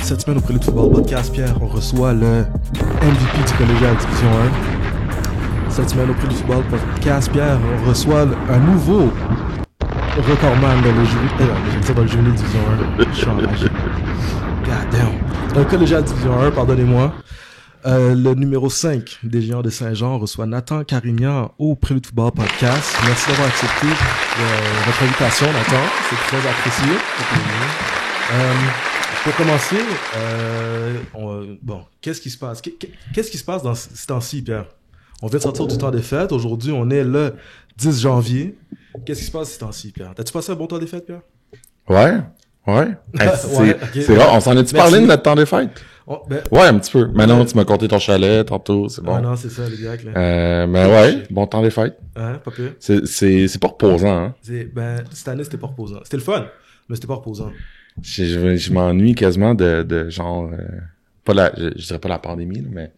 Cette semaine, au Prélude Football Podcast, Pierre, on reçoit le MVP du collégial Division 1. Cette semaine, au Prélude Football Podcast, Pierre, on reçoit un nouveau recordman dans le juvenile Division 1. Je suis en rage. God damn. Dans le collégial Division 1, pardonnez-moi. Le numéro 5 des Géants de Saint-Jean reçoit Nathan Carignan au Prélude Football Podcast. Merci d'avoir accepté votre invitation, Nathan. C'est très apprécié. Pour commencer, qu'est-ce qui se passe? Qu'est-ce qui se passe dans ce temps-ci, Pierre? On vient de sortir du temps des fêtes. Aujourd'hui, on est le 10 janvier. Qu'est-ce qui se passe ce temps-ci, Pierre? T'as-tu passé un bon temps des fêtes, Pierre? Ouais. C'est rare. On s'en a-tu parlé de notre temps des fêtes? Ouais, un petit peu. Mais non, tu m'as compté ton chalet tantôt, c'est bon. Ah non, c'est ça, l'exact, là. Mais ouais, bon temps des fêtes. Hein, pas pire. C'est pas reposant, hein. Cette année, c'était pas reposant. C'était le fun, mais c'était pas reposant. Je m'ennuie quasiment de genre, je dirais pas la pandémie, là, mais.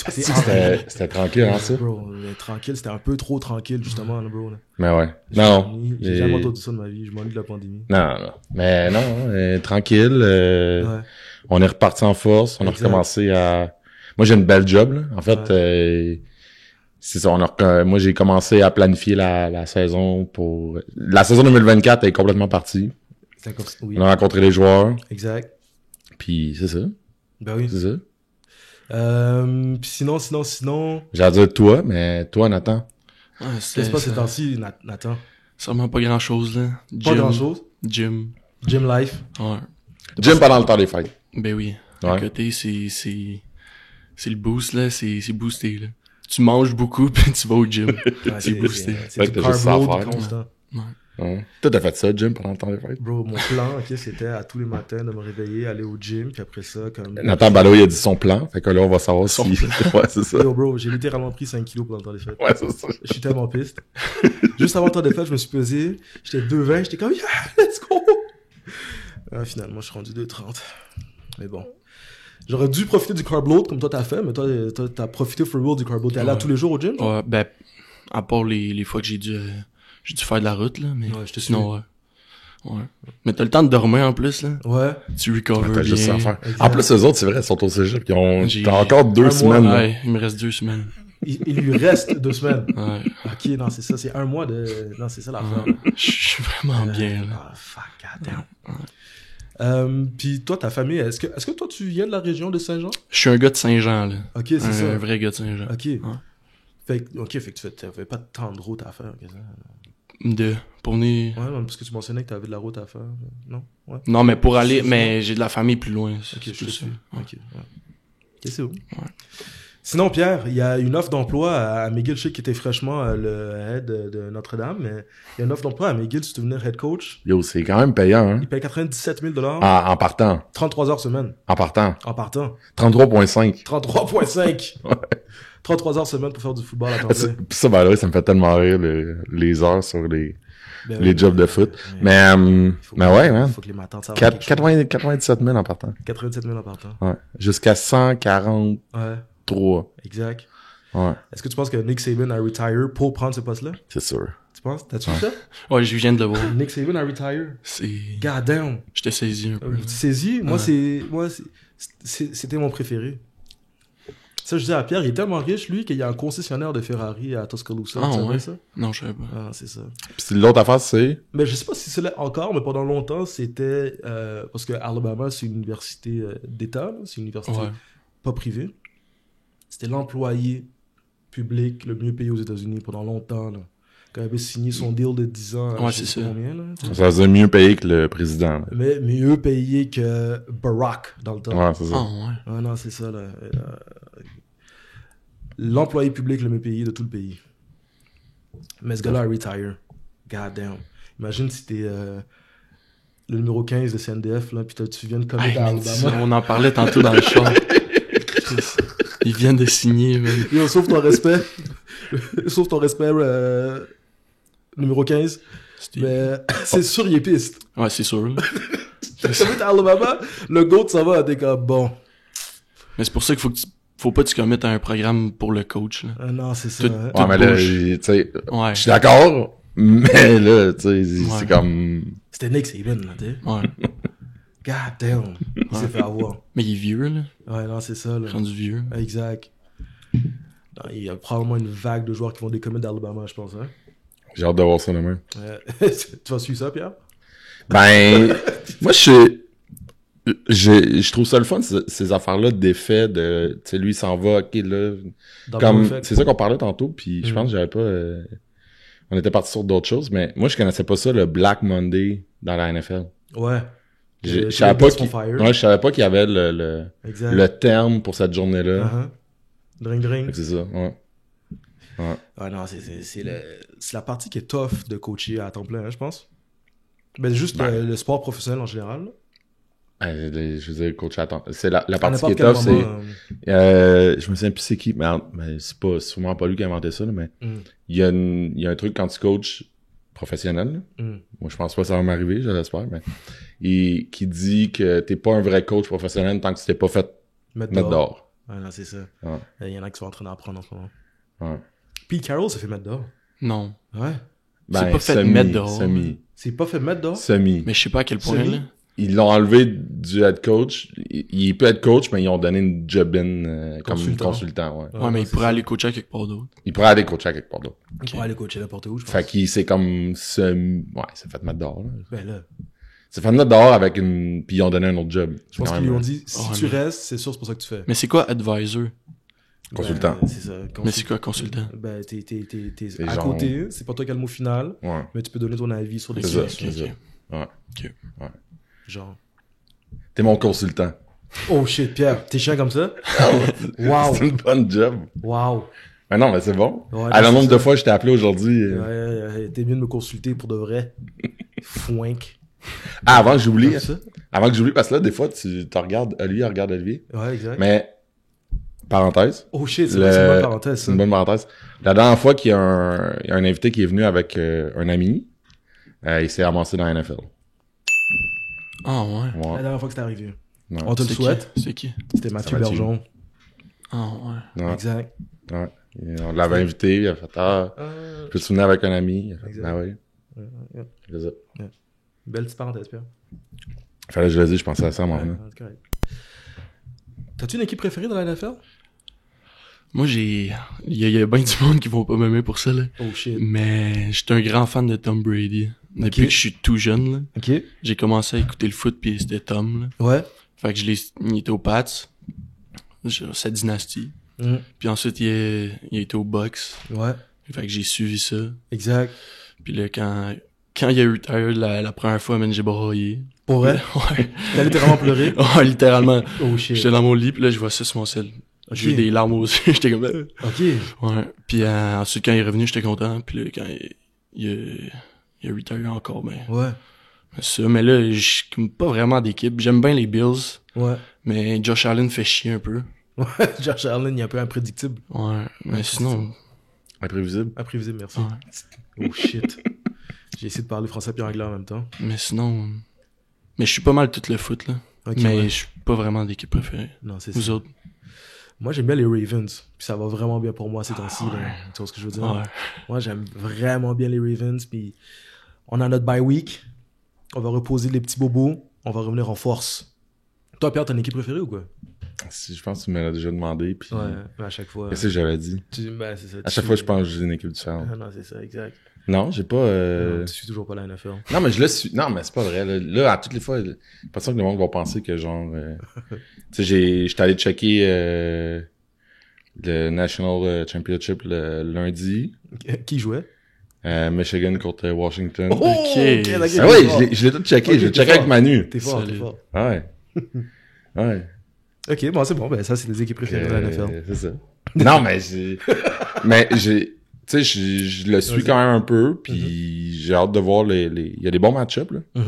C'était tranquille, hein, ça? Bro, tranquille, c'était un peu trop tranquille, justement, là, bro, là. Mais ouais. Non. J'ai jamais entendu ça de ma vie, je m'ennuie de la pandémie. Non. Mais non, tranquille, Ouais. On est reparti en force, on a recommencé à... Moi, j'ai une belle job, là. En fait, c'est ça, moi, j'ai commencé à planifier la saison pour... La saison 2024 est complètement partie. Oui. On a rencontré les joueurs. Exact. Puis c'est ça. Ben oui. C'est ça. Puis sinon... J'allais dire toi, mais toi, Nathan. Qu'est-ce qui se passe ces temps-ci, Nathan? Sûrement pas grand-chose, là. Pas grand-chose? Gym life? Ouais. Gym pendant le temps des fêtes. Ben oui. Ouais. À côté, c'est le boost, là. C'est boosté, là. Tu manges beaucoup, puis tu vas au gym. Ouais, c'est boosté. C'est du t'as juste ça à carb load faire. constant. Ouais. Toi, t'as fait ça, gym pendant le temps des fêtes? Bro, mon plan, c'était à tous les matins de me réveiller, aller au gym, puis après ça, comme... Nathan Ballot, il a dit son plan. Fait que là, on va savoir si... Ouais, c'est ça. Yo, bro, j'ai littéralement pris 5 kilos pendant le temps des fêtes. Ouais, c'est ça. Je suis tellement piste. Juste avant le temps des fêtes, je me suis pesé. J'étais 2,20. J'étais comme, yeah, let's go! Finalement, je suis rendu 2,30. Mais bon. J'aurais dû profiter du carb load comme toi t'as fait, mais toi t'as profité for real du carb load. T'es allé tous les jours au gym? Ouais, ben, à part les fois que j'ai dû faire de la route, là, mais ouais, je te suis. sinon, ouais. Mais t'as le temps de dormir en plus, là. Ouais. Tu recover T'as juste ça à bien. faire. Exact. En plus, eux autres, c'est vrai, ils sont au cégep. T'as encore un 2 mois, semaines. là. Ouais, il me reste 2 semaines. Il lui reste 2 semaines. Ouais. Ok, non, c'est ça. C'est 1 mois de... Non, c'est ça l'affaire. Je suis vraiment bien, là. Ah, fuck, goddamn. Puis toi, ta famille, est-ce que toi, tu viens de la région de Saint-Jean? Je suis un gars de Saint-Jean, là. Ok, c'est ça. Un vrai gars de Saint-Jean. Ok. Ouais. Fait que tu fais pas tant de route à faire que ça. Pour venir... Ouais, non, parce que tu mentionnais que t'avais de la route à faire. Non? Ouais. Non, mais pour aller... Mais j'ai de la famille plus loin. Ok, je te suis. Ouais. Ok, c'est où? Ouais. Sinon, Pierre, il y a une offre d'emploi à McGill. Je sais que t'étais fraîchement le head de Notre-Dame, mais il y a une offre d'emploi à McGill si tu veux devenir head coach. Yo, c'est quand même payant, hein. Il paye 97 000 En partant. 33 heures semaine. En partant. 33,5. 33,5. Ouais. 33 heures semaine pour faire du football à temps Pis plein. ça, ben là, ça me fait tellement rire, les heures sur les jobs de foot. Mais ouais, man. Il faut que les matins savent quelque chose. 97 000 en partant. 87 000 en partant. Ouais. Jusqu'à 143. Ouais, exact. Ouais. Est-ce que tu penses que Nick Saban a retire pour prendre ce poste-là? C'est sûr. Tu penses? T'as-tu vu ça? Ouais, je viens de le voir. Nick Saban a retire. C'est... God damn. J'étais saisi un peu. Tu saisis? Moi, c'était mon préféré. Ça, je dis à Pierre, il est tellement riche, lui, qu'il y a un concessionnaire de Ferrari à Tuscaloosa. Ah, tu savais ouais? ça? Non, je savais pas. Ah, c'est ça. Puis l'autre affaire, c'est... Mais je sais pas si c'est là encore, mais pendant longtemps, c'était... parce que Alabama, c'est une université d'État, là. C'est une université pas privée. C'était l'employé public le mieux payé aux États-Unis pendant longtemps, là. Quand il avait signé son deal de 10 ans. Ouais, je sais c'est pas ça. combien, là. Ça faisait mieux payé que le président. Là. Mais mieux payé que Barack dans le temps. Ouais, c'est ça. Ah, ouais. Ah non, c'est ça, là. L'employé public le mieux payé de tout le pays. Mais ce gars-là a retire. God damn. Imagine si t'es le numéro 15 de CNDF, là, pis tu viens de commit Hey, à mais Alabama. on en parlait tantôt dans le char. Ils viennent de signer, man. Yo, sauf ton respect. Sauf ton respect, numéro 15. Mais c'est sûr, il est piste. Ouais, c'est sûr. T'as commit à Alabama, le GOAT, ça va, t'es comme, bon. Mais c'est pour ça qu'il faut pas que tu commettes à un programme pour le coach, là. Non, c'est ça. Tout- hein. Ouais, mais là, bouge. tu sais, Ouais. je suis d'accord, mais là, tu sais, c'est Ouais. comme... C'était Nick Saban, là, tu sais. Ouais. God damn. Il s'est fait avoir. Mais il est vieux, là. Ouais, non, c'est ça, là. Rendu vieux. Exact. Non, il y a probablement une vague de joueurs qui vont décommettre d'Alabama, je pense, hein. J'ai hâte de voir ça demain. Tu vas suivre ça, Pierre? Ben, moi, je trouve ça le fun, ces affaires-là d'effet de, tu sais, lui, il s'en va, ok, là. C'est ça qu'on parlait tantôt, puis je pense que j'avais pas, on était parti sur d'autres choses, mais moi, je connaissais pas ça, le Black Monday dans la NFL. Ouais. Je savais pas qu'il y avait le terme pour cette journée-là. Drink, drink. C'est ça, ouais. Ouais, non, c'est la partie qui est tough de coacher à temps plein, hein, je pense. Ben, juste le sport professionnel en général. Je veux dire, coach, attends. C'est la partie qui est tough, c'est... je me souviens plus c'est qui, mais c'est sûrement pas lui qui a inventé ça, là, mais il y a un truc quand tu coaches professionnel, moi je pense pas que ça va m'arriver, je l'espère, mais qui dit que t'es pas un vrai coach professionnel tant que tu t'es pas fait mettre dehors. Ouais, non, c'est ça. Ouais. Il y en a qui sont en train d'apprendre en ce moment. Ouais. Pete Carroll s'est fait mettre dehors. Non. Ouais. C'est pas fait mettre dehors. C'est pas fait mettre dehors? Mais je sais pas à quel point, là. Ils l'ont enlevé du head coach. Il peut être coach, mais ils ont donné une job-in comme consultant. Ouais, mais il pourrait aller coacher à quelque part d'autre. Il pourrait aller coacher à quelque part d'autre. Il pourrait aller coacher n'importe où, je pense. Fait qu'il c'est comme c'est fait mettre dehors, là. Ben là. C'est fait mettre dehors avec puis ils ont donné un autre job. Je pense qu'ils lui ont dit, si tu restes, c'est sûr, c'est pour ça que tu fais. Mais c'est quoi advisor? Consultant. Ben, c'est ça. Mais c'est quoi consultant? Ben, t'es à côté, c'est pas toi qui as le mot final, mais tu peux donner ton avis sur des situations. C'est ça. Ouais. Ouais. Genre. T'es mon consultant. Oh shit, Pierre, t'es chiant comme ça? Wow. C'est une bonne job. Wow. Mais non, mais c'est bon. Ouais, le nombre de fois que je t'ai appelé aujourd'hui. Ouais, t'es mieux de me consulter pour de vrai. Fouinque. Ah, avant que j'oublie, parce que là, des fois, tu regardes Olivier, regarde Olivier. Ouais, exact. Mais, parenthèse. Oh shit, c'est une bonne parenthèse, ça. C'est une bonne parenthèse. La dernière fois qu'il y a un invité qui est venu avec un ami, il s'est ramassé dans la NFL. Ah ouais. La dernière fois que c'est arrivé. Non. On te le souhaite. C'est qui? C'était Mathieu Bergeron. Ah ouais. Exact. Ouais. On l'avait invité, il a fait je peux te souvenir avec un ami. Il a fait, ah oui. C'est ça. Belle petite parenthèse, Pierre. Fallait que je le dise, je pensais à ça, moi. T'as-tu une équipe préférée dans la NFL? Moi, il y a bien du monde qui vont pas m'aimer pour ça, là. Oh shit. Mais j'étais un grand fan de Tom Brady. Depuis que je suis tout jeune, là. Ok. J'ai commencé à écouter le foot, puis c'était Tom, là. Ouais. Fait que il était aux Pats. Sa dynastie. Puis ensuite, il était aux Bucks. Ouais. Fait que j'ai suivi ça. Exact. Puis là, quand il y a eu la première fois, man, j'ai broyé. Pour vrai? Ouais. T'as littéralement pleuré? Ouais, littéralement. Oh shit. J'étais dans mon lit, puis là, je vois ça sur mon sel. J'ai eu des larmes aux yeux, j'étais comme... Ok. Ouais. Puis ensuite, quand il est revenu, j'étais content. Puis là, quand il a retiré encore, ben... Ouais. Ça, mais là, j'ai pas vraiment d'équipe. J'aime bien les Bills. Ouais. Mais Josh Allen fait chier un peu. Ouais, Josh Allen, il est un peu imprédictible. Ouais, mais sinon... Imprévisible. Imprévisible, merci. Ouais. Oh shit. J'ai essayé de parler français et anglais en même temps. Mais sinon... Mais je suis pas mal tout le foot, là. Okay, mais je suis pas vraiment d'équipe préférée. Non, c'est Vous ça. autres? Moi, j'aime bien les Ravens. Puis ça va vraiment bien pour moi ces temps-ci. Là. Tu vois ce que je veux dire? Ouais. Moi, j'aime vraiment bien les Ravens. Puis on a notre bye week. On va reposer les petits bobos. On va revenir en force. Toi, Pierre, t'as une équipe préférée ou quoi? Je pense que tu me l'as déjà demandé. Puis... Ouais, mais à chaque fois... Qu'est-ce que j'avais dit? Ben, c'est ça, à chaque fois, je pense que j'ai une équipe différente. Non, c'est ça, exact. Non, j'ai pas... Non, tu suis toujours pas la NFL. Non, mais je le suis... Non, mais c'est pas vrai. Là, à toutes les fois, j'ai l'impression que le monde va penser que genre... tu sais, j'étais allé checker le National Championship le lundi. Qui jouait? Michigan contre Washington. Oh, okay, ah oui, je l'ai tout checké. Okay, je l'ai checké avec Manu. T'es fort, t'es fort. Ouais. Ouais. Ok, bon, c'est bon. Ben, ça, c'est des équipes préférées de la NFL. C'est ça. Non, mais tu sais, je le suis quand même un peu, puis j'ai hâte de voir il y a des bons match-ups, là. Tu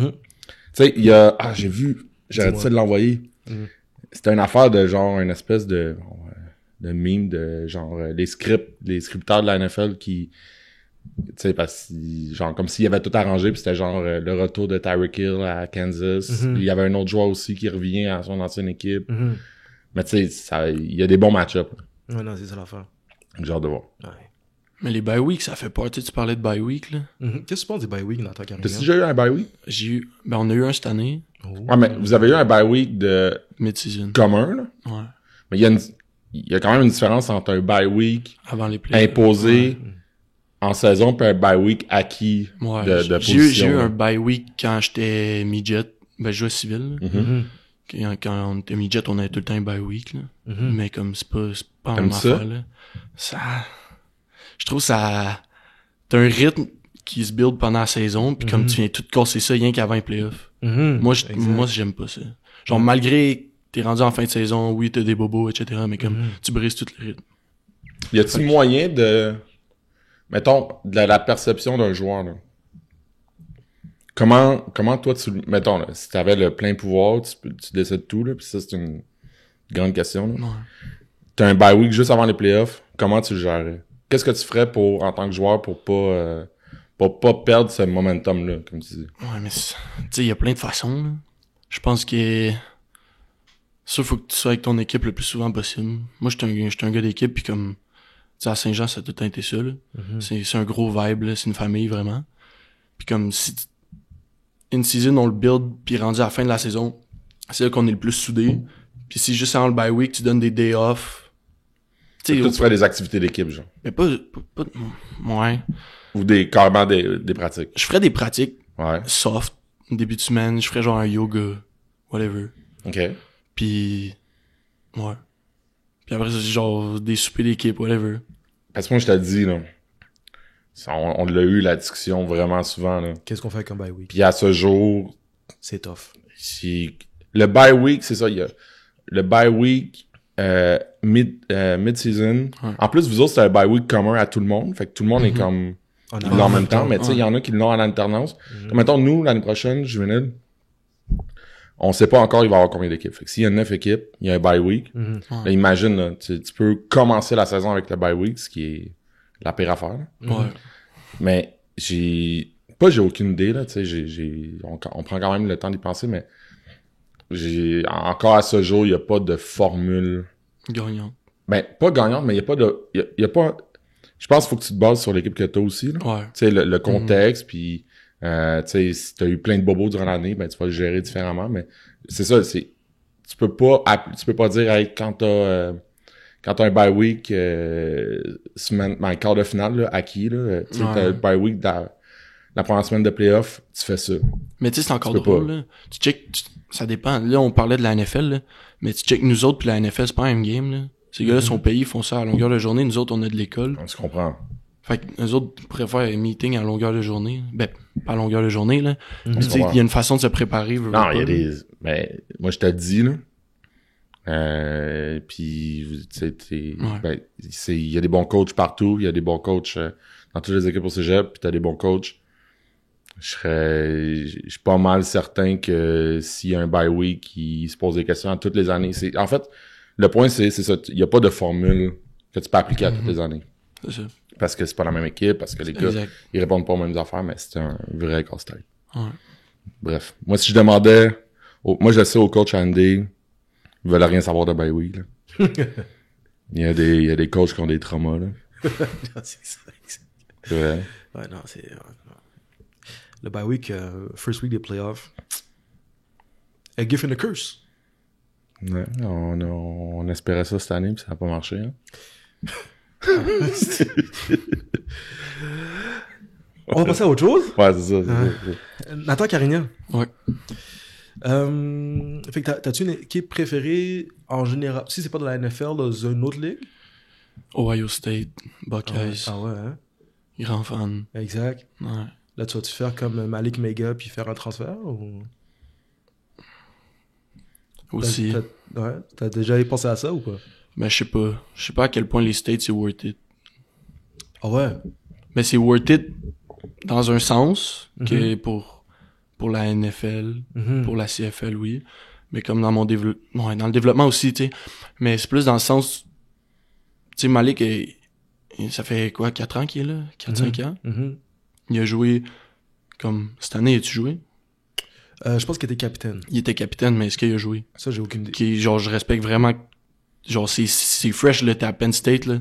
sais, il y a, j'arrête ça de l'envoyer. C'était une affaire de genre, une espèce de meme de genre, les scripteurs de la NFL qui, tu sais, parce que, genre, comme s'il y avait tout arrangé, puis c'était genre le retour de Tyreek Hill à Kansas. Il y avait un autre joueur aussi qui revient à son ancienne équipe. Mais tu sais, il y a des bons match-ups. Ouais, non, c'est ça l'affaire. J'ai hâte de voir. Ouais. Mais les bye week, ça fait peur. Tu parlais de bye week, là. Qu'est-ce que tu penses des bye week dans ta carrière? T'as déjà eu un bye week? On a eu un cette année. Ouais, mais vous avez eu un bye week de Mid-season. commun, là. Ouais. Mais il y a quand même une différence entre un bye week Avant les playoffs. imposé en saison puis un bye week acquis Ouais. de J'ai position. eu là. un bye week quand j'étais midget. Ben, je jouais civil. Là. Quand on était midget, on avait tout le temps un bye week. Là. Mais comme c'est pas la même T'aimes ça? affaire. Là. Je trouve ça... T'as un rythme qui se build pendant la saison, puis comme tu viens tout casser ça rien qu'avant les playoffs. Moi, j'aime pas ça. Genre, malgré t'es rendu en fin de saison, oui, t'as des bobos, etc., mais comme tu brises tout le rythme. Y a-t-il moyen de, mettons, de la perception d'un joueur, là? Comment toi, mettons, là, si t'avais le plein pouvoir, tu décides tout, là, pis ça, c'est une grande question, là. Ouais. T'as un bye week juste avant les playoffs, comment tu le gérerais? Qu'est-ce que tu ferais en tant que joueur, pour pas perdre ce momentum-là, comme tu dis? Ouais, mais tu sais, il y a plein de façons, là. Je pense que ça, faut que tu sois avec ton équipe le plus souvent possible. Moi, j'étais un gars d'équipe, puis comme, tu sais, à Saint-Jean, ça a tout le temps été ça, là. C'est un gros vibe, là. C'est une famille, vraiment. Puis comme, si une season, on le build, puis rendu à la fin de la saison, c'est là qu'on est le plus soudés. Puis si juste avant le bye week, tu donnes des days off. Tu ferais des activités d'équipe, genre. Mais pas ouais. Ou carrément des pratiques. Je ferais des pratiques Ouais. soft, début de semaine, je ferais genre un yoga, whatever. OK. Puis ouais. Puis après ça, genre des soupers d'équipe, whatever. Parce que moi, je te le dis, là, on l'a eu, la discussion, vraiment souvent, là. Qu'est-ce qu'on fait avec un bye week? Puis à ce jour, C'est tough. le bye week, c'est ça, il y a le bye week mid-season. Ouais. En plus, vous autres, c'est un bye week commun à tout le monde. Fait que tout le monde est comme... Ils l'ont en même temps, mais tu sais, il y en a qui l'ont en alternance. Comme, mettons, nous, l'année prochaine, juvénile, on sait pas encore il va y avoir combien d'équipes. Fait que s'il y a 9 équipes, il y a un bye week. Là, imagine, là, tu peux commencer la saison avec le bye week, ce qui est la pire affaire. Là. Ouais. Mais j'ai aucune idée, là, tu sais, on prend quand même le temps d'y penser, mais encore à ce jour, il y a pas de formule. Gagnant. Ben, pas gagnante, mais il y a pas, je pense qu'il faut que tu te bases sur l'équipe que t'as aussi, là. Ouais. Tu sais, le contexte, puis tu sais, si t'as eu plein de bobos durant l'année, ben, tu vas le gérer différemment, mais c'est ça, tu peux pas dire, hey, quand t'as un bye week, semaine, quart de finale, là, acquis, là, tu sais, t'as le bye week la première semaine de playoff, tu fais ça. Mais tu sais, c'est encore Tu peux drôle, pas. là. Tu check, ça dépend. Là, on parlait de la NFL, là. Mais tu check nous autres pis la NFL, c'est pas un même game, là. Ces gars-là sont payés, ils font ça à longueur de journée. Nous autres, on a de l'école. On se comprend. Fait que eux autres préfèrent un meeting à longueur de journée. Ben, pas à longueur de journée, là. Mais tu sais, il y a une façon de se préparer. Non, il y a des... Mais moi, je te dis, là. Puis, tu sais, ben, il y a des bons coachs partout. Il y a des bons coachs dans toutes les équipes au cégep. Puis t'as des bons coachs. Je suis pas mal certain que s'il y a un bye week, il se pose des questions toutes les années. En fait, le point, c'est ça. Il y a pas de formule que tu peux appliquer à toutes les années. C'est ça. Parce que c'est pas la même équipe, parce que les gars, Exact. ils répondent pas aux mêmes affaires, mais c'est un vrai casse-tête. Ouais. Bref. Moi, si je demandais, moi, je sais au coach Andy, ils veulent rien savoir de bye week, là. il y a des coachs qui ont des traumas, là. C'est ça. C'est vrai. Ouais, non, c'est... le bye week, first week des playoffs. A gift and a curse. Ouais, on espérait ça cette année, puis ça n'a pas marché, hein. On va passer à autre chose. Ouais, c'est ça. Nathan Carignan. Ouais. Fait que t'as-tu une équipe préférée en général? Si c'est pas de la NFL, dans une autre ligue? Ohio State, Buckeyes. Ah ouais, hein? Grand fan. Exact. Ouais. Là, tu vas-tu faire comme Malik Mega puis faire un transfert? Ou... Aussi. T'as déjà pensé à ça ou pas? Mais je sais pas à quel point les States c'est worth it. Ah ouais? Mais c'est worth it dans un sens que pour la NFL, pour la CFL, oui. Mais comme dans mon développement, dans le développement aussi, tu sais. Mais c'est plus dans le sens, tu sais, Malik, ça fait quoi, 4 ans qu'il est là? 4-5 ans? Il a joué, comme, cette année, as-tu joué? Je pense qu'il était capitaine. Il était capitaine, mais est-ce qu'il a joué? Ça, j'ai aucune idée. Qui, genre, je respecte vraiment, genre, c'est fresh, là, t'es à Penn State, là.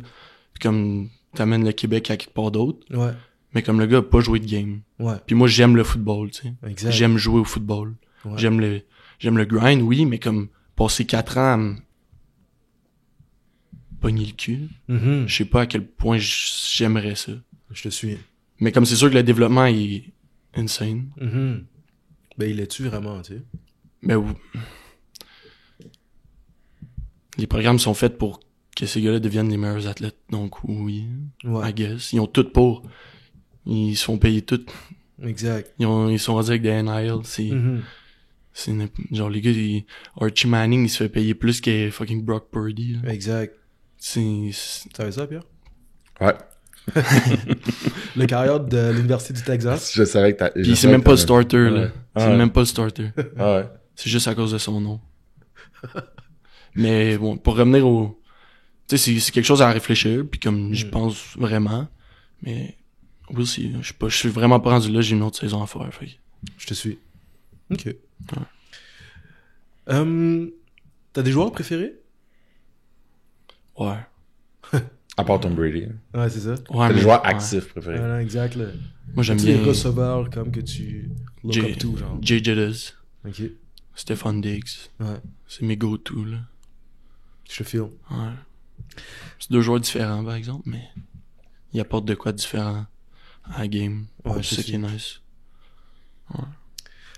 Puis comme, t'amènes le Québec à quelque part d'autre. Ouais. Mais comme le gars a pas joué de game. Ouais. Puis moi, j'aime le football, tu sais. Exact. J'aime jouer au football. Ouais. J'aime le grind, oui, mais comme passer 4 ans à me pogner le cul, je sais pas à quel point j'aimerais ça. Je te suis. Mais comme c'est sûr que le développement est insane. Ben, il est-tu vraiment, tu sais? Mais les programmes sont faits pour que ces gars-là deviennent les meilleurs athlètes. Donc oui, I guess. Ils ont tout pour. Ils se font payer tout. Exact. Ils sont rendus avec des NIL. C'est genre les gars, Archie Manning, il se fait payer plus que fucking Brock Purdy. Là. Exact. Tu savais ça, Pierre? Ouais. Le carrière de l'Université du Texas. Je savais que t'as... Puis c'est même pas le starter, là. C'est ouais. même pas le starter. Ouais. C'est juste à cause de son nom. Mais bon, pour revenir au... Tu sais, c'est quelque chose à réfléchir, puis comme je pense vraiment. Mais we'll see. Je suis vraiment pas rendu là, j'ai une autre saison à faire. Fait. Je te suis. Ok. Ouais. T'as des joueurs préférés? Ouais. À part Tom Brady. Ouais, c'est ça. Ouais, les joueurs actifs préférés. Ouais, exact, là. Moi, j'aime bien... les receveurs comme que tu look up to, genre. Jay Jettis. Ok. Stephon Diggs. Ouais. C'est mes go-to, là. Je te feel. Ouais. C'est 2 joueurs différents, par exemple, mais ils apportent de quoi de différent à la game. Ouais, c'est ça qui est nice. Ouais.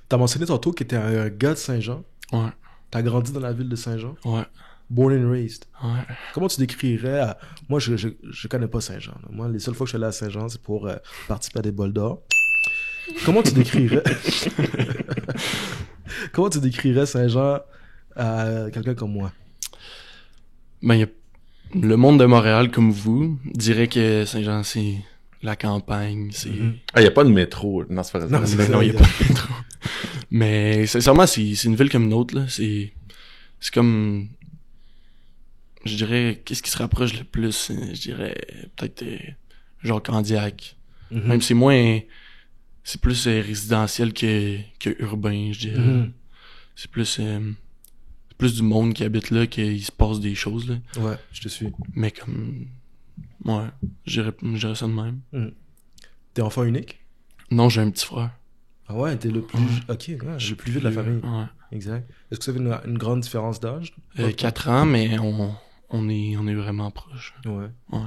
T'as mentionné tantôt que t'étais un gars de Saint-Jean. Ouais. T'as grandi dans la ville de Saint-Jean. Ouais. Born and raised. Ouais. Comment tu décrirais... Moi, je connais pas Saint-Jean. Là. Moi, les seules fois que je suis allé à Saint-Jean, c'est pour participer à des bols d'or. Comment tu décrirais... Comment tu décrirais Saint-Jean à quelqu'un comme moi? Ben, le monde de Montréal, comme vous, dirait que Saint-Jean, c'est la campagne, c'est... Ah, y a pas de métro. Non, c'est pas non, y a pas de métro. Mais, sincèrement, c'est une ville comme une autre, là. C'est comme... Je dirais, qu'est-ce qui se rapproche le plus? Je dirais, peut-être, genre Candiac. Même c'est moins... C'est plus résidentiel que urbain, je dirais. C'est plus du monde qui habite là qu'il se passe des choses, là. Ouais, je te suis. Mais comme... Ouais, je dirais ça de même. T'es enfant unique? Non, j'ai un petit frère. Ah ouais, t'es le plus... Ok, ouais, le plus vieux de la famille. Ouais. Exact. Est-ce que ça fait une grande différence d'âge? 4 ans, mais on est vraiment proches. Ouais. Ouais.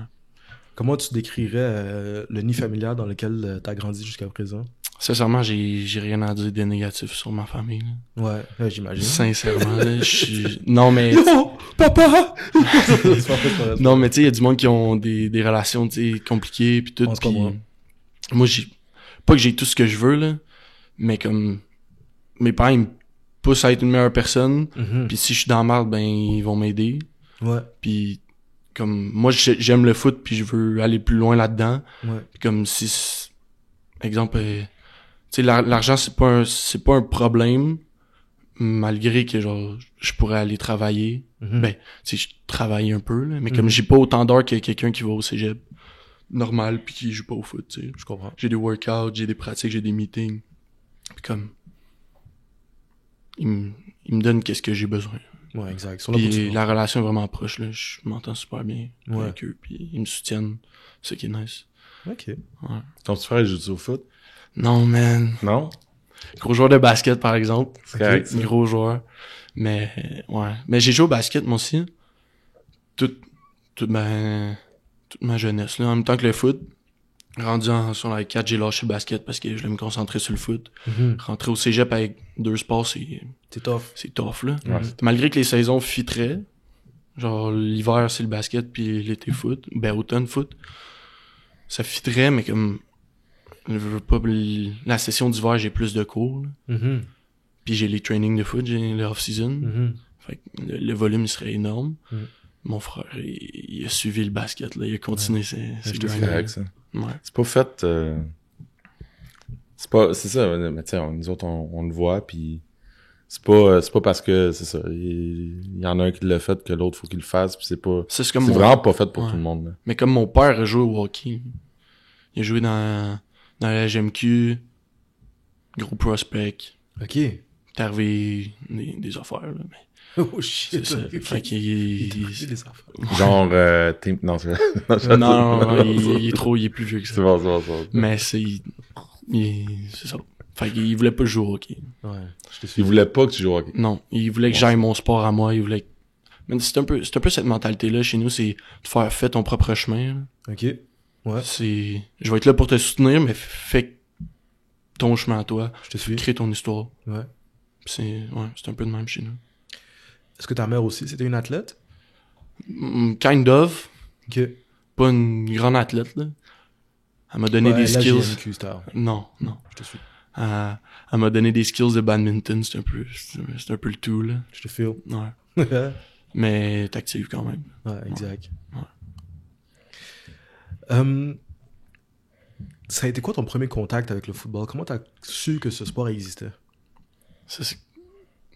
Comment tu décrirais le nid familial dans lequel t'as grandi jusqu'à présent? Sincèrement, j'ai rien à dire de négatif sur ma famille. Là. Ouais, j'imagine. Sincèrement, là, je suis... Non, mais... Non! Papa! Non, mais tu sais, il y a du monde qui ont des relations, tu sais, compliquées, pis tout, pis... Moi, pas que j'ai tout ce que je veux, là, mais comme... Mes parents, ils me poussent à être une meilleure personne, pis si je suis dans la merde, ben, ils vont m'aider. Ouais. Pis comme... Moi, j'aime le foot, pis je veux aller plus loin là-dedans. Ouais. Pis comme si... Exemple... Tu sais, l'argent, c'est pas un problème, malgré que, genre, je pourrais aller travailler. Ben, tu sais, je travaille un peu, là, mais comme j'ai pas autant d'heures que quelqu'un qui va au cégep normal pis qui joue pas au foot, tu sais. Je comprends. J'ai des workouts, j'ai des pratiques, j'ai des meetings. Pis comme, il me donne qu'est-ce que j'ai besoin. Ouais, exact. Pis la relation est vraiment proche, là. Je m'entends super bien ouais. avec eux, pis ils me soutiennent. C'est ça qui est nice. Ok. Ouais. Ton petit frère, il joue au foot? Non, man. Non? Gros joueur de basket, par exemple. C'est correct, gros joueur. Mais, ouais. Mais j'ai joué au basket, moi aussi. Toute ma jeunesse, là. En même temps que le foot. Rendu sur la 4, j'ai lâché le basket parce que je voulais me concentrer sur le foot. Rentrer au cégep avec 2 sports, c'est tough. C'est tough, là. Ouais, malgré que les saisons fitteraient. Genre, l'hiver, c'est le basket, puis l'été foot. Ben, automne foot. Ça fitterait, mais comme... Je veux pas, la session d'hiver, j'ai plus de cours. Puis j'ai les trainings de foot, j'ai le off-season. Fait que le volume il serait énorme. Mon frère, il a suivi le basket, là. Il a continué ses correct, ça. Ouais. C'est pas fait... C'est ça, mais tu sais, nous autres, on le voit, puis c'est pas parce que, c'est ça, il y en a un qui l'a fait que l'autre faut qu'il le fasse, puis c'est vraiment pas fait pour tout le monde, là. Mais comme mon père a joué au hockey, il a joué dans la GMQ, gros prospect. Ok. T'es arrivé des affaires, là, mais... Oh shit. C'est ça. Fait qu'il des affaires. Genre, non, non, il est plus vieux que ça. C'est bon. Mais c'est ça. Fait qu'il voulait pas jouer au hockey. Ouais, je te suis. Il voulait pas que tu joues au hockey. Non, il voulait que j'aille mon sport à moi, il voulait... Mais c'est un peu cette mentalité-là chez nous, c'est de faire ton propre chemin. Là. Ok. Ouais. C'est... Je vais être là pour te soutenir, mais fais ton chemin à toi. Je te suis. Crée ton histoire. Ouais. C'est un peu de même chez nous. Est-ce que ta mère aussi, c'était une athlète? Kind of. Ok. Pas une grande athlète, là. Elle m'a donné des skills. GMQ, Non. je te suis. Elle m'a donné des skills de badminton, c'est un peu le tout, là. Je te feel. Ouais. Mais t'es active quand même. Ouais, exact. Ouais. Ça a été quoi ton premier contact avec le football? Comment t'as su que ce sport existait? Ça, c'est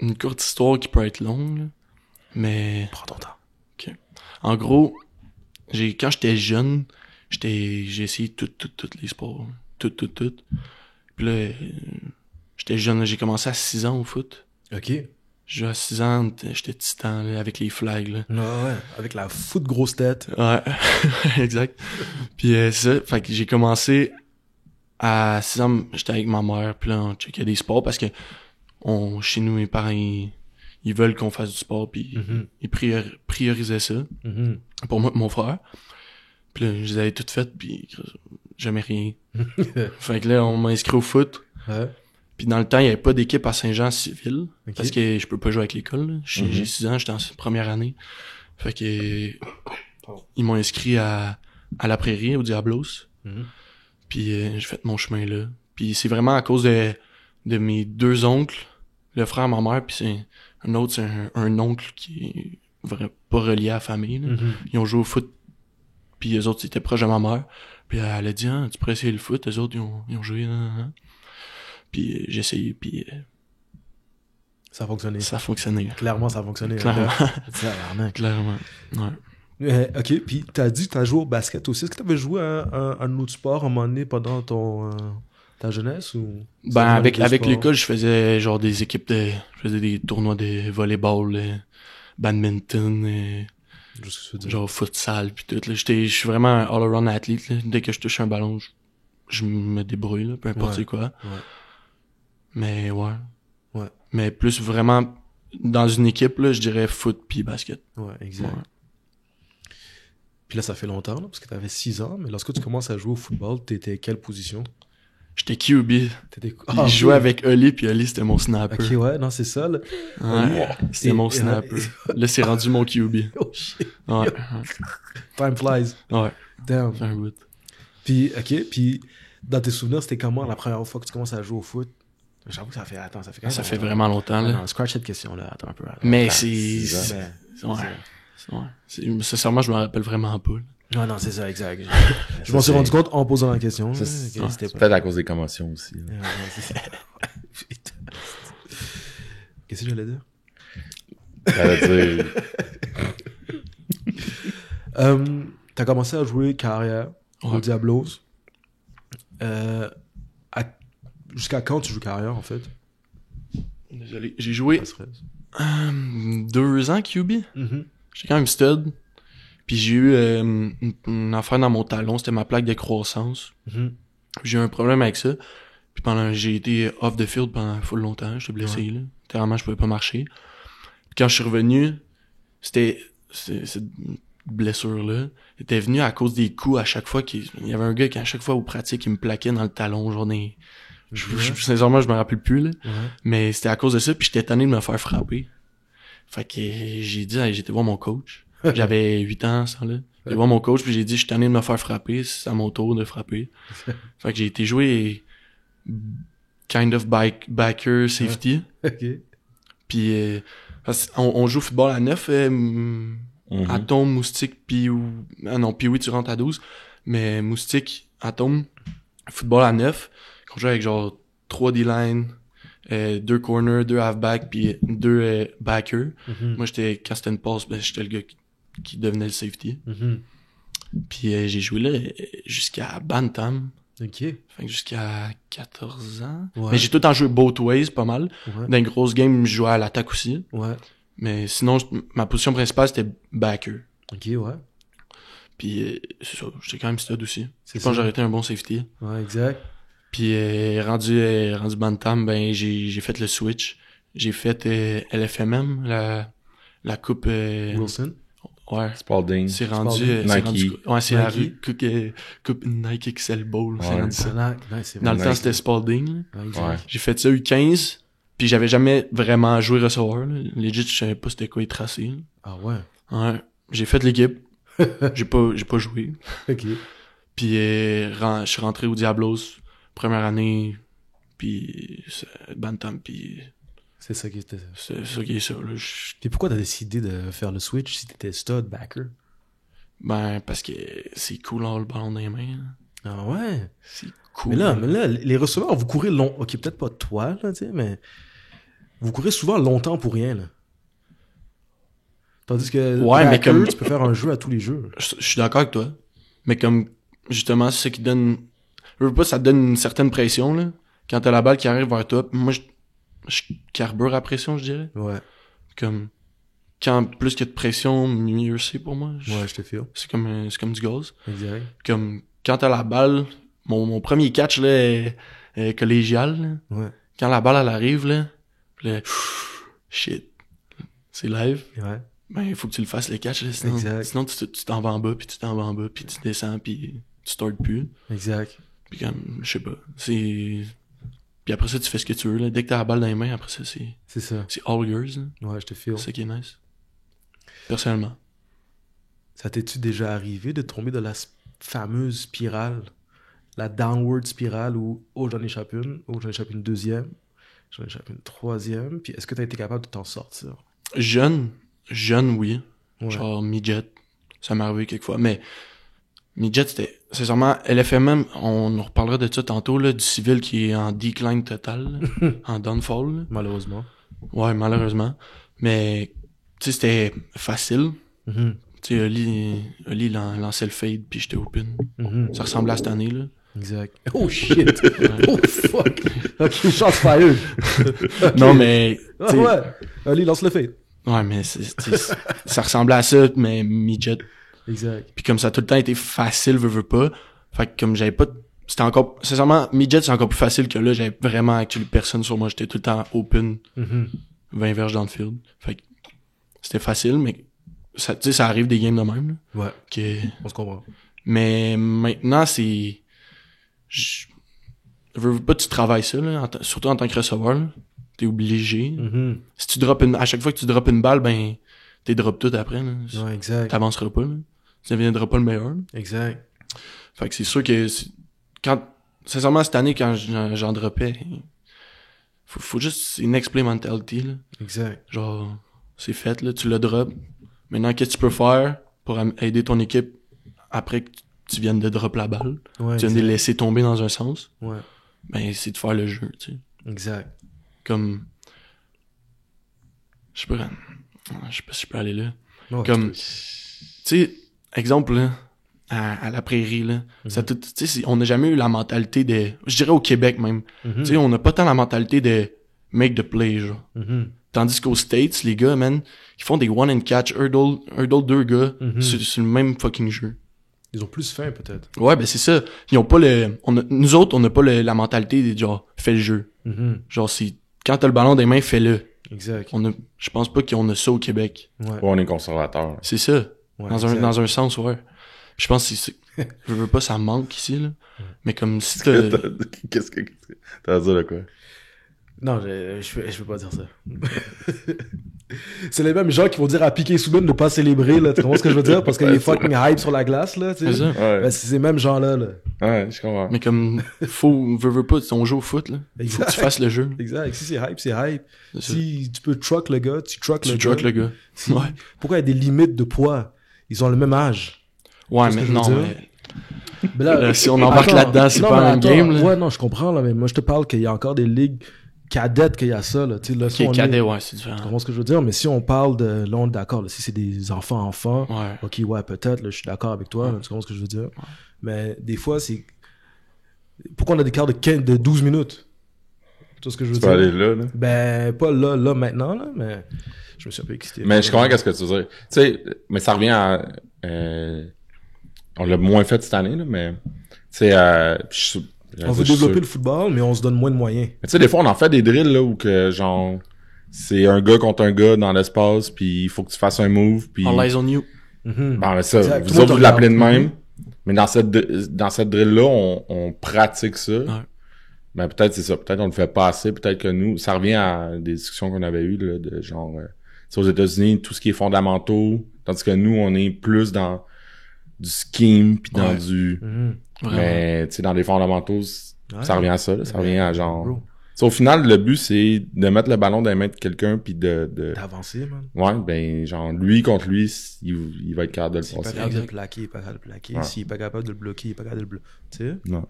une courte histoire qui peut être longue, là. Mais... Prends ton temps. OK. En gros, quand j'étais jeune, j'ai essayé tous les sports. Tout. Puis là, j'étais jeune, j'ai commencé à 6 ans au foot. Ok. Je jouais à 6 ans, j'étais titan, là, avec les flags, là. Ouais, avec la foot grosse tête. Ouais, exact. Puis ça, fait que j'ai commencé à 6 ans, j'étais avec ma mère, puis là, on checkait des sports parce que chez nous, mes parents, ils veulent qu'on fasse du sport, puis ils priorisaient ça pour moi et mon frère. Puis là, je les avais toutes faites, puis jamais rien. Fait que là, on m'a inscrit au foot. Ouais. Puis dans le temps, il n'y avait pas d'équipe à Saint-Jean-Civil. Ok. Parce que je peux pas jouer avec l'école. Là. J'ai 6 ans, j'étais en première année. Fait que ils m'ont inscrit à la Prairie, au Diablos. Puis j'ai fait mon chemin là. Puis c'est vraiment à cause de mes 2 oncles, le frère, ma mère, puis c'est un autre, c'est un oncle qui est vraiment pas relié à la famille. Là. Ils ont joué au foot, puis eux autres, ils étaient proches de ma mère. Puis elle a dit, tu pourrais essayer le foot, eux autres, ils ont joué. Puis j'ai essayé, puis Ça a fonctionné. ça a fonctionné. Clairement, ça a fonctionné. Clairement. Clairement. Ouais. Ok, puis t'as dit que t'as joué au basket aussi. Est-ce que t'avais joué à un autre sport à un moment donné pendant ta jeunesse ou... Ben, avec l'école, je faisais genre des équipes je faisais des tournois de volleyball, badminton, Juste ce que je veux dire. genre futsal pis tout, là. Je suis vraiment un all-around athlète, là. Dès que je touche un ballon, je me débrouille, là, peu importe Ouais. c'est quoi. Ouais. Mais ouais. Ouais. Mais plus vraiment dans une équipe, là, je dirais foot puis basket. Ouais, exact. Ouais. Puis là, ça fait longtemps, là, parce que t'avais 6 ans, mais lorsque tu commences à jouer au football, t'étais quelle position? J'étais QB. T'étais... Je jouais avec Oli, puis Oli, c'était mon snapper. Ok, ouais, non, c'est ça, là. Ouais, c'était mon snapper. Là, c'est rendu mon QB. Oh shit. Ouais. Time flies. Ouais. Damn. C'est un bout. Puis, ok, puis dans tes souvenirs, c'était comment la première fois que tu commences à jouer au foot? J'avoue que ça fait quand même Ça fait longtemps. vraiment longtemps, là. Non, scratch cette question-là, attends un peu. Mais Attends, c'est... ben, Ouais. Sincèrement, je me rappelle vraiment pas. Là. Non, non, c'est ça, exact. Je m'en suis rendu compte en posant la question. Ça, là, c'est que c'était pas... peut-être à cause des commotions aussi. là. Ouais, c'est ça. Putain. Qu'est-ce que j'allais dire? J'allais dire, T'as commencé à jouer carrière au Ouais. Diablos. Jusqu'à quand tu joues carrière, en fait? Désolé. J'ai joué Ça serait- 2 ans QB. Mhm. J'étais quand même stud. Puis j'ai eu une affaire dans mon talon. C'était ma plaque de croissance. Mhm. J'ai eu un problème avec ça. Puis j'ai été off the field pendant full longtemps. J'étais blessé, là. Littéralement, je pouvais pas marcher. Puis quand je suis revenu, cette blessure-là était venue à cause des coups à chaque fois il y avait un gars qui, à chaque fois, aux pratiques, il me plaquait dans le talon, genre sincèrement, je me rappelle plus, là. Ouais. Mais c'était à cause de ça, puis j'étais tanné de me faire frapper. Fait que j'ai dit, j'étais voir mon coach. J'avais 8 ans, ça, là. J'ai voir mon coach, puis j'ai dit, je suis tanné de me faire frapper, c'est à mon tour de frapper. Fait que j'ai été jouer kind of backer safety. Ok. Puis parce qu'on joue au football à 9, Atome, Moustique, puis oui, tu rentres à 12. Mais Moustique, Atome, football à 9. On joue avec genre 3 D-line, 2 corners, 2 halfback, puis 2 backers. Mhm. Moi, quand c'était une passe, j'étais le gars qui devenait le safety. Mhm. Puis j'ai joué là jusqu'à Bantam. Ok. Fait que jusqu'à 14 ans. Ouais. Mais j'ai tout le temps joué both ways, pas mal. Ouais. Dans une grosse game, je jouais à l'attaque aussi. Ouais. Mais sinon, ma position principale, c'était backer. Ok, ouais. Puis c'est ça, j'étais quand même stud aussi. C'est Je pense que ça. j'aurais été un bon safety. Ouais, exact. Puis rendu Bantam, ben j'ai fait le switch. J'ai fait LFMM, la coupe... Wilson. Ouais. Spalding. C'est rendu... Nike. Ouais, c'est la Nike. coupe Nike XL Bowl. C'est Ouais. rendu ça. C'est Dans le Nike. temps, c'était Spalding. là. Ouais. J'ai fait ça U15, puis j'avais jamais vraiment joué receveur. Là. Legit, je savais pas c'était quoi les tracés. Là. Ah ouais. Ouais. J'ai fait l'équipe. j'ai pas joué. Ok. Puis je suis rentré au Diablos, première année, puis Bantam, puis C'est ça qui était. c'est ça qui est ça. Là. Puis pourquoi t'as décidé de faire le switch si t'étais stud backer? Ben, parce que c'est cool d'avoir le ballon dans les mains. Là. Ah ouais. C'est cool. Mais là, les receveurs, vous courez long. Ok, peut-être pas toi, là, tu sais, mais vous courez souvent longtemps pour rien, là. Tandis que Ouais, mais backer, comme- tu peux faire un jeu à tous les jeux. Je suis d'accord avec toi. Mais comme, justement, c'est ce qui donne... Je veux pas, ça te donne une certaine pression, là. Quand t'as la balle qui arrive vers toi. Moi, je carbure à pression, je dirais. Ouais. Comme, quand plus qu'il y a de pression, mieux c'est pour moi. Ouais, je te file. C'est comme du gaz. Exact. Comme, quand t'as la balle, mon premier catch, là, est collégial, là. Ouais. Quand la balle, elle arrive, là, shit. C'est live. Ouais. Ben, il faut que tu le fasses, le catch, là. Sinon, Exact. sinon tu t'en vas en bas, puis tu t'en vas en bas, puis tu descends, puis tu startes plus. Exact. Puis comme, je sais pas, c'est... Puis après ça, tu fais ce que tu veux, là. Dès que t'as la balle dans les mains, après ça, C'est ça. c'est all yours, là. Ouais, je te file. C'est ça qui est nice. Personnellement. Ça t'es-tu déjà arrivé de tomber dans la fameuse spirale, la downward spirale où, oh, j'en échappe une, oh, j'en échappe une deuxième, j'en échappe une troisième, puis est-ce que t'as été capable de t'en sortir? Jeune, oui. Ouais. Genre midget. Ça m'est arrivé quelquefois. Mais midget, c'était... Sincèrement, LFMM, on en reparlera de ça tantôt, là, du civil qui est en decline total, là, en downfall, là. Malheureusement. Ouais, malheureusement. Mais, tu sais, c'était facile. Mhm. Tu sais, Oli lançait le fade, puis j'étais open. Mhm. Ça ressemblait à cette année, là. Exact. Oh shit! Oh fuck! Ok, shot fired! Ok. Non, mais... Ah, tu sais, ouais! Allez, lance le fade. Ouais, mais ça ressemblait à ça, mais midget. Exact. Puis comme ça a tout le temps été facile, veux pas. Fait que comme j'avais pas... C'était encore... Sincèrement, midget, c'est encore plus facile que là. J'avais vraiment actuellement personne sur moi. J'étais tout le temps open, Mhm. 20 verges dans le field. Fait que c'était facile, mais ça, tu sais, ça arrive des games de même. Là, Ouais, que... on se comprend. Mais maintenant, c'est... Je veux pas, tu travailles ça, là, surtout en tant que receveur. Là. T'es obligé. Mhm. Si tu droppes à chaque fois que tu droppes une balle, ben, t'es drop tout après. Là. Ouais, exact. T'avanceras pas. Là. Tu deviendras pas le meilleur. Là. Exact. Fait que c'est sûr que sincèrement, cette année, quand j'en droppais, faut juste, c'est une next play mentality, là. Exact. Genre, c'est fait, là, tu le drop. Maintenant, qu'est-ce que tu peux faire pour aider ton équipe après que tu viennes de drop la balle? Ouais, Tu viens de les exact. laisser tomber dans un sens. Ouais, Ben, c'est de faire le jeu, tu sais. exact. Comme, je sais pas si je peux aller là. Ouais, Comme, tu sais, exemple, là, à la prairie, là, ça Mhm. tout, tu sais, on n'a jamais eu la mentalité de, je dirais au Québec même, Mhm. tu sais, on n'a pas tant la mentalité de make the play, genre. Mhm. Tandis qu'aux States, les gars, man, ils font des one and catch, hurdle 2 gars, Mhm. sur le même fucking jeu. Ils ont plus faim, peut-être. Ouais, ben c'est ça. Ils ont pas nous autres, on n'a pas la mentalité de genre, fais le jeu. Mhm. Genre, quand t'as le ballon des mains, fais-le. Exact. Je pense pas qu'on a ça au Québec. Ouais. Ouais, on est conservateur. C'est ça. Ouais, dans exact. un sens, ouais. Je pense que je veux pas, ça manque ici, là. Mais comme si Qu'est-ce que t'as à dire de quoi? Non, je veux pas dire ça. C'est les mêmes gens qui vont dire à Piqué Souben de pas célébrer, là. Tu comprends ce que je veux dire? Parce qu'il est fucking hype sur la glace, là, tu sais. c'est ça. Ouais. Ben, c'est ces mêmes gens-là, là. Ouais, je comprends. Mais comme, veux pas, on joue au foot, là. Faut Exact. que tu fasses le jeu. Exact. Si c'est hype, c'est hype. C'est ça. Si tu peux truck le gars, tu truck Tu le truck gars. le gars. Si- Ouais. Pourquoi il y a des limites de poids? Ils ont le même âge. Ouais, ce mais que je veux non, dire? mais Mais là, Là, si on embarque attends, là-dedans, c'est non, pas mais un même attends, game, là. Ouais, non, je comprends, là, mais moi, je te parle qu'il y a encore des ligues cadettes qu'il y a ça, là. Tu sais, là, si qui est on cadet, est- ouais, c'est Tu différent. comprends ce que je veux dire? Mais si on parle de, là, on est d'accord, là, si c'est des enfants, Ouais. ok, ouais, peut-être, là, je suis d'accord avec toi, là, tu comprends ce que je veux dire? Mais des fois, c'est... Pourquoi on a des quarts de 12 minutes? Tu vois ce que je veux Tu peux aller dire? là, là. Ben, pas là, maintenant, là, mais je me suis un peu excité. Mais je comprends qu'est-ce que tu veux dire. Tu sais, mais ça revient à... on l'a moins fait cette année, là, mais... Tu sais, On veut développer le football, mais on se donne moins de moyens. Mais tu sais, des fois, on en fait des drills, là, où que, genre, c'est un gars contre un gars dans l'espace, puis il faut que tu fasses un move, puis... All eyes on you. Bon, mais ça, Exact. vous autres, vous l'appelez de même. Mais dans cette drill-là, on pratique ça. Ouais. Ben, peut-être c'est ça. Peut-être on le fait pas assez. Peut-être que nous, ça revient à des discussions qu'on avait eues, là, de genre, c'est aux États-Unis, tout ce qui est fondamentaux. Tandis que nous, on est plus dans du scheme, puis dans du... Mais, tu sais, dans les fondamentaux, ça revient à ça, là. Ça revient à genre... Au final, le but, c'est de mettre le ballon dans les mains de quelqu'un, puis d'avancer, man. Ouais, ben, genre, lui contre lui, il va être capable de le passer. S'il est pas capable de le plaquer, il est pas capable de le plaquer. S'il est pas capable de le bloquer, il est pas capable de le bloquer. Tu sais? Non.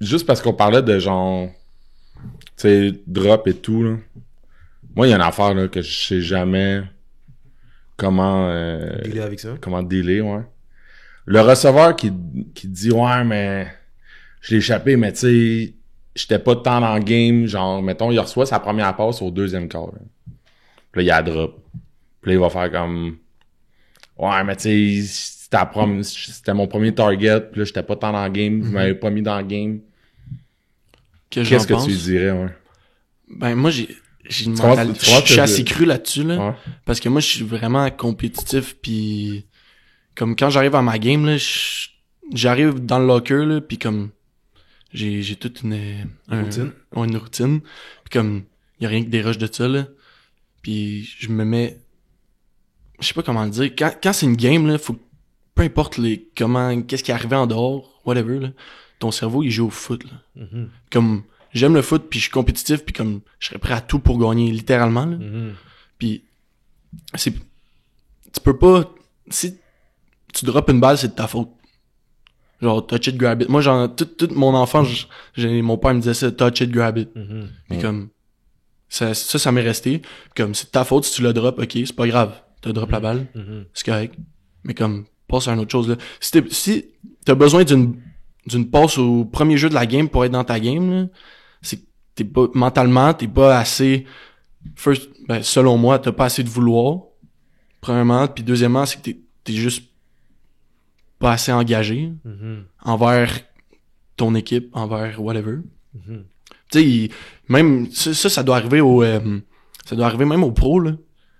Juste parce qu'on parlait de genre, tu sais, drop et tout, là. Moi, il y a une affaire, là, que je sais jamais comment... dealer avec ça. Comment dealer, ouais. Le receveur qui dit, ouais, mais je l'ai échappé, mais tu sais, j'étais pas de temps dans le game, genre, mettons, il reçoit sa première passe au deuxième quart, là. Puis là, il y a drop. Puis là, il va faire comme, ouais, mais tu sais, c'était mon premier target, puis là, j'étais pas tant dans le game, vous m'avez pas mis dans le game. Qu'est-ce que tu lui dirais, ouais? Ben, moi, j'ai une mentalité, je suis assez cru là-dessus, là. Ouais. Parce que moi, je suis vraiment compétitif, puis comme quand j'arrive à ma game, là, j'arrive dans le locker, là, puis comme, j'ai toute une routine. Une routine. Puis comme, y a rien que des rushs de ça, là. Puis je me mets, je sais pas comment le dire, quand c'est une game, là, faut, peu importe qu'est-ce qui est arrivé en dehors, whatever, là, ton cerveau, il joue au foot, là. Comme, j'aime le foot, puis je suis compétitif, puis comme, je serais prêt à tout pour gagner, littéralement, là. Puis, tu peux pas, si tu drops une balle, c'est de ta faute. Genre, touch it, grab it. Moi, genre, toute mon enfance, mon père me disait ça, touch it, grab it. Puis comme, ça m'est resté. Puis comme, c'est de ta faute si tu le drops, ok, c'est pas grave. T'as drop la balle, c'est correct. Mais comme, passe à une autre chose, là. Si t'as besoin d'une passe au premier jeu de la game pour être dans ta game, là, c'est que t'es pas, mentalement, t'es pas assez, selon moi, t'as pas assez de vouloir. Premièrement, puis deuxièmement, c'est que t'es juste pas assez engagé envers ton équipe, envers whatever. Tu sais, même ça doit arriver ça doit arriver même aux pros, là.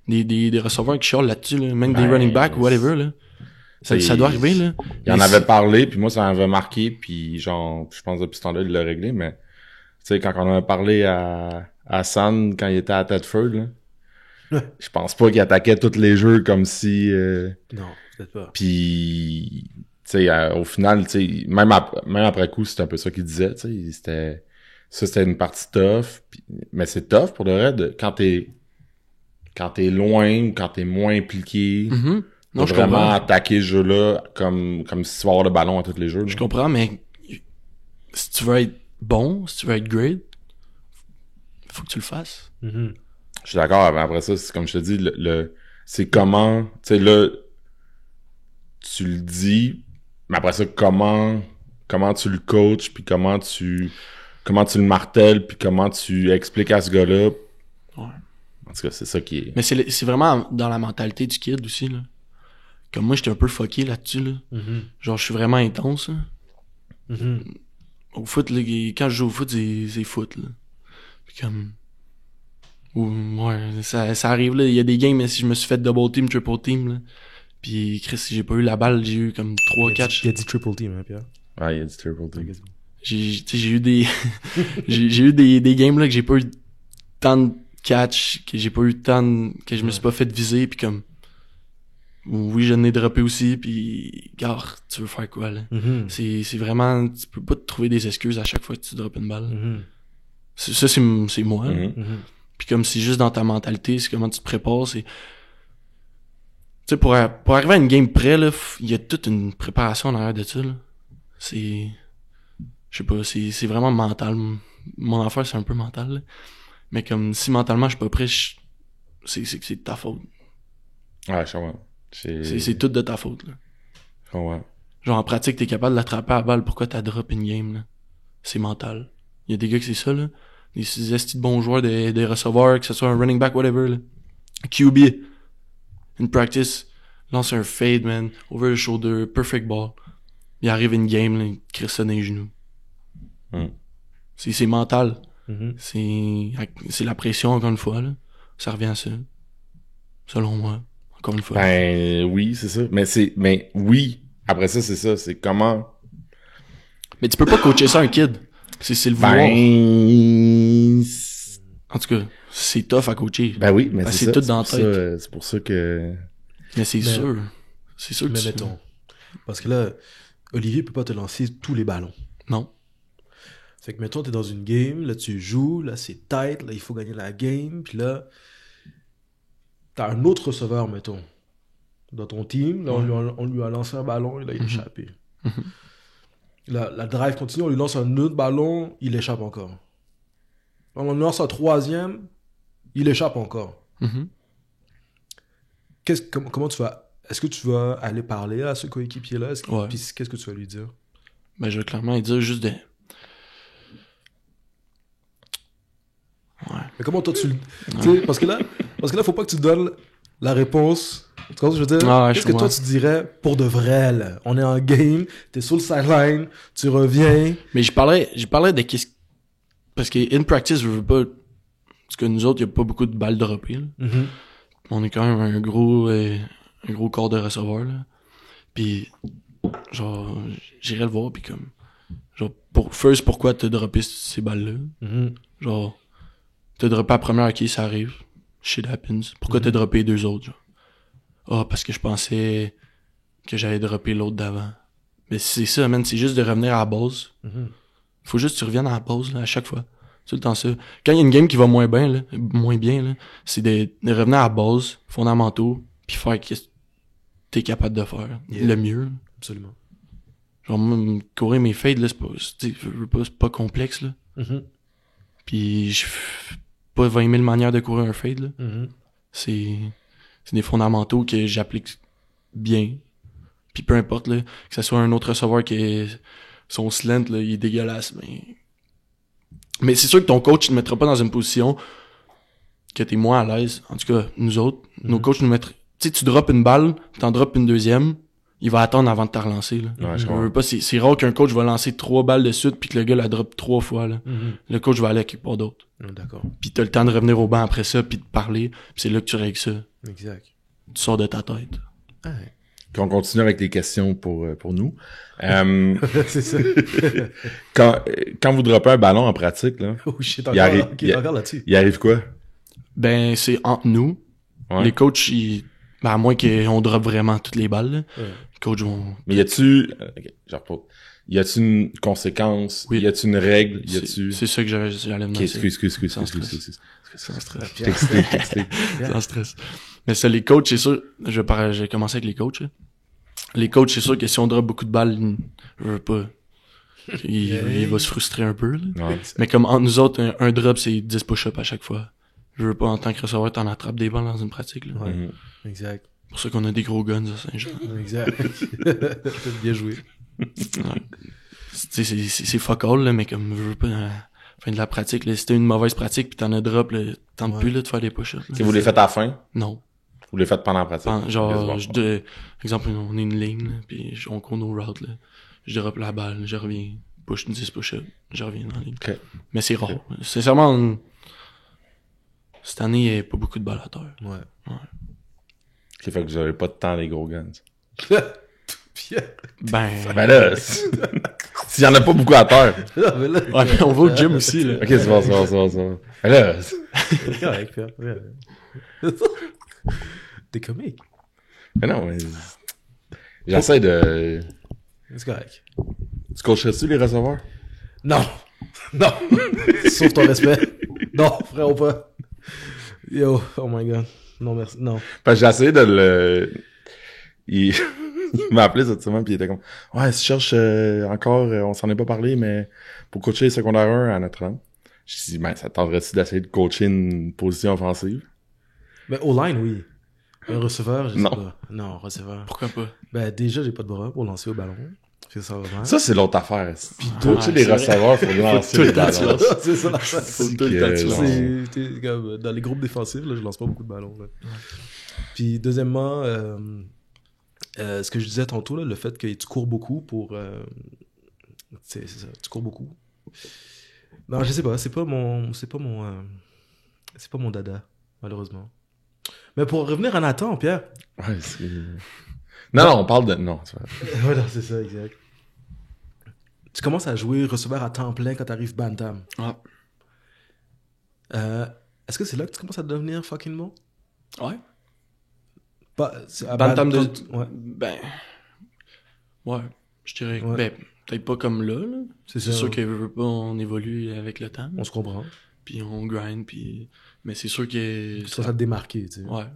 Des receveurs qui chialent là-dessus, là. Même des running backs ou whatever, là. Ça doit arriver, là. Il en avait parlé, puis moi, ça m'avait marqué, puis genre, je pense depuis ce temps-là, il l'a réglé, mais tu sais, quand on avait parlé à San, quand il était à Tedford, là, je pense pas qu'il attaquait tous les jeux comme si... Non, peut-être pas. Puis, tu sais, au final, tu sais, même après coup, c'était un peu ça qu'il disait, tu sais, c'était une partie tough, mais c'est tough pour le vrai, quand t'es loin ou quand t'es moins impliqué, non, je vraiment comprends. attaquer ce jeu-là comme si tu vas avoir le ballon à tous les jeux. Je comprends, mais si tu veux être bon, si tu veux être great, faut que tu le fasses. Je suis d'accord, mais après ça, c'est comme je te dis, c'est comment, tu sais, là, tu le dis, mais après ça, comment tu le coaches, puis comment tu le martèles, puis comment tu expliques à ce gars-là. Ouais. En tout cas, c'est ça qui est... Mais c'est vraiment dans la mentalité du kid aussi, là. Comme moi, j'étais un peu fucké là-dessus, là. Genre, je suis vraiment intense, là. Au foot, là, quand je joue au foot, c'est foot, là. Puis comme... Ouais, ça arrive, là. Il y a des games, mais si je me suis fait double team, triple team, là. Puis Chris, j'ai pas eu la balle, j'ai eu comme 3-4... Il a dit triple team, hein, Pierre? Ouais, il y a du triple team. J'ai eu des... j'ai eu des games, là, que j'ai pas eu tant de catch, que j'ai pas eu tant que je me suis pas fait viser, puis comme... Oui, je n'ai droppé aussi, puis gars, tu veux faire quoi, là? C'est vraiment... Tu peux pas te trouver des excuses à chaque fois que tu droppes une balle. Ça, c'est moi. Puis comme c'est juste dans ta mentalité, c'est comment tu te prépares, c'est... Tu sais, pour arriver à une game près, là, il y a toute une préparation en arrière de ça, là. C'est... Je sais pas, c'est vraiment mental. Mon affaire, c'est un peu mental, là. Mais comme si mentalement je suis pas prêt, c'est de ta faute. Ouais, je comprends. C'est tout de ta faute, là. Ouais. Genre en pratique, t'es capable de l'attraper à la balle, pourquoi t'as drop une game, là? C'est mental. Il y a des gars qui c'est ça, là. Des estis de bons joueurs, des receveurs, que ce soit un running back, whatever, là. QB. In practice, lance un fade, man. Over the shoulder, perfect ball. il arrive une game, là, il te crisse ça dans les genoux. C'est mental. C'est la pression, encore une fois, là. Ça revient à ça. Selon moi. Encore une fois. Ben, oui, c'est ça. Mais oui. Après ça, c'est ça. C'est comment... Mais tu peux pas coacher ça à un kid. C'est le vouloir. En tout cas, c'est tough à coacher. Ben oui, mais c'est ça. tout dans la tête. C'est pour ça que... Mais c'est sûr. C'est sûr que mais mettons. Parce que là, Olivier peut pas te lancer tous les ballons. Non. Fait que mettons, t'es dans une game, là tu joues, là c'est tight, là il faut gagner la game, puis là, t'as un autre receveur, mettons, dans ton team, là on lui a lancé un ballon, il a échappé. La drive continue, on lui lance un autre ballon, il échappe encore. On lui lance un troisième, il échappe encore. Comment tu vas... Est-ce que tu vas aller parler à ce coéquipier-là? Puis qu'est-ce que tu vas lui dire? Ben, je vais clairement lui dire juste de... Ouais. Mais comment toi tu sais, parce que là, faut pas que tu donnes la réponse. Tu comprends ce que je veux dire? Qu'est-ce que toi tu dirais pour de vrai, là? On est en game, t'es sur le sideline, tu reviens. Mais je parlais de qu'est-ce... Parce que in practice, je veux pas... Parce que nous autres, il y a pas beaucoup de balles droppées, là. On est quand même un gros corps de receveur, là. Puis, genre, j'irais le voir, puis comme... Genre, pourquoi t'as droppé ces balles-là? Genre... T'as droppé la première, ok, ça arrive. Shit happens. Pourquoi t'as droppé les deux autres, genre? Ah, parce que je pensais que j'allais dropper l'autre d'avant. Mais c'est ça, man. C'est juste de revenir à la base. Faut juste que tu reviennes à la base, là, à chaque fois. C'est tout le temps ça. Quand il y a une game qui va moins bien, là, c'est de revenir à la base, fondamentaux, puis faire ce que t'es capable de faire. Le mieux. Absolument. Genre, moi, courir mes fades, là, c'est pas complexe, là. Puis, je pas 20 000 manières de courir un fade, là. C'est des fondamentaux que j'applique bien. Puis peu importe, là, que ça soit un autre receveur qui son slant, là, il est dégueulasse, mais c'est sûr que ton coach ne te mettra pas dans une position que t'es moins à l'aise. En tout cas, nous autres, nos coachs nous mettraient... Tu sais, tu droppes une balle, t'en droppes une deuxième, il va attendre avant de te relancer, là. Ouais, je veux pas, c'est rare qu'un coach va lancer 3 balles de suite puis que le gars la drop 3 fois, là. Le coach va aller à quelque part d'autre. D'accord. Puis t'as le temps de revenir au banc après ça puis de parler, puis c'est là que tu règles ça. Exact. Tu sors de ta tête. Ouais. Puis on continue avec les questions pour nous. C'est ça. Quand vous droppez un ballon en pratique, là, Oh shit, il arrive, encore là-dessus. il arrive quoi? Ben, c'est entre nous. Ouais. Les coachs, ben, à moins qu'on drop vraiment toutes les balles, là. Les coachs vont... Mais y a-tu, y a-tu une conséquence? Oui. Y a-tu une règle? Y a-tu... C'est ça que j'allais me Okay, lancer. excuse. Sans stress. T'es excité. Sans stress. Mais ça, les coachs, c'est sûr, j'ai commencé avec les coachs, là. Les coachs, c'est sûr que si on drop beaucoup de balles, je veux pas. Il va se frustrer un peu, là. Ouais. Mais comme entre nous autres, un drop, c'est 10 push-ups à chaque fois. Je veux pas, en tant que receveur, t'en attrapes des balles dans une pratique, là. Ouais. Exact. C'est pour ça qu'on a des gros guns à Saint-Jean. Exact. Bien joué. Ouais. C'est fuck all, là, mais comme, je veux pas, fin de la pratique, là, si t'as une mauvaise pratique pis t'en as drop, là, tente plus, là, de faire des push-ups. Si vous les faites à la fin? Non. Vous les faites pendant la pratique? Genre, exemple, on est une ligne, là, pis on court nos routes, là. Je drop la balle, je reviens, push 10 push-ups, je reviens dans la ligne. Okay. Mais c'est rare. Sincèrement, cette année, il y a pas beaucoup de balles à terre. Ouais. Ça fait que vous avez pas de temps, les gros guns. Ben là, s'il y en a pas beaucoup à terre. Non, mais là, ouais, mais on va au gym aussi, là. Ok, c'est bon. Mais là, c'est correct, Pierre. Ouais. T'es comique. mais non, mais... J'essaie de... C'est correct. Tu coacherais-tu les receveurs? Non. Non. Sauf ton respect. Non, frère, pas. Yo, oh my god. Non, merci. Non. Parce que j'ai essayé de le... Il m'a appelé cette semaine pis il était comme « Ouais, si je cherche encore, on s'en est pas parlé, mais pour coacher les secondaires 1 à Notre-Dame. » J'ai dit « Ben, ça t'endrait-tu d'essayer de coacher une position offensive? » Mais O-line, oui. Un receveur, je sais Non. pas. Non, receveur. Pourquoi pas? Ben, déjà, j'ai pas de bras pour lancer au ballon. C'est ça, vraiment. Ça, c'est l'autre affaire. Puis Ouais, coacher les c'est vrai. receveurs, faut lancer tout les le temps tu ballons. lances. C'est ça, la Faut chose. tout le temps que tu C'est- lances. C'est comme dans les groupes défensifs, là, je lance pas beaucoup de ballons. Là. Puis deuxièmement, Ce que je disais tantôt, là, le fait que tu cours beaucoup pour... c'est ça, tu cours beaucoup. Non, je sais pas, c'est pas mon dada, malheureusement. Mais pour revenir à Nathan, Pierre... Ouais, c'est... Non, on parle de... Non, c'est vrai. Voilà, c'est ça, exact. Tu commences à jouer receveur à temps plein quand t'arrives Bantam. Ouais. Est-ce que c'est là que tu commences à devenir fucking bon? Ouais. À Bantam de... Ouais. Ben... Ouais, je dirais... Ouais. Ben, peut-être pas comme là. C'est C'est ça, sûr ouais. que veut pas, on évolue avec le temps. On se comprend. Puis on grind, puis... Mais c'est sûr que... Tu vas te démarquer, tu sais. Ouais.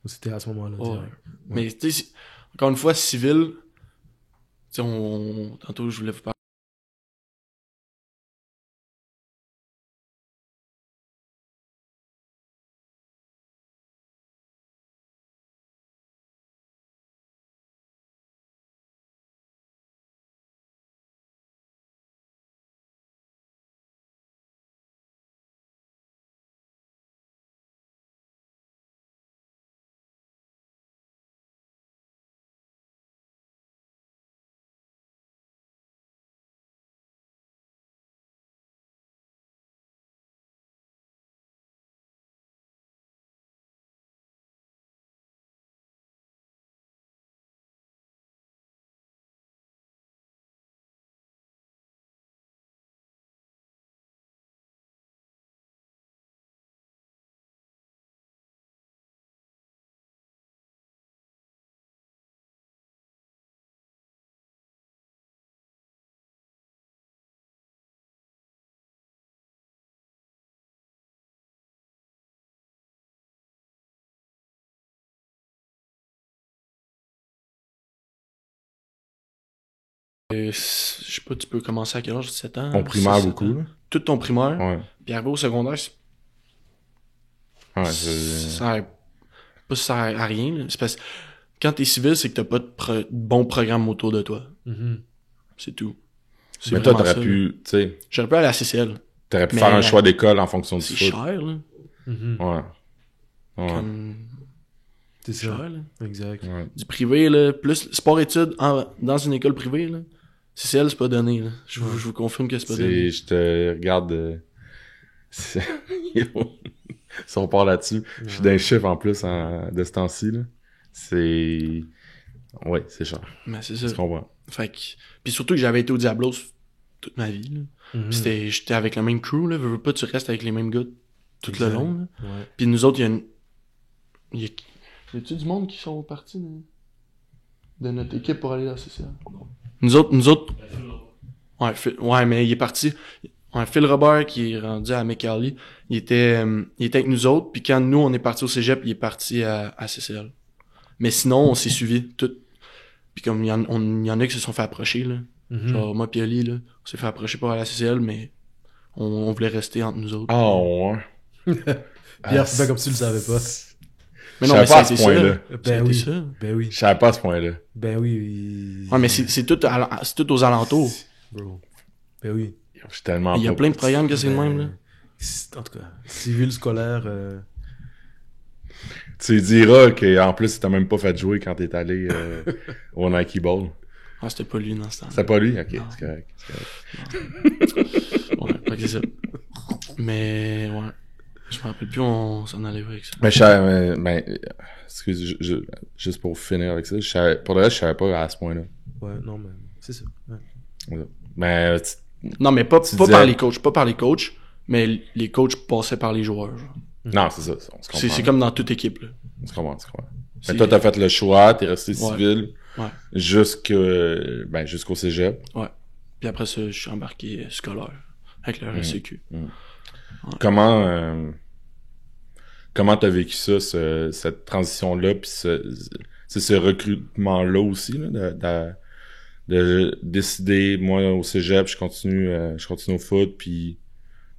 C'était à ce moment-là. Ouais. direct. Mais, tu sais, encore une fois, civil... Tu sais, tantôt, je voulais vous parler. Je sais pas, tu peux commencer à quel âge? 17 ans? Ton primaire 6, 7 beaucoup, ans. là. Tout ton primaire. Ouais. Puis arrivé au secondaire, Ouais, ça sert à rien. Là. C'est parce que quand t'es civil, c'est que t'as pas de bon programme autour de toi. Mhm. C'est tout. C'est Mais toi, vraiment t'aurais ça, là. pu, tu sais, J'aurais pu aller à la CCL. t'aurais pu Mais faire un choix d'école en fonction du C'est foot. cher, là. Mhm. Ouais. Ouais. Comme... C'est cher, ça. là. Exact. Ouais. Du privé, là, plus sport-études dans une école privée, là. CCL, c'est pas donné, là. Je vous confirme que c'est pas donné. Je te regarde... si on part là-dessus, je suis d'un chiffre en plus de ce temps-ci, là. C'est... Ouais, c'est cher. Mais c'est ça. Tu comprends? Fait que... Puis surtout que j'avais été au Diablos toute ma vie, là. Mhm. Puis j'étais avec le même crew, là. Veux pas, tu restes avec les mêmes gars tout le Exact. long, là. Ouais. Puis nous autres, y a-tu du monde qui sont partis de notre équipe pour aller à la CCL? Nous autres... Ouais, mais il est parti... Ouais, Phil Robert, qui est rendu à McCallie, il était avec nous autres, puis quand nous, on est parti au cégep, il est parti à CCL. Mais sinon, on s'est suivis, tout. Puis comme il y en a qui se sont fait approcher, là. Mhm. Genre, moi pis Ali, là, on s'est fait approcher pour aller à CCL, mais on voulait rester entre nous autres. Ah, ouais. Pierre, c'est pas comme si tu le savais pas. Mais je non, mais savais pas ça a à été ce ça. point-là. Ça a Ben été oui. ça. Ben oui. Je savais pas à ce point-là. Ben oui. Ouais, mais c'est tout, c'est tout aux alentours. Bro. Ben oui. Je suis tellement Il y a pas- plein de programmes que c'est le même, là. En tout cas, civil scolaire... Tu diras qu'en plus, t'as même pas fait jouer quand t'es allé au Nike Bowl. Ah, c'était pas lui dans ce temps-là. C'était pas lui? Ok, Non. c'est correct. C'est correct. Ouais, fait que c'est ça. Mais, ouais. Je me rappelle plus, on s'en allait avec ça. Mais je savais, excuse, juste pour finir avec ça, pour le reste, je savais pas à ce point-là. Ouais, non, mais c'est ça. Ouais. Mais, Non, mais pas disais- par les coachs, mais les coachs passaient par les joueurs. genre. non, c'est ça, on se comprend. C'est comme dans toute équipe, là. On se comprend. Mais C'est- toi, t'as fait le choix, t'es resté Ouais. civil Ouais. jusqu'au cégep. Ouais. Puis après ça, je suis embarqué scolaire avec le RSEQ. Comment t'as vécu ça, cette transition-là, puis ce recrutement-là aussi, là, de décider, moi, au cégep, je continue au foot, puis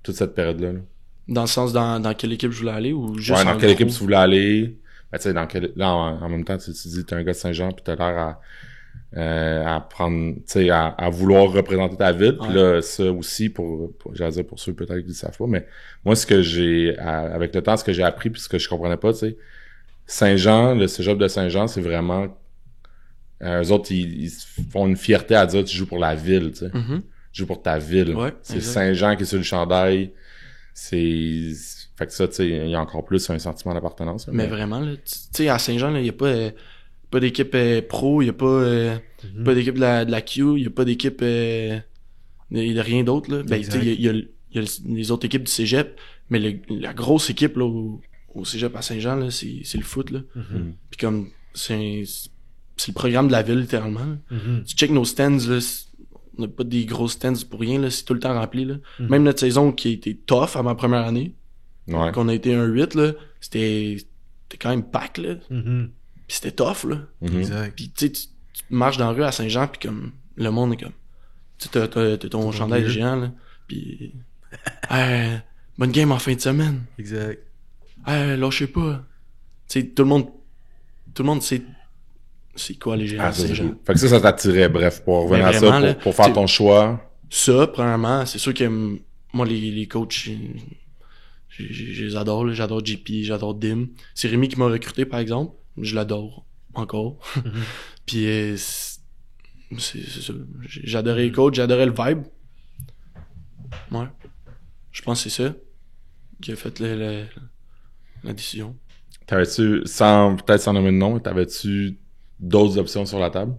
toute cette période-là. Là. Dans le sens, dans quelle équipe je voulais aller ou juste Ouais, en dans quelle gros? équipe tu voulais aller? Ben, tu sais, là, en même temps, tu dis, t'es un gars de Saint-Jean, puis t'as l'air à prendre, tu sais, à vouloir représenter ta ville. Puis Ouais. là, ça aussi, j'allais dire pour ceux peut-être qui ne savent pas, mais moi, ce que avec le temps, ce que j'ai appris, puis ce que je comprenais pas, tu sais, Saint-Jean, le cégep de Saint-Jean, c'est vraiment eux autres, ils font une fierté à dire tu joues pour la ville, tu sais. Mm-hmm. Tu joues pour ta ville. Ouais, c'est exact. Saint-Jean qui est sur le chandail. Fait que ça, tu sais, il y a encore plus un sentiment d'appartenance. Là, Mais vraiment, là, tu sais, à Saint-Jean, il n'y a pas d'équipe pro, il n'y a pas d'équipe de la Q, il n'y a pas d'équipe de rien d'autre, là. Ben, tu sais, il y a les autres équipes du cégep, mais la grosse équipe, là, au cégep à Saint-Jean, là, c'est le foot, là. Puis comme, c'est le programme de la ville, littéralement, là. Tu check nos stands, là, on n'a pas des gros stands pour rien, là, c'est tout le temps rempli, là. Même notre saison qui a été tough à ma première année, Ouais. qu'on a été un 8, là, c'était quand même pack, là. Pis c'était tough, là. Exact. Pis tu sais, tu marches dans la rue à Saint-Jean, pis comme, le monde est comme, tu sais, t'as ton chandail géant, là. Pis, hey, bonne game en fin de semaine. Exact. Hey, lâchez pas. Tu sais, tout le monde sait c'est quoi les géants Ah, à ça, Saint-Jean. fait que ça t'attirait, bref, pour revenir Mais à vraiment, ça, là, pour faire t'sais- ton choix. Ça, premièrement, c'est sûr que moi, les coachs, je les adore, là. J'adore JP, j'adore Dim. C'est Rémi qui m'a recruté, par exemple. Je l'adore. Encore. Puis, c'est ça. J'adorais les coachs, j'adorais le vibe. Ouais. Je pense que c'est ça qui a fait la décision. T'avais-tu, peut-être sans nommer de nom, t'avais-tu d'autres options sur la table?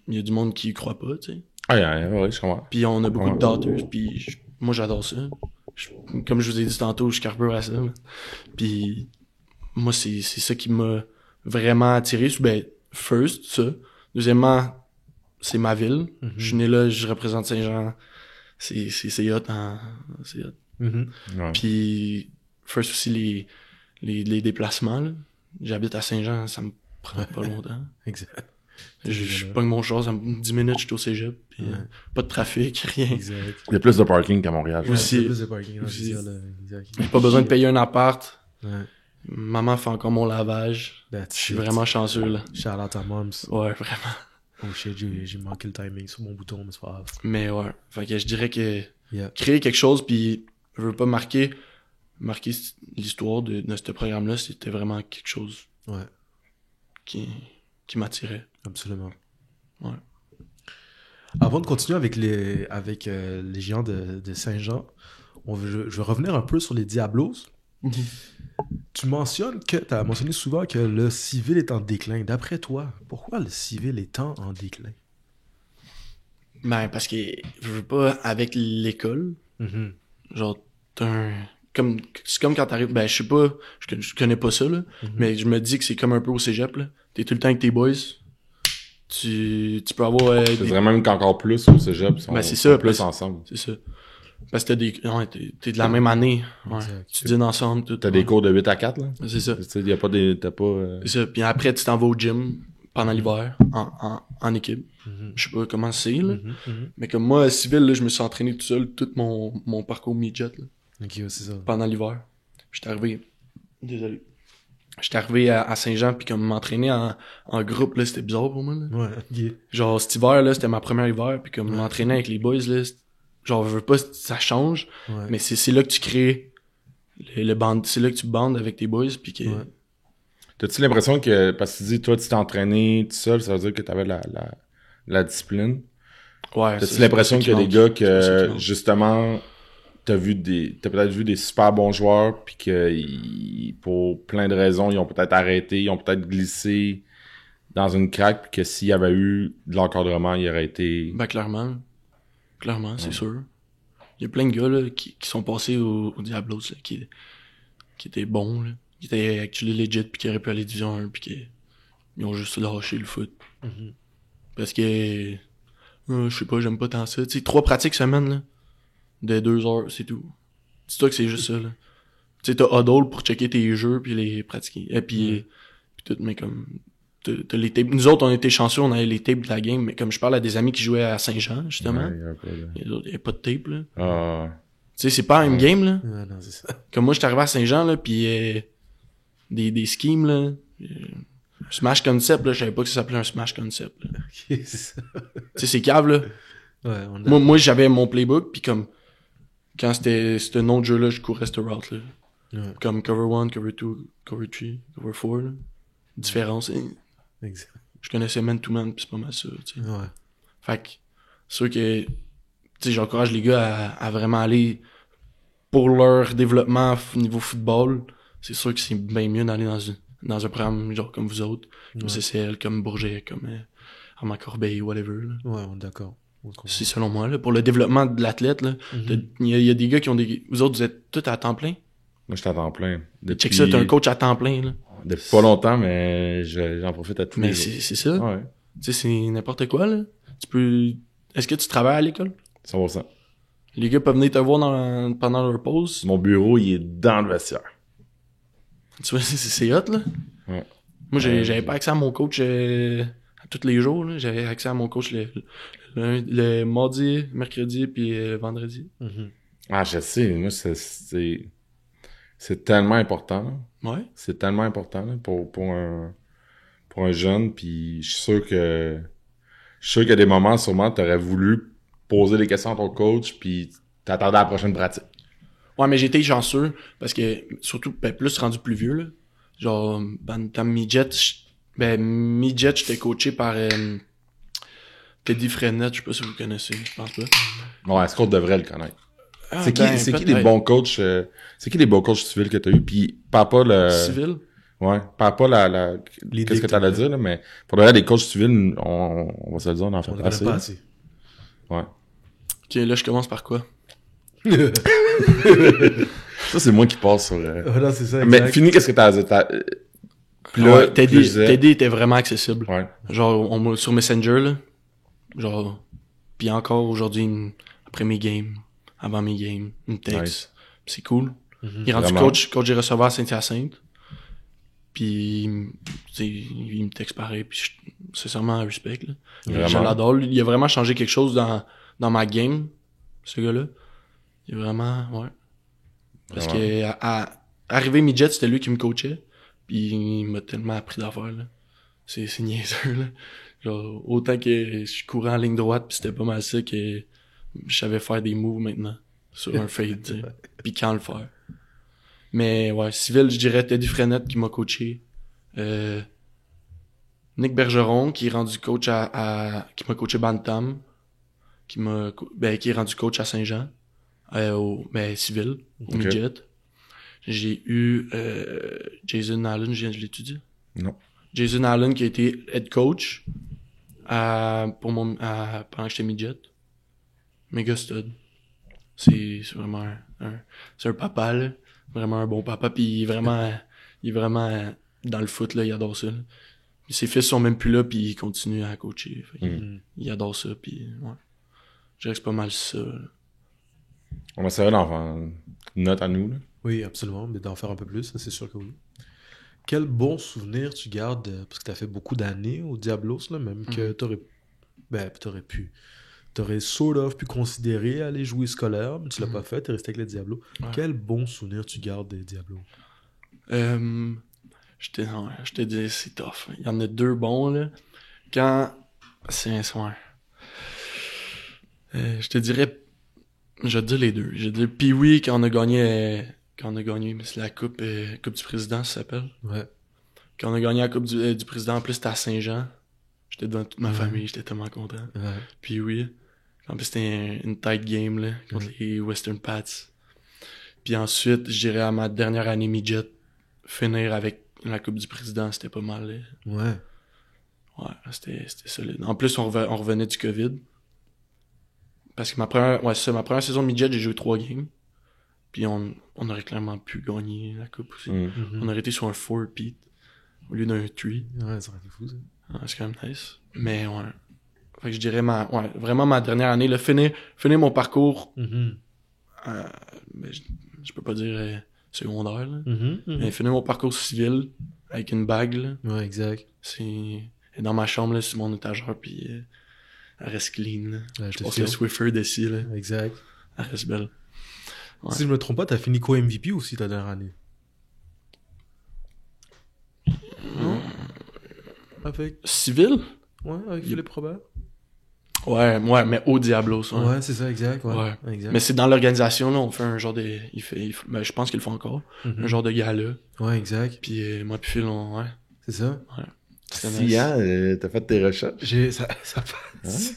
Il y a du monde qui y croit pas, tu sais. Ah, ouais, je comprends. Puis on a beaucoup de daughters, puis moi j'adore ça. Comme je vous ai dit tantôt, je carbure à ça. Puis moi c'est ça qui m'a vraiment attiré. Ben, first, ça. Deuxièmement, c'est ma ville. Je suis né là, je représente Saint-Jean. C'est hot, hein. C'est hot. Ouais. Puis first aussi les déplacements, là. J'habite à Saint-Jean, ça me prend pas longtemps. Exact. Je pogne mon char, ça me 10 minutes, je suis au cégep, pis pas de trafic, rien. Exact. Il y a plus de parking qu'à Montréal. je Ouais, pense. Aussi. c'est plus de parking, Aussi. c'est ça, là. Exact. J'ai pas besoin de payer un appart. Ouais. Maman fait encore mon lavage. That's Je suis it. vraiment chanceux, là. Shout out à moms. Ouais, vraiment. Oh shit, j'ai manqué le timing sur mon bouton, mais c'est pas grave. Mais ouais. Fait que je dirais que Yeah. créer quelque chose, puis je veux pas marquer l'histoire de ce programme-là, c'était vraiment quelque chose Ouais, qui m'attirait. absolument. Ouais. Avant de continuer avec les géants de Saint-Jean, je vais revenir un peu sur les Diablos. Tu as mentionné souvent que le civil est en déclin. D'après toi, pourquoi le civil est en déclin? Ben, parce que je veux pas, avec l'école, Mhm. genre, c'est comme quand t'arrives, ben, je sais pas, je connais pas ça, là, mais je me dis que c'est comme un peu au cégep, là. T'es tout le temps avec tes boys. Tu peux avoir, Je dirais même qu'encore plus au cégep. Ben, c'est ça, plus parce- ensemble. c'est ça. Parce que t'es de la même année. Ouais. Exact. Tu dînes ensemble, tout. T'as des cours de 8 à 4, là? C'est ça. Tu sais, y a pas des, t'as pas, C'est ça. Puis après, tu t'en vas au gym pendant l'hiver, en équipe. Mhm. Je sais pas comment c'est, là. Mhm, mhm. Mais comme moi, civil, là, je me suis entraîné tout seul, tout mon parcours midget, là, Ok, ouais, c'est ça. pendant l'hiver. J'étais arrivé. Désolé. J'étais arrivé à Saint-Jean, puis comme m'entraîner en groupe, là, c'était bizarre pour moi, là. Ouais, ok. Genre, cet hiver, là, c'était ma première hiver, puis comme m'entraîner avec les boys, là, genre, je veux pas, ça change, Ouais. mais c'est là que tu crées le band, c'est là que tu bandes avec tes boys, puis que... Ouais. T'as-tu l'impression que, parce que tu dis, toi, tu t'es entraîné tout seul, ça veut dire que t'avais la discipline? Ouais. T'as-tu l'impression qu'il y a des gars que, justement, t'as peut-être vu des super bons joueurs, puis que, pour plein de raisons, ils ont peut-être arrêté, ils ont peut-être glissé dans une craque, puis que s'il y avait eu de l'encadrement, il aurait été... Ben, clairement. Clairement, c'est sûr. Il y a plein de gars, là, qui sont passés au Diablos, là, qui étaient bons, là. Qui étaient actually legit, puis qui auraient pu aller Division 1, puis qui ils ont juste lâché le foot. Mhm. Parce que, je sais pas, j'aime pas tant ça. Tu sais, 3 pratiques semaine, là, de 2 heures, c'est tout. Dis-toi que c'est juste ça, là. Tu sais, t'as Huddle pour checker tes jeux, puis les pratiquer. Et puis tout, mais comme... T'as les tapes. Nous autres, on était chanceux, on avait les tapes de la game, mais comme je parle à des amis qui jouaient à Saint-Jean, justement, Ouais, il y a un peu de- il y avait pas de tape, là. Ah, Tu sais, c'est pas un game, là. Ouais, non, c'est ça. Comme moi, j'étais arrivé à Saint-Jean, là, pis des schemes, là. Smash Concept, là, je savais pas que ça s'appelait un Smash Concept, là. Ok, c'est ça. Tu sais, c'est cave, là. Ouais, on a... Moi, j'avais mon playbook, puis comme, quand c'était ce nom de jeu-là, je courais cette route, là. Ouais, Comme cover 1, cover 2, cover 3, cover 4, là. Différence. exact. Je connaissais man-to-man, pis c'est pas mal ça, tu sais. Ouais. Fait que, c'est sûr que, tu sais, j'encourage les gars à vraiment aller pour leur développement niveau football. C'est sûr que c'est bien mieux d'aller dans un programme genre comme vous autres, comme CCL, comme Bourget, comme Armand Corbeil, whatever, là. Ouais, on est d'accord. On comprend. C'est selon moi, là. Pour le développement de l'athlète, là, Mhm. il y a des gars qui ont des... Vous autres, vous êtes tous à temps plein? moi, j'étais à temps plein. Check ça, t'as un coach à temps plein, là. Depuis pas longtemps, mais j'en profite à tous Mais les jours. c'est ça. Ouais, Tu sais, c'est n'importe quoi, là. Tu peux... Est-ce que tu travailles à l'école? 100%. Les gars peuvent venir te voir pendant leur pause. Mon bureau, il est dans le vestiaire. Tu vois, c'est hot, là. Ouais. Moi, j'avais pas accès à mon coach à tous les jours, là. J'avais accès à mon coach le mardi, mercredi, puis vendredi. Mhm. Ah, je sais, moi, c'est tellement important. Ouais. C'est tellement important là, pour un jeune, puis je suis sûr qu'il y a des moments, sûrement, t'aurais voulu poser des questions à ton coach, puis t'attendais à la prochaine pratique. Ouais, mais j'ai été chanceux, parce que, surtout, plus rendu plus vieux, là. Genre, dans midget, j'étais coaché par Teddy Frenette, je sais pas si vous connaissez, je pense pas. Bon, est-ce qu'on devrait le connaître? Ah, C'est qui les peut-être. bons coachs, c'est qui les bons coachs civils que t'as eu, puis parle pas le... Civil? Ouais, parle pas L'idée qu'est-ce que que t'allais t'as. dire, là, mais pour le reste, des coachs civils, on va se le dire, on en fait On pas n'en a assez. pas assez. Ouais. Ok, là, je commence par quoi? Ça, c'est moi qui passe sur... Voilà, c'est ça, Mais exact. fini, qu'est-ce que t'as... Puis là, Ouais, plus je disais- Teddy était vraiment accessible. Ouais. Genre, sur Messenger, là. Genre, pis encore aujourd'hui, après mes games, avant mes games, une texte. Nice. C'est cool. Il est rendu Vraiment. coach des receveurs à Saint-Hyacinthe. Puis, tu sais, il me texte pareil, puis c'est sûrement un respect, là. Vraiment. Je l'adore. Il a vraiment changé quelque chose dans ma game, ce gars-là. Il est vraiment, ouais. Parce Vraiment. que, arrivé midget, c'était lui qui me coachait. Puis, il m'a tellement appris d'affaires, là. C'est niaiseux, là. Genre, autant que je courais en ligne droite, puis c'était pas mal ça que je savais faire des moves maintenant. Sur un fade, tu sais. Puis quand le faire. Mais ouais, civil, je dirais Teddy Frenette qui m'a coaché. Nick Bergeron qui est rendu coach qui m'a coaché Bantam. Qui est rendu coach à Saint-Jean. Civil, au Ok. midget. J'ai eu Jason Allen, je l'ai-tu dit? Non. Jason Allen qui a été head coach pendant que j'étais midget. Méga stud. C'est vraiment c'est un papa, là. Vraiment un bon papa, puis il est vraiment dans le foot, là, il adore ça, là. Ses fils sont même plus là, puis il continue à coacher. Fait qu'il- Il adore ça, puis ouais. Je dirais que c'est pas mal ça, là. On va essayer d'en faire une note à nous, là. Oui, absolument, mais d'en faire un peu plus, ça, c'est sûr que oui. Quel bon souvenir tu gardes, parce que tu as fait beaucoup d'années au Diablos, là, même que t'aurais sort of pu considérer aller jouer scolaire, mais tu l'as pas fait, t'es resté avec les Diablos. Ouais. Quel bon souvenir tu gardes des Diablos? Je te dis, c'est tough. Il y en a deux bons, là. C'est un soin. Je te dirais, je vais te dire les deux. Je vais te dire Pee-Wee quand on a gagné, mais c'est la coupe du président, ça s'appelle. Ouais. Quand on a gagné la coupe du président, en plus c'était à Saint-Jean. J'étais devant toute ma famille, j'étais tellement content. Ouais. Pee-Wee. En plus c'était une tight game, là, contre les Western Pats. Puis ensuite, je dirais à ma dernière année midget, finir avec la coupe du président, c'était pas mal, là. Ouais. Ouais, c'était solide. En plus, on revenait du COVID. Parce que ma première saison de midget, j'ai joué 3 games. Puis on aurait clairement pu gagner la coupe aussi. Mhm. On aurait été sur un 4-peat au lieu d'un 3. Ouais, ça aurait été fou, ça. Ouais, c'est quand même nice. Mais ouais. Fait que je dirais vraiment ma dernière année, là, finir mon parcours, Mhm. ben, je peux pas dire secondaire, là. Mhm. Mhm. Mais finir mon parcours civil avec une bague, là. Ouais, exact. Elle est dans ma chambre, là, sur mon étagère, puis elle reste clean, là. Ouais, Je te passe file. le Swiffer dessus, là. Exact. Elle reste belle. Ouais. Si je me trompe pas, t'as fini co-MVP aussi ta dernière année. Non? Avec... Civil? Ouais, avec Philippe Robert. Ouais, mais au Diablos, ouais. Ouais, c'est ça, exact. Ouais. Exact. Mais c'est dans l'organisation, là, on fait un genre de... ben, je pense qu'ils le font encore. Mhm. Un genre de gala. Ouais, exact. Puis moi puis Phil, ouais. C'est ça. C'était Si, nice. hein, t'as fait tes recherches? Ça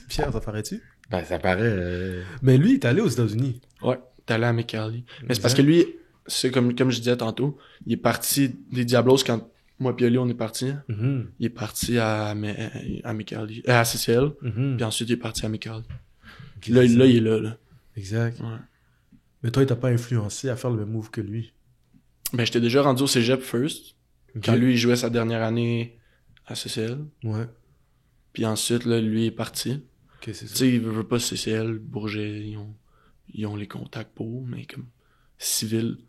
Pierre, ça paraît-tu? Ben, ça paraît... Mais lui, il est allé aux États-Unis. Ouais, t'es allé à McCallie. Mais c'est parce Exact. que lui, c'est comme je disais tantôt, il est parti des Diablos quand moi puis Oli, on est partis. Mhm. Il est parti à McCallie, à CCL. Mhm. Puis ensuite, il est parti à McCallie. Ok, Là, c'est ça. il est là. Exact. Ouais. Mais toi, il t'a pas influencé à faire le même move que lui. Ben, j'étais déjà rendu au cégep first. Ok. Quand lui, il jouait sa dernière année à CCL. Ouais. Puis ensuite, là, lui est parti. Ok, c'est Tu ça. sais, il veut pas CCL, Bourget, ils ont les contacts pour, mais comme civil,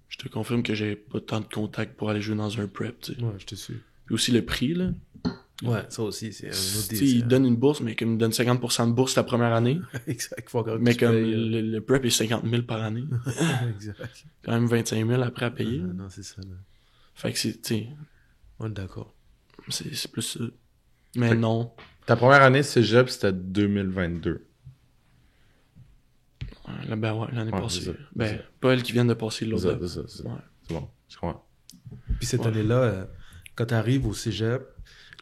je te confirme que j'ai pas tant de contacts pour aller jouer dans un prep, tu sais. Ouais, je te suis. Puis aussi le prix, là. Ouais, ça aussi, c'est un autre Tu sais, ils donnent une bourse, mais comme ils donnent 50% de bourse la première année. Exact. Faut encore que Mais tu comme payes, le prep est 50 000 par année. Exact. Quand même 25 000 après à payer. Non, c'est ça, là. Fait que c'est, tu sais, On est d'accord. c'est plus ça. Mais Fait que- non. Ta première année cégep, c'était 2022. Ben ouais, l'année Ouais, passée. c'est ça, Ben, c'est ça. pas elle qui vient de passer C'est l'autre. ça, là. c'est ça, c'est ça. Ouais. C'est bon, je comprends. Puis cette Ouais. année-là, quand tu arrives au cégep,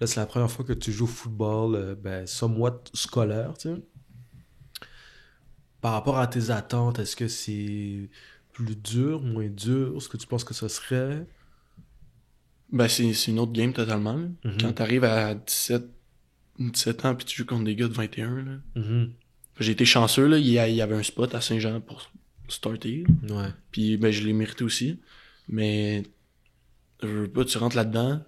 là, c'est la première fois que tu joues au football, somewhat scolaire, tu sais. Par rapport à tes attentes, est-ce que c'est plus dur, moins dur? Ce que tu penses que ce serait? Ben, c'est une autre game totalement. Là. Mhm. Quand t'arrives à 17 ans puis tu joues contre des gars de 21, là. Mhm. J'ai été chanceux, là. Il y avait un spot à Saint-Jean pour starter. Ouais. Puis, ben, je l'ai mérité aussi. Mais, je veux pas, tu rentres là-dedans.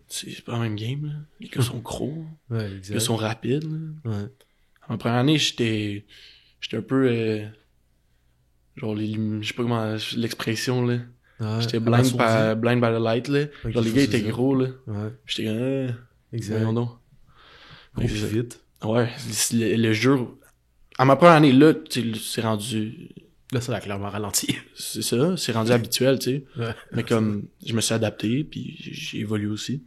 C'est pas la même game, là. Les gars sont gros. Ouais, Les gars exact. sont rapides, là. Ouais. En première année, j'étais un peu, Genre, je sais pas comment, l'expression, là. Ouais, J'étais abasourdi. blind by the light, là. Ok, Genre, les faut gars se étaient dire. gros, là. Ouais, J'étais comme, exact. voyons donc. Gros pis vite. Ouais, le jeu, à ma première année, là, tu sais, c'est rendu, Là, ça a clairement ralenti. c'est rendu habituel, tu sais. Ouais. Mais comme, je me suis adapté, puis j'ai évolué aussi.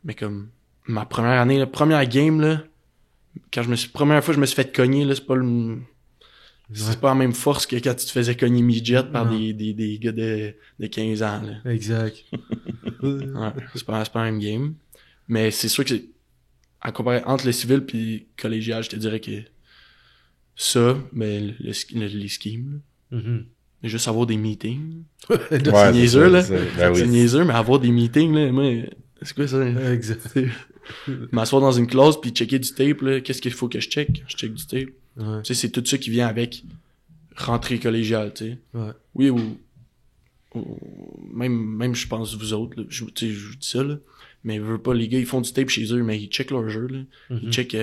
Mais comme, ma première année, la première game, là, première fois que je me suis fait cogner, là, c'est pas la même force que quand tu te faisais cogner midget par Non. des gars de 15 ans, là. Exact. Ouais, c'est pas la même game. Mais c'est sûr que à comparer entre le civil puis collégial, je te dirais que ça, mais les schemes, là. Mhm. Mais juste avoir des meetings. Ouais, C'est niaiseux, là. ça. Ben C'est oui. niaiseux, mais avoir des meetings, là, moi, c'est quoi ça? Exact. M'asseoir dans une classe puis checker du tape, là. Qu'est-ce qu'il faut que je check? Je check du tape. Ouais. Tu sais, c'est tout ça qui vient avec rentrée collégiale, tu sais. Ouais. Oui, même je pense vous autres, là, tu sais, je vous dis ça, là. Mais je veux pas, les gars, ils font du tape chez eux, mais ils checkent leur jeu, là. Ils Mhm. checkent,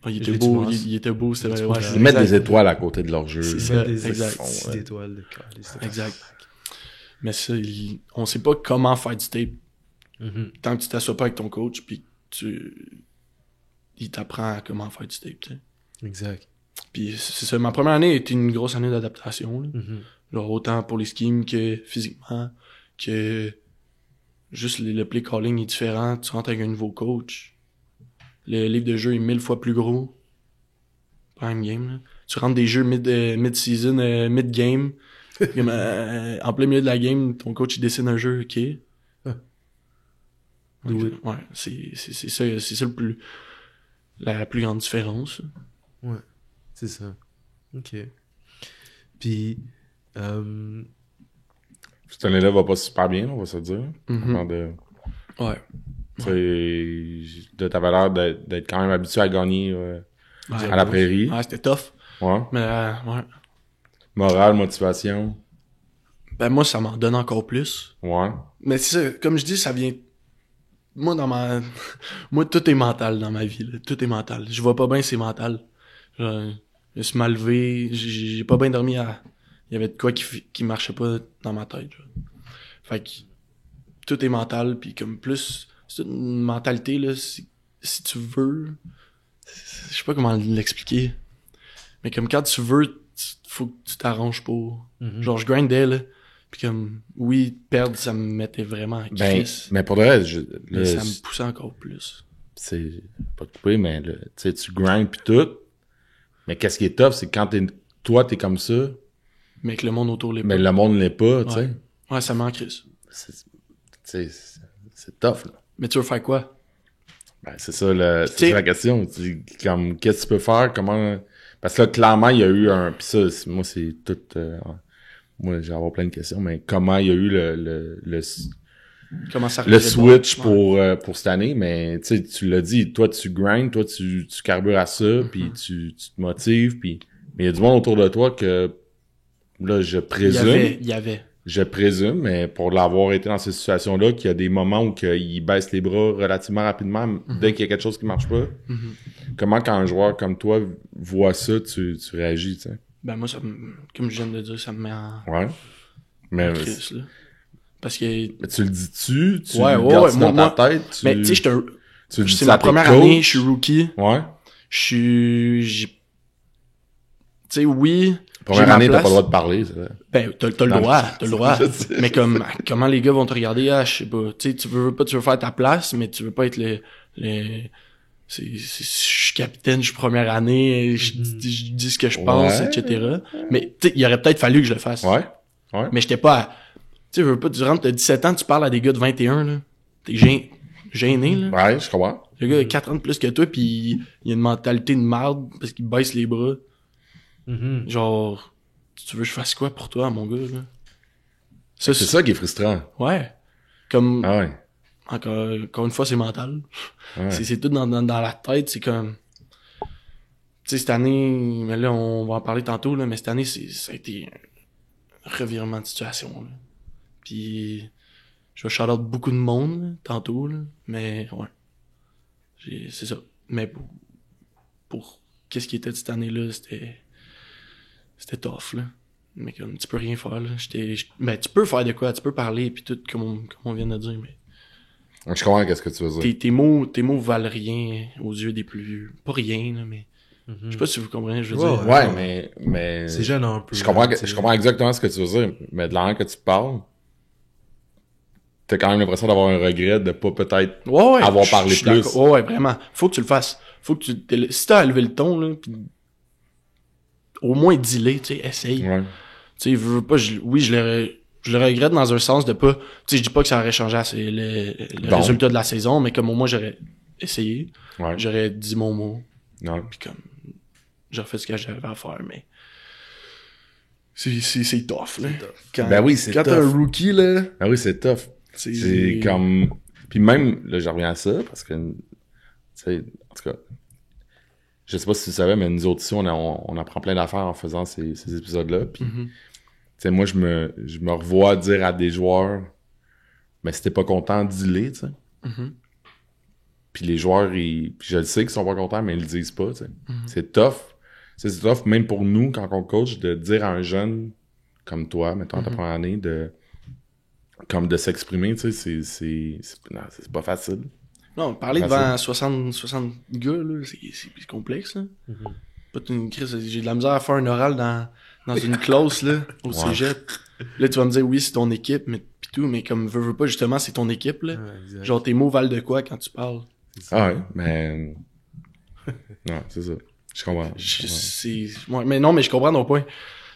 il était J'ai beau, du mouse. il était beau, c'était vrai. Ouais, Ils c'est Ils mettent exact. des étoiles à côté de leur jeu. C'est Ils ça, mettent des exact. petites étoiles de calice. Exact. Mais ça, on sait pas comment faire du tape Mhm. tant que tu t'assois pas avec ton coach, puis il t'apprend à comment faire du tape, tu sais. Exact. Puis c'est ça, ma première année a été une grosse année d'adaptation, là. Mhm. Genre autant pour les schemes que physiquement, que juste le play calling est différent, tu rentres avec un nouveau coach. Le livre de jeu est 1000 fois plus gros. Prime game, là. Tu rentres des jeux mid-season, mid-game. Comme, en plein milieu de la game, ton coach il dessine un jeu, ok. Do it. Ouais, c'est ça la plus grande différence. Ouais. C'est ça. Ok. Puis, Cette année-là va pas super bien, on va se le dire. Mhm. Avant de, Ouais. t'avais l'air d'être quand même habitué à gagner Ouais, à la prairie. Ouais, c'était tough. Ouais. Mais ouais. Morale, motivation. Ben moi, ça m'en donne encore plus. Ouais. Mais c'est ça, comme je dis, ça vient... Moi, moi, tout est mental dans ma vie, là. Tout est mental. Je vois pas bien, c'est mental. Genre, je me suis mal levé, j'ai pas bien dormi Il y avait de quoi qui marchait pas dans ma tête, genre. Fait que tout est mental, puis comme plus... C'est une mentalité, là, si tu veux... Je sais pas comment l'expliquer. Mais comme quand tu veux, faut que tu t'arranges pour... Mhm. Genre, je grindais, là. Puis comme, oui, perdre, ça me mettait vraiment à Ben, crise. mais pour de vrai, Mais ça me poussait encore plus. c'est pas coupé, mais tu sais, tu grindes pis tout. Mais qu'est-ce qui est tough, c'est quand toi, t'es comme ça, Mais que le monde autour l'est pas. mais le monde l'est pas, tu sais. Ouais. Ouais, ça m'en crise. C'est tough, là. Mais tu veux faire quoi? Ben, c'est ça, c'est T'sais- ça la question. Comme, qu'est-ce que tu peux faire? Comment... Parce que là, clairement, il y a eu un... Pis ça, moi, c'est tout... moi, j'ai avoir plein de questions, mais comment il y a eu le Comment ça le arrivait switch bon? pour cette année? Mais, tu sais, tu l'as dit, toi, tu grindes, toi, tu carbures à ça, puis tu te motives, puis... Mais il y a du monde autour de toi que... Là, Il y avait. je présume, mais pour l'avoir été dans ces situations-là, qu'il y a des moments où il baisse les bras relativement rapidement dès qu'il y a quelque chose qui marche pas. Mhm. Comment, quand un joueur comme toi voit ça, tu réagis, tu sais? Ben moi, comme je viens de le dire, ça me met en Ouais. Mais, crise, là. Parce que... mais tu le dis-tu? Tu Ouais, le ouais, gardes-tu ouais, dans ta tête? Mais tu sais, tu le c'est dis ma à tes première coachs? année, je suis rookie. Ouais. Tu sais, oui... Première j'ai ma année, t'as place. pas le droit de parler, c'est vrai. Ben, t'as le Non, droit, t'as le droit. je sais. Mais comment les gars vont te regarder, je sais pas. Tu sais, tu veux faire ta place, mais tu veux pas être je suis capitaine, je suis première année, je dis ce que je pense, Ouais. etc. Mais, tu sais, il aurait peut-être fallu que je le fasse. Ouais. Ouais. Mais j'étais pas tu sais, veux pas, durant t'as 17 ans, tu parles à des gars de 21, là. T'es gêné, là. Ouais, je comprends. Le gars a 4 ans de plus que toi, pis il a une mentalité de merde parce qu'il baisse les bras. Mhm. Genre, tu veux que je fasse quoi pour toi, mon gars, là? C'est ça qui est frustrant. Ouais. Comme, Ah ouais. encore une fois, c'est mental. Ouais. C'est tout dans la tête, c'est comme... Tu sais, cette année, mais là, on va en parler tantôt, là, mais cette année, ça a été un revirement de situation, là. Puis, je vais shout-out beaucoup de monde, là, tantôt, là, mais ouais. C'est ça. Mais pour qu'est-ce qui était de cette année-là, c'était c'était tough, là. Mais comme, tu peux rien faire, là. Ben, tu peux faire de quoi, tu peux parler, pis tout, comme on vient de dire, mais... Je comprends qu'est-ce que tu veux dire. Tes mots valent rien aux yeux des plus vieux. Pas rien, là, mais... Je sais pas si vous comprenez, je veux dire. Ouais, mais... C'est gênant un peu. Je comprends exactement ce que tu veux dire, mais de la manière que tu parles, t'as quand même l'impression d'avoir un regret de pas peut-être avoir parlé plus. Ouais, vraiment. Faut que tu le fasses. Faut que si t'as à lever le ton, là, pis au moins dis-le, tu sais, essaye. Ouais. Tu sais, veux pas, je le regrette dans un sens de pas, tu sais, je dis pas que ça aurait changé le résultat de la saison, mais comme au moins j'aurais essayé, j'aurais dit mon mot, puis comme, j'aurais fait ce que j'avais à faire, mais c'est tough, là. Ben oui, c'est tough. Quand t'es un rookie, là. Ben oui, c'est tough. C'est comme, puis même, là, je reviens à ça, parce que, tu sais, en tout cas, je sais pas si tu savais, mais nous autres ici, on apprend plein d'affaires en faisant ces épisodes-là. Puis, tu sais, moi, je me revois dire à des joueurs, mais si t'es pas content, dis-les, tu sais. Puis les joueurs, puis je le sais qu'ils sont pas contents, mais ils le disent pas, tu sais. C'est tough. C'est tough, même pour nous, quand on coach, de dire à un jeune comme toi, mettons, ta première année, de s'exprimer, tu sais, c'est pas facile. Non, parler devant 60 gars, là, c'est complexe, là. Pas une crise, j'ai de la misère à faire un oral dans une classe, là, au cégep. Là, tu vas me dire, oui, c'est ton équipe, mais pis tout, mais comme veux pas, justement, c'est ton équipe, là. Genre, tes mots valent de quoi quand tu parles? Ah ouais, mais... non, c'est ça. Je comprends. Mais non, mais je comprends ton point.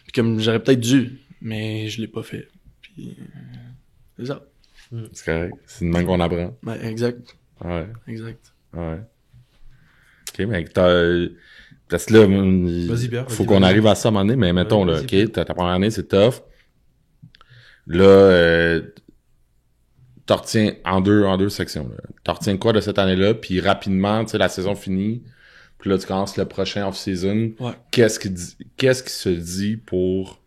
Puis comme, j'aurais peut-être dû, mais je l'ai pas fait. Puis, c'est ça. C'est correct. C'est de même qu'on apprend. Ouais, exact. Ouais. Exact. Ouais. Ok, mais parce que là, faut qu'on arrive à ça à un moment donné, mais mettons, là, ok, ta première année, c'est tough. Là, t'en retiens en deux sections, là. T'en retiens quoi de cette année-là, puis rapidement, tu sais, la saison finie, puis là, tu commences le prochain off-season. Ouais. Qu'est-ce qui se dit pour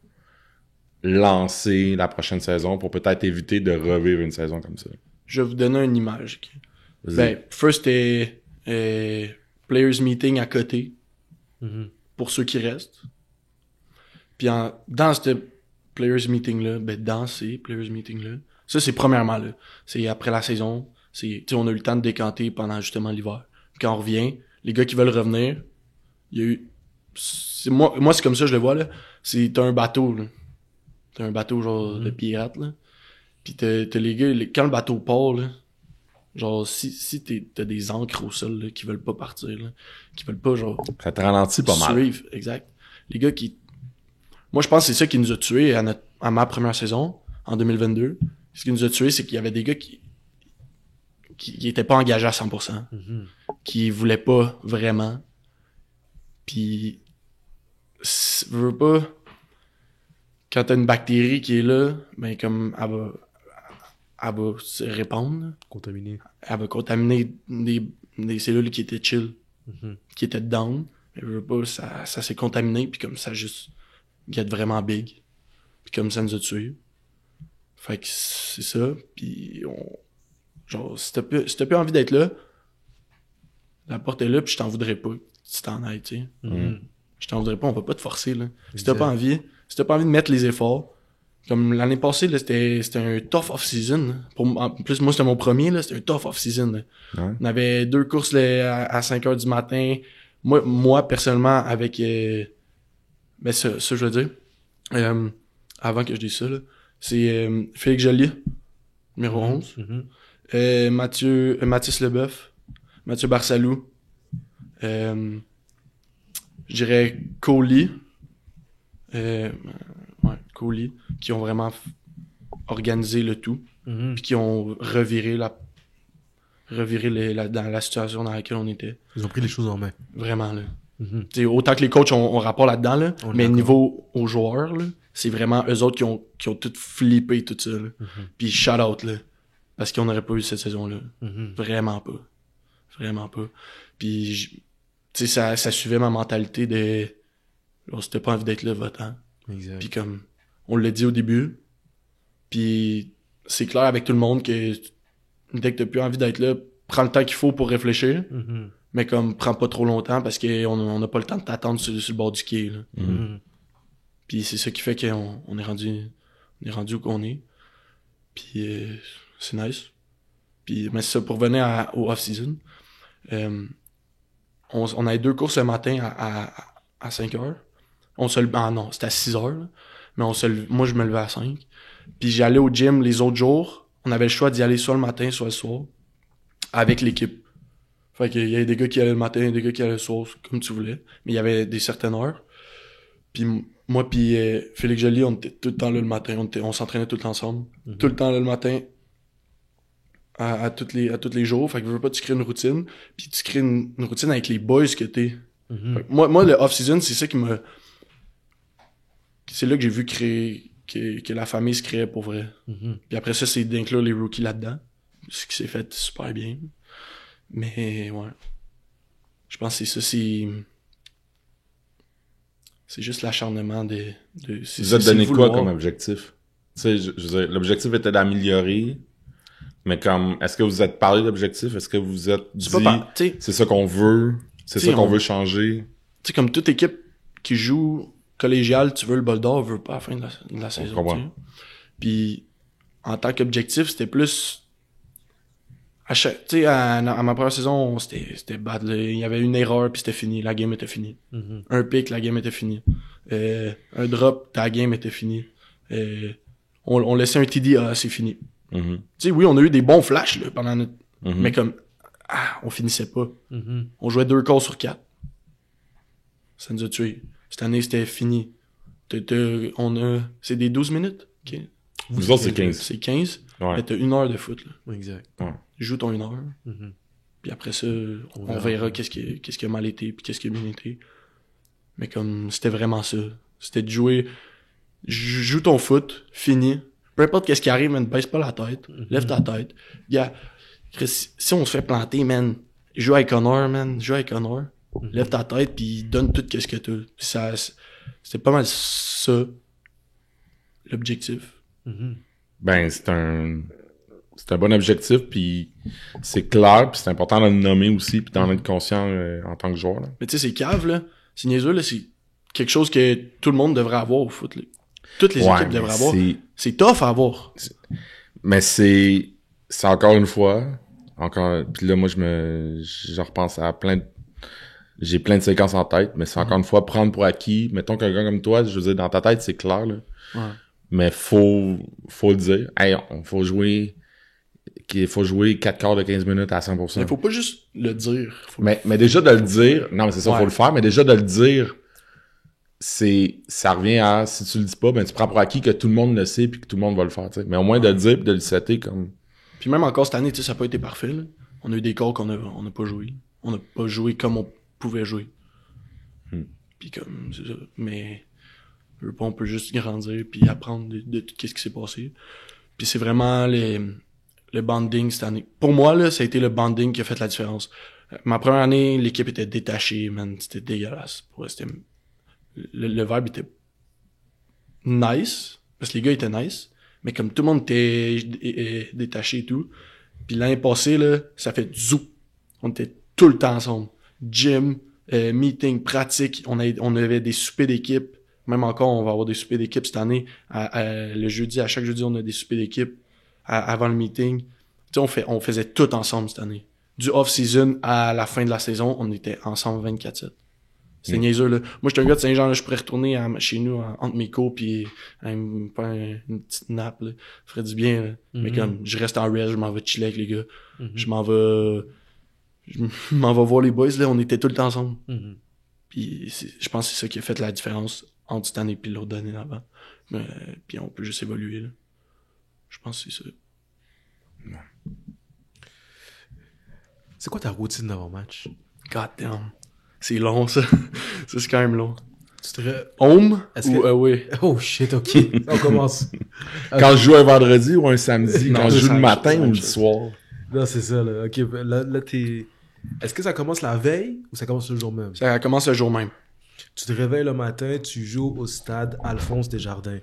lancer la prochaine saison, pour peut-être éviter de revivre une saison comme ça? Je vais vous donner une image. Okay? Ben, first, players meeting à côté. Pour ceux qui restent. Puis dans ce players meeting-là, dans ces players meeting-là, ça, c'est premièrement, là. C'est après la saison. Tu sais, on a eu le temps de décanter pendant justement l'hiver. Puis quand on revient, les gars qui veulent revenir, il y a eu... Moi, c'est comme ça, je le vois, là. T'as un bateau, là. T'as un bateau, genre, de pirates, là. Puis t'as les gars, quand le bateau part, là, genre, si t'as des ancres au sol, là, qui veulent pas partir, là, qui veulent pas, genre... Ça te ralentit pas mal. Suivre, exact. Les gars qui... Moi, je pense que c'est ça qui nous a tués à ma première saison, en 2022. Ce qui nous a tués, c'est qu'il y avait des gars qui étaient pas engagés à 100%. Qui voulaient pas vraiment. Puis, veux pas... Quand t'as une bactérie qui est là, ben comme elle va se répandre. Contaminer. Elle va contaminer des cellules qui étaient chill, qui étaient down. Mais je veux pas, ça s'est contaminé, puis comme ça juste get vraiment big. Puis comme ça nous a tués. Fait que c'est ça. Puis genre, si t'as plus envie d'être là, la porte est là, puis je t'en voudrais pas si t'en ailles, tu sais. Je t'en voudrais pas, on va pas te forcer, là. Si t'as pas envie de mettre les efforts, comme l'année passée, là, c'était un tough off-season. En plus, moi, c'était mon premier, là, c'était un tough off-season. Là. Ouais. On avait 2 courses là, à 5h du matin. Moi personnellement, avec... ça, je veux dire, avant que je dise ça, là, c'est Félix Joly, numéro 11. Mathis Leboeuf, Mathieu Barsalou, je dirais Coley, Coley, qui ont vraiment organisé le tout, puis qui ont reviré dans la situation dans laquelle on était. Ils ont pris les choses en main. Vraiment, là. Autant que les coachs ont rapport là-dedans, là, mais niveau aux joueurs, là, c'est vraiment eux autres qui ont tout flippé tout ça. Là. Puis shout out, là, parce qu'on n'aurait pas eu cette saison-là. Vraiment pas. Vraiment pas. Puis, ça suivait ma mentalité de... Genre, si t'as pas envie d'être là, va-t'en. Exact. Puis comme, on l'a dit au début, puis c'est clair avec tout le monde que dès que t'as plus envie d'être là, prends le temps qu'il faut pour réfléchir, mais comme, prends pas trop longtemps parce qu'on n'a pas le temps de t'attendre sur le bord du quai. Là. Puis c'est ça qui fait qu'on est rendu où qu'on est. Puis c'est nice. Puis mais c'est ça, pour venir au off-season, on avait 2 courses le matin à 5 heures. Non, c'était à 6 heures. Là. Mais moi, je me levais à 5. Puis j'allais au gym les autres jours. On avait le choix d'y aller soit le matin, soit le soir. Avec l'équipe. Fait qu'il y avait des gars qui allaient le matin, des gars qui allaient le soir, comme tu voulais. Mais il y avait des certaines heures. Puis moi puis Félix Joly, on était tout le temps là le matin. On s'entraînait tout le temps ensemble. Mm-hmm. Tout le temps là le matin. À tous les jours. Fait que je veux pas, tu crées une routine. Puis tu crées une routine avec les boys que t'es. Mm-hmm. Moi, le off-season, c'est ça qui me... C'est là que j'ai vu créer... Que la famille se créait pour vrai. Mm-hmm. Puis après ça, c'est d'inclure les rookies là-dedans. Ce qui s'est fait super bien. Mais, ouais. Je pense que c'est ça, c'est juste l'acharnement de vous êtes donné quoi comme objectif? Tu sais, je veux dire, l'objectif était d'améliorer, mais comme, est-ce que vous êtes parlé d'objectif? Est-ce que vous êtes dit, c'est ça qu'on veut, c'est ça qu'on veut changer? Tu sais, comme toute équipe qui joue collégial, tu veux le bol d'or, veut pas à la fin de la saison. Puis, en tant qu'objectif, c'était plus... à ma première saison, c'était bad. Là. Il y avait une erreur, puis c'était fini. La game était finie. Mm-hmm. Un pick, la game était finie. Un drop, la game était finie. On laissait un TD, c'est fini. Mm-hmm. Tu sais, oui, on a eu des bons flashs là, pendant notre... Mm-hmm. Mais comme, on finissait pas. Mm-hmm. On jouait 2 calls sur 4. Ça nous a tués. Cette année, c'était fini. C'est des 12 minutes. Okay. Vous autres, c'est 15. C'est 15. Ouais. Mais t'as 1 heure de foot. Là. Exact. Ouais. Joue ton 1 heure. Mm-hmm. Puis après ça, on verra qu'est-ce qui a mal été puis qu'est-ce qui a bien été. Mais comme, c'était vraiment ça. C'était de jouer... Joue ton foot, fini. Peu importe qu'est-ce qui arrive, man, baisse pas la tête. Mm-hmm. Lève ta tête. Yeah. Si on se fait planter, man, joue avec honneur, man. Joue avec honneur. Mm-hmm. Lève ta tête puis donne tout ce que t'as. Puis ça, c'était pas mal ça, l'objectif. Mm-hmm. Ben, c'est un bon objectif, puis c'est clair, puis c'est important de le nommer aussi, puis d'en être conscient en tant que joueur. Là. Mais tu sais, c'est cave, là. C'est niaiseux, là. C'est quelque chose que tout le monde devrait avoir au foot, là. Toutes les équipes devraient avoir. C'est tough à avoir. Mais c'est encore une fois, puis là, moi, je repense à j'ai plein de séquences en tête, mais c'est encore une fois prendre pour acquis. Mettons qu'un gars comme toi, je veux dire, dans ta tête, c'est clair, là. Ouais. Mais faut le dire. Hey, faut jouer 4 quarts de 15 minutes à 100%. Mais faut pas juste le dire. Mais déjà de le dire, non, mais c'est ça, faut le faire, mais déjà de le dire, ça revient à, si tu le dis pas, ben, tu prends pour acquis que tout le monde le sait puis que tout le monde va le faire, tu sais. Mais au moins de le dire puis de le setter comme... Puis même encore cette année, tu sais, ça n'a pas été parfait, là. On a eu des calls qu'on a pas joué. On n'a pas joué comme on pouvait jouer. Puis comme, c'est ça. Mais, on peut juste grandir puis apprendre de tout ce qui s'est passé. Puis c'est vraiment le bonding cette année. Pour moi, là, ça a été le bonding qui a fait la différence. Ma première année, l'équipe était détachée, man. C'était dégueulasse. Le vibe était nice, parce que les gars étaient nice, mais comme tout le monde était détaché et tout. Puis l'année passée, là, ça fait zou. On était tout le temps ensemble. Gym, meeting, pratique. On avait des soupers d'équipe. Même encore, on va avoir des soupers d'équipe cette année. Le jeudi, à chaque jeudi, on a des soupers d'équipe avant le meeting. Tu sais, on faisait tout ensemble cette année. Du off-season à la fin de la saison, on était ensemble 24/7. C'était niaiseux, là. Moi, j'étais un gars de Saint-Jean, là, je pourrais retourner chez nous entre mes cours pis me faire une petite nappe, là. Ça ferait du bien, là. Mm-hmm. Mais comme, je reste en rest, je m'en vais chiller avec les gars. Mm-hmm. Je m'en vais voir les boys, là. On était tout le temps ensemble. Mm-hmm. Puis je pense que c'est ça qui a fait la différence entre cette année et l'autre année d'avant. Puis on peut juste évoluer, là. Je pense que c'est ça. Ouais. C'est quoi ta routine d'avant-match? God damn. C'est long, ça. Ça, c'est quand même long. Home ou away? Oh shit, ok. On commence. Quand je joue un vendredi ou un samedi? Quand je joue le matin ou le soir? Non, c'est ça, là. Ok, là t'es... Est-ce que ça commence la veille ou ça commence le jour même? Ça commence le jour même. Tu te réveilles le matin, tu joues au stade Alphonse Desjardins.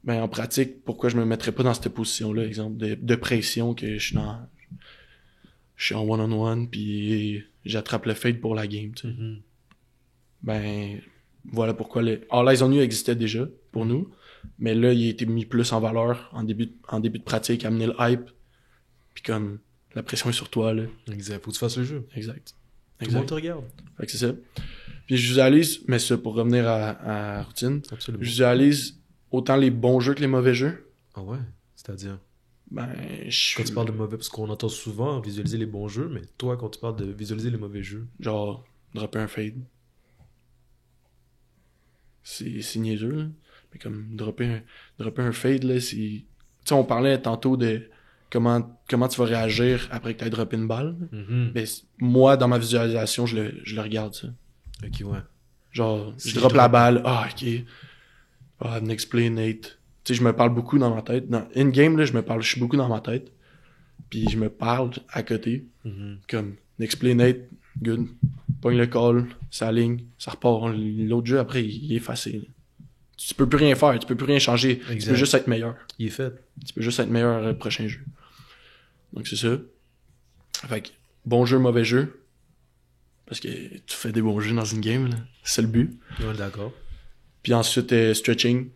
Ben, en pratique, pourquoi je me mettrais pas dans cette position-là, exemple, de pression que je suis en one-on-one, puis j'attrape le fade pour la game, tu sais. Ben, voilà pourquoi All Eyes on You existait déjà, pour nous, mais là, il a été mis plus en valeur en début de pratique, amener le hype, puis comme, la pression est sur toi, là. Exact. Faut que tu fasses le jeu. Exact. Tout le monde te regarde. Fait que c'est ça. Puis je visualise, mais ça, pour revenir à la routine, Absolument. je visualise autant les bons jeux que les mauvais jeux. Ah ouais? C'est-à-dire? Ben, Quand tu parles de mauvais, parce qu'on entend souvent visualiser les bons jeux, mais toi, quand tu parles de visualiser les mauvais jeux... Genre, dropper un fade. C'est niaiseux, là. Mais comme, dropper un fade, là, c'est... Tu sais, on parlait tantôt de comment tu vas réagir après que t'aies droppé une balle. Ben, moi, dans ma visualisation, je le regarde, ça. Ok, ouais. Genre, Si je drop je la drop- balle, ok. Ah, next play, Nate. Tu sais, je me parle beaucoup dans ma tête. In-game, là, je suis beaucoup dans ma tête. Puis je me parle à côté. Comme, next play, Nate, good. Pogne le call, ça ligne, ça repart. L'autre jeu, après, il est effacé. Là. Tu peux plus rien faire, tu peux plus rien changer. Exact. Tu peux juste être meilleur. Il est fait. Tu peux juste être meilleur le prochain jeu. Donc c'est ça. Fait que, bon jeu, mauvais jeu. Parce que tu fais des bons jeux dans une game, là. C'est le but. Ouais, d'accord. Puis ensuite, stretching.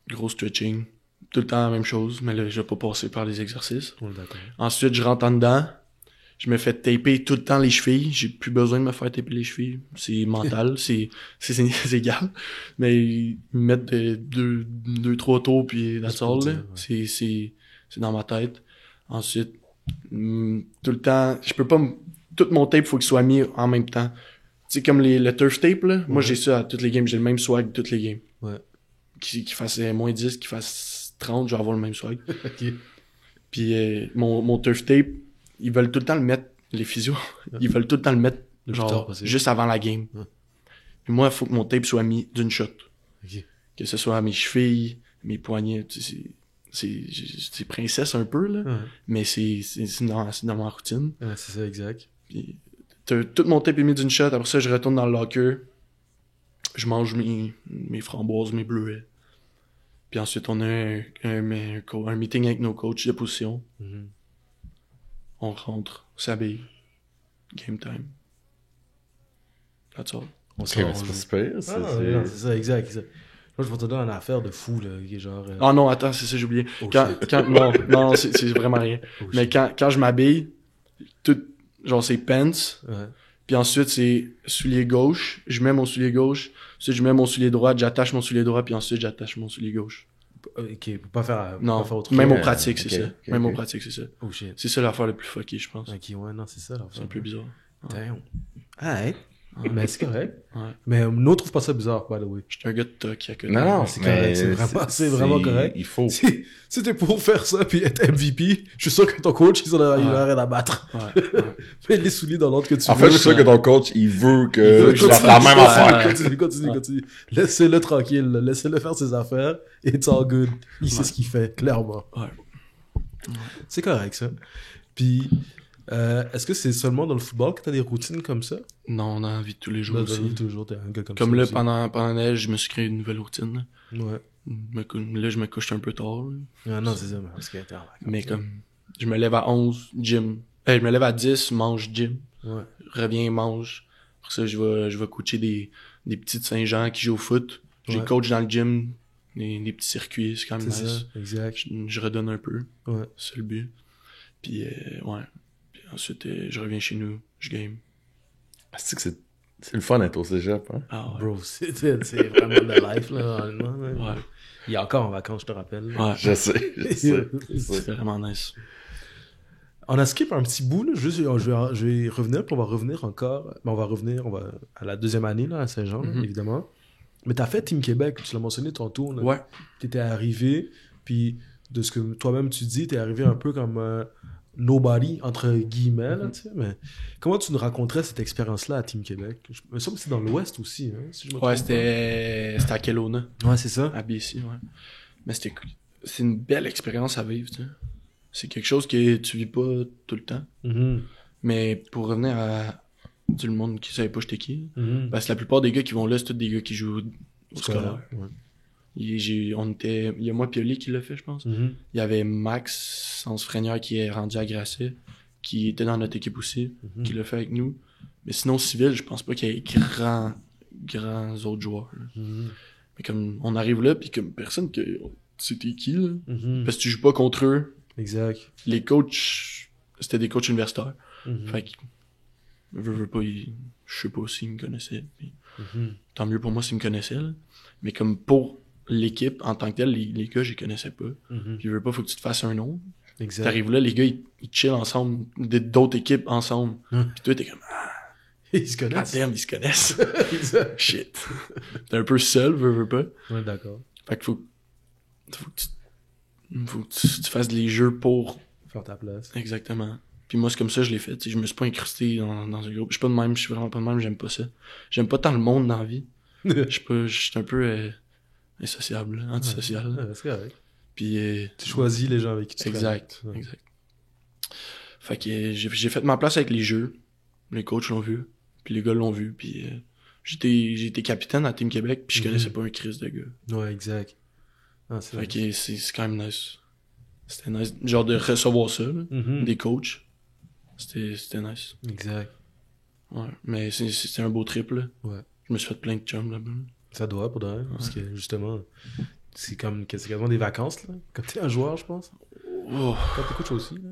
Gros stretching. Tout le temps la même chose, mais là, je vais pas passer par les exercices. Ouais, d'accord. Ensuite, je rentre en dedans. Je me fais taper tout le temps les chevilles. J'ai plus besoin de me faire taper les chevilles. C'est mental, c'est égal. Mais ils me mettent deux, trois tours, puis that's all, là. C'est dans ma tête. Ensuite, tout le temps, je peux pas tout mon tape, faut qu'il soit mis en même temps. Tu sais, comme le turf tape, là. Moi, j'ai ça à toutes les games. J'ai le même swag toutes les games. Ouais. Qu'il fasse moins 10, qu'il fasse 30, je vais avoir le même swag. Ok. Puis mon turf tape, ils veulent tout le temps le mettre, les physios, ils veulent tout le temps le mettre, Le plus tard genre, possible. juste avant la game. Ouais. Puis moi, il faut que mon tape soit mis d'une shot. Ok. Que ce soit à mes chevilles, mes poignets, tu sais, c'est princesse un peu, là. Ouais. Mais c'est dans ma routine. Ouais, c'est ça, exact. Puis tout mon tape est mis d'une shot, après ça, je retourne dans le locker. Je mange mes framboises, mes bleuets. Puis ensuite, on a un meeting avec nos coachs de position. On rentre, s'habille. Game time. That's all. On Ok, sort, mais on c'est pas joue. super, Ah, ça. non, non, c'est ça, exact. Moi, je vais te donner une affaire de fou, là, qui est genre... Ah non, attends, c'est ça, j'ai oublié. Oh, Non, c'est vraiment rien. Oh, Mais shit. quand je m'habille, tout, genre c'est pants, Ouais. puis ensuite c'est soulier gauche, je mets mon soulier gauche, ensuite je mets mon soulier droit, j'attache mon soulier droit, puis ensuite j'attache mon soulier gauche. Ok, pour pas faire... Non, pas faire autre même chose. aux pratiques, c'est ok, ça. ok, Même ok. aux pratiques, c'est ça. Oh shit. C'est ça l'affaire la plus fuckée, je pense. Ok, ouais, non, c'est ça, l'affaire. C'est un peu bizarre. Damn. Ah, hein? Mais c'est correct. Ouais. Mais nous, on trouve pas ça bizarre, by the way. J'étais un gars de toc à côté. Non, C'est mais correct, c'est vraiment correct. Il faut. Si t'es pour faire ça puis être MVP, je suis sûr que ton coach, il a rien à battre. Ouais. Mets les souliers dans l'ordre que tu En veux. fait, je suis sûr que ton coach, il veut que Il veut je fasse continuer. la même affaire. Continue. Laissez-le tranquille, là. Laissez-le faire ses affaires. It's all good. Il sait ce qu'il fait, clairement. Ouais. C'est correct, ça. Puis, est-ce que c'est seulement dans le football que t'as des routines comme ça? Non, dans la vie de tous les jours Là, aussi. toujours, t'es un gars comme Comme ça là, aussi. pendant la neige, je me suis créé une nouvelle routine. Là, Ouais. Là, je me couche un peu tard. Là. Ah non, c'est ça, mais parce que t'es en vacances. Mais comme, je me lève à 11, gym. Je me lève à 10, mange gym. Ouais. Reviens, mange. Pour ça, je vais coacher des petits de Saint-Jean qui jouent au foot. J'ai Ouais. coach dans le gym, des petits circuits, c'est quand même C'est nice. ça, exact. Je redonne un peu. Ouais. C'est le but. Puis, ouais. Puis ensuite, je reviens chez nous, je game. C'est que c'est le fun d'être au cégep, hein? Ah ouais. Bro, c'est vraiment la life, là, honnêtement. Là. Ouais. Il est encore en vacances, je te rappelle. Ouais. Je sais. C'est vraiment nice. On a skip un petit bout, là. Juste, je vais revenir, puis on va revenir encore. Ben, on va à la deuxième année, là, à Saint-Jean, là, Mhm. évidemment. Mais t'as fait Team Québec, tu l'as mentionné tantôt. Là. Ouais. T'étais arrivé, puis de ce que toi-même tu dis, t'es arrivé un peu comme nobody, entre guillemets, là, tu sais. Mais comment tu nous raconterais cette expérience-là à Team Québec? Je me semble que c'est dans l'Ouest aussi, hein, si je me trompe Ouais, pas. c'était à Kelowna, Ouais, c'est ça. à BC, ouais. Mais c'est une belle expérience à vivre, tu sais. C'est quelque chose que tu vis pas tout le temps. Mhm. Mais pour revenir à tout le monde qui savait pas j'étais qui, Mhm. parce que la plupart des gars qui vont là, c'est tous des gars qui jouent au scolaire. Ouais. Il y a moi Pioli qui l'a fait, je pense. Mhm. Il y avait Max Sens-Frenière qui est rendu à Grasset, qui était dans notre équipe aussi, qui l'a fait avec nous. Mais sinon, civil, je pense pas qu'il y ait grands autres joueurs. Là. Mhm. Mais comme on arrive là, puis comme personne que c'était qui là, Mhm. parce que tu joues pas contre eux. Exact. Les coachs, c'était des coachs universitaires. Mhm. Fait que veux pas, je sais pas s'ils me connaissaient. Puis, Mhm. tant mieux pour moi s'ils me connaissaient. Là. Mais comme pour l'équipe en tant que tel, les gars, je les connaissais pas. Mhm. Puis veux pas, faut que tu te fasses un nom. Exact. T'arrives là, les gars, ils chillent ensemble, d'autres équipes ensemble. Puis toi, t'es comme, Ils se connaissent. damn, ils se connaissent. Exact. Shit. T'es un peu seul, veux pas. Ouais, d'accord. Fait que faut que tu fasses les jeux pour. Faire ta place. Exactement. Puis moi, c'est comme ça que je l'ai fait. T'sais, je me suis pas incrusté dans un groupe. Je suis pas de même, je suis vraiment pas de même, j'aime pas ça. J'aime pas tant le monde dans la vie. Je suis un peu insociable, là, antisocial. Là. Ouais, c'est correct. Puis Tu choisis les gens avec qui tu exact, traînes. Ouais. exact. Fait que j'ai fait ma place avec les jeux. Les coachs l'ont vu. Puis les gars l'ont vu. Puis j'ai été capitaine à Team Québec. Puis je connaissais pas un Chris de gars. Ouais, exact. Ah, c'est Fait vrai. que c'est quand même nice. C'était nice. Genre de recevoir ça, là, Mhm. des coachs. C'était nice. Exact. Ouais. Mais c'était un beau trip, là. Ouais. Je me suis fait plein de chums là-bas. Ça doit, pour de vrai. Parce que, justement, c'est quasiment des vacances, là. Comme t'es un joueur, je pense. Oh. Quand t'es coach aussi, là.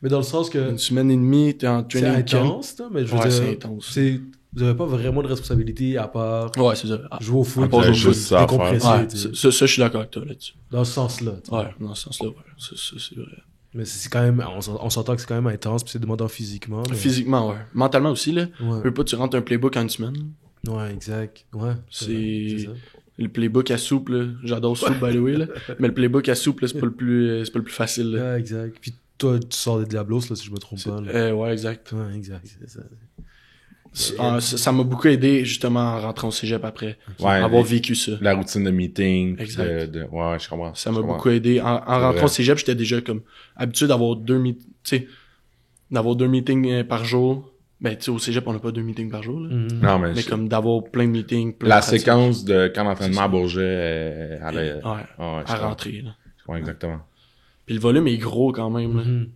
Mais dans le sens que Une semaine et demie, t'es en c'est training camp. intense, là, mais je veux Ouais, dire, c'est intense. vous avez pas vraiment de responsabilité à part Ouais, c'est ça. jouer au foot, À part jouer au juste foot, ça à décompresser, faire. Ouais, tu sais. ça, je suis d'accord avec toi là-dessus. Dans ce sens-là. tu sais. Ouais, dans ce sens-là, ouais. Ça, c'est vrai. Mais c'est quand même, on s'entend que c'est quand même intense, puis c'est demandant physiquement. Mais... Physiquement, ouais. Mentalement aussi, là. Ouais. Veux pas, tu rentres un playbook en une semaine. Ouais, exact. Ouais. C'est ça. le playbook à soupe, là. J'adore soupe, by the way, là. Mais le playbook à soupe, là, c'est pas le plus facile, là. Ouais, exact. Puis toi, tu sors des Diablos, là, si je me trompe pas. Là. Ouais, exact. Ouais, exact. C'est ça. Ça m'a beaucoup aidé, justement, en rentrant au cégep après. Ouais, Avoir vécu ça. La routine de meeting. Exact. Ouais, je comprends. Ça m'a Je comprends. beaucoup aidé. En rentrant vrai. au cégep, j'étais déjà comme habitué d'avoir deux meetings par jour. Ben, tu sais, au cégep, on n'a pas 2 meetings par jour, là. Mhm. Non, mais, Mais comme d'avoir plein de meetings, plein la de pratiques. séquence de camp d'entraînement C'est ça. à Bourget, elle est... Ouais, Ouais, je à comprends. rentrer, là. Ouais, exactement. Puis le volume est gros quand même, là. Mhm.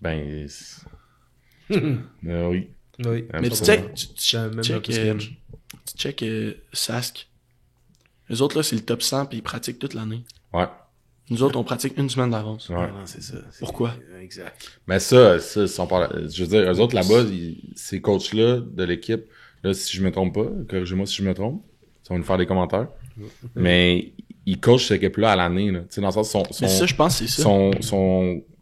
Ben, oui. Oui. Même Mais tu ça, sais, pour tu check Sask. Les autres, là, c'est le top 100 puis ils pratiquent toute l'année. Ouais. Nous autres, on pratique une semaine d'avance. Ouais. Non, c'est ça. Pourquoi? Exact. Mais ça, si on parle, je veux dire, eux autres là-bas, ces coachs-là de l'équipe, là, si je me trompe pas, corrigez-moi si je me trompe, ça va nous faire des commentaires. Mais ils coachent cette équipe-là à l'année, là. Tu sais, dans le sens, Mais ça, je pense que c'est ça.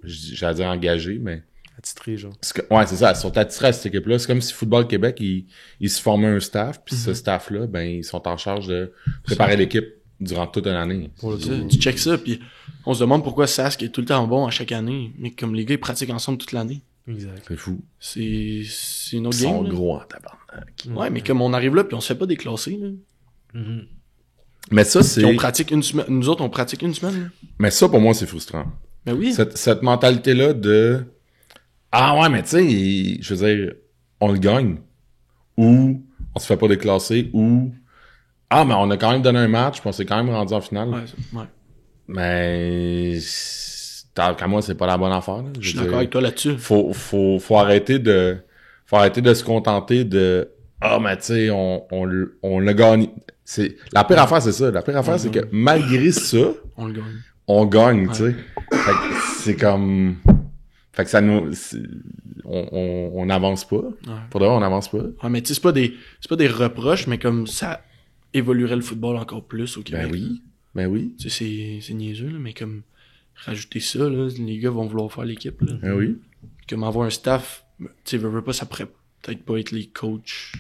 j'allais dire engagés, mais. Attitré, genre. Ouais, c'est ça, ils sont attirés à cette équipe-là. C'est comme si Football Québec, ils se formaient un staff, puis ce staff-là, ben, ils sont en charge de préparer l'équipe durant toute une année. Pour le C'est ça. tour. Tu check ça, puis on se demande pourquoi Sask est tout le temps bon à chaque année. Mais comme les gars, ils pratiquent ensemble toute l'année. Exact. C'est fou. C'est une autre Ils sont game. là. gros en tabarnak. Ouais, mais comme on arrive là, puis on se fait pas déclasser, là. Mhm. Mais ça, Puis on c'est, pratique une semaine. Nous autres, on pratique une semaine, là. mais ça, pour moi, c'est frustrant. Ben oui. Cette mentalité-là de, ah ouais, mais tu sais, je veux dire, on le gagne. Ou, on se fait pas déclasser, ou, ah, mais on a quand même donné un match, puis on s'est quand même rendu en finale. Ouais, ouais. Mais, tant qu'à moi, c'est pas la bonne affaire, là. Je suis d'accord avec toi là-dessus. Faut arrêter de se contenter de, ah, mais tu sais, on l'a gagné. La pire affaire, c'est ça. La pire affaire, c'est que malgré ça, On le gagne. on gagne, tu sais. Fait que c'est comme, fait que ça nous, on n'avance pas. Ouais. Pour de vrai, on n'avance pas. Ouais, mais tu sais, c'est pas des reproches, mais comme ça évoluerait le football encore plus au Québec. Ben oui. Tu sais, c'est niaiseux, là, mais comme rajouter ça, là, les gars vont vouloir faire l'équipe, là. Ben oui. Comme avoir un staff, tu sais, veux pas, ça pourrait peut-être pas être les coachs.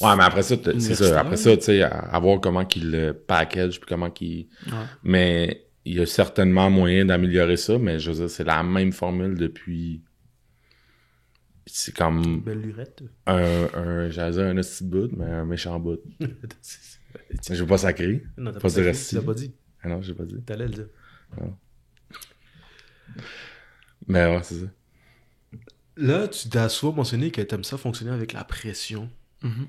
Ouais, mais après ça, c'est Universitaire. ça. Après ça, tu sais, à voir comment qu'ils le package, puis comment qu'ils... Ouais. Mais il y a certainement moyen d'améliorer ça, mais je veux dire, c'est la même formule depuis... C'est comme Belle lurette. j'allais dire un hostie de bout, mais un méchant bout. Je veux pas sacrer. Non, t'as Pas dire dit. esti. Tu l'as pas dit. Ah non, j'ai pas dit. T'allais le dire. Mais ouais, c'est ça. Là, tu t'as souvent mentionné que t'aimes ça fonctionner avec la pression.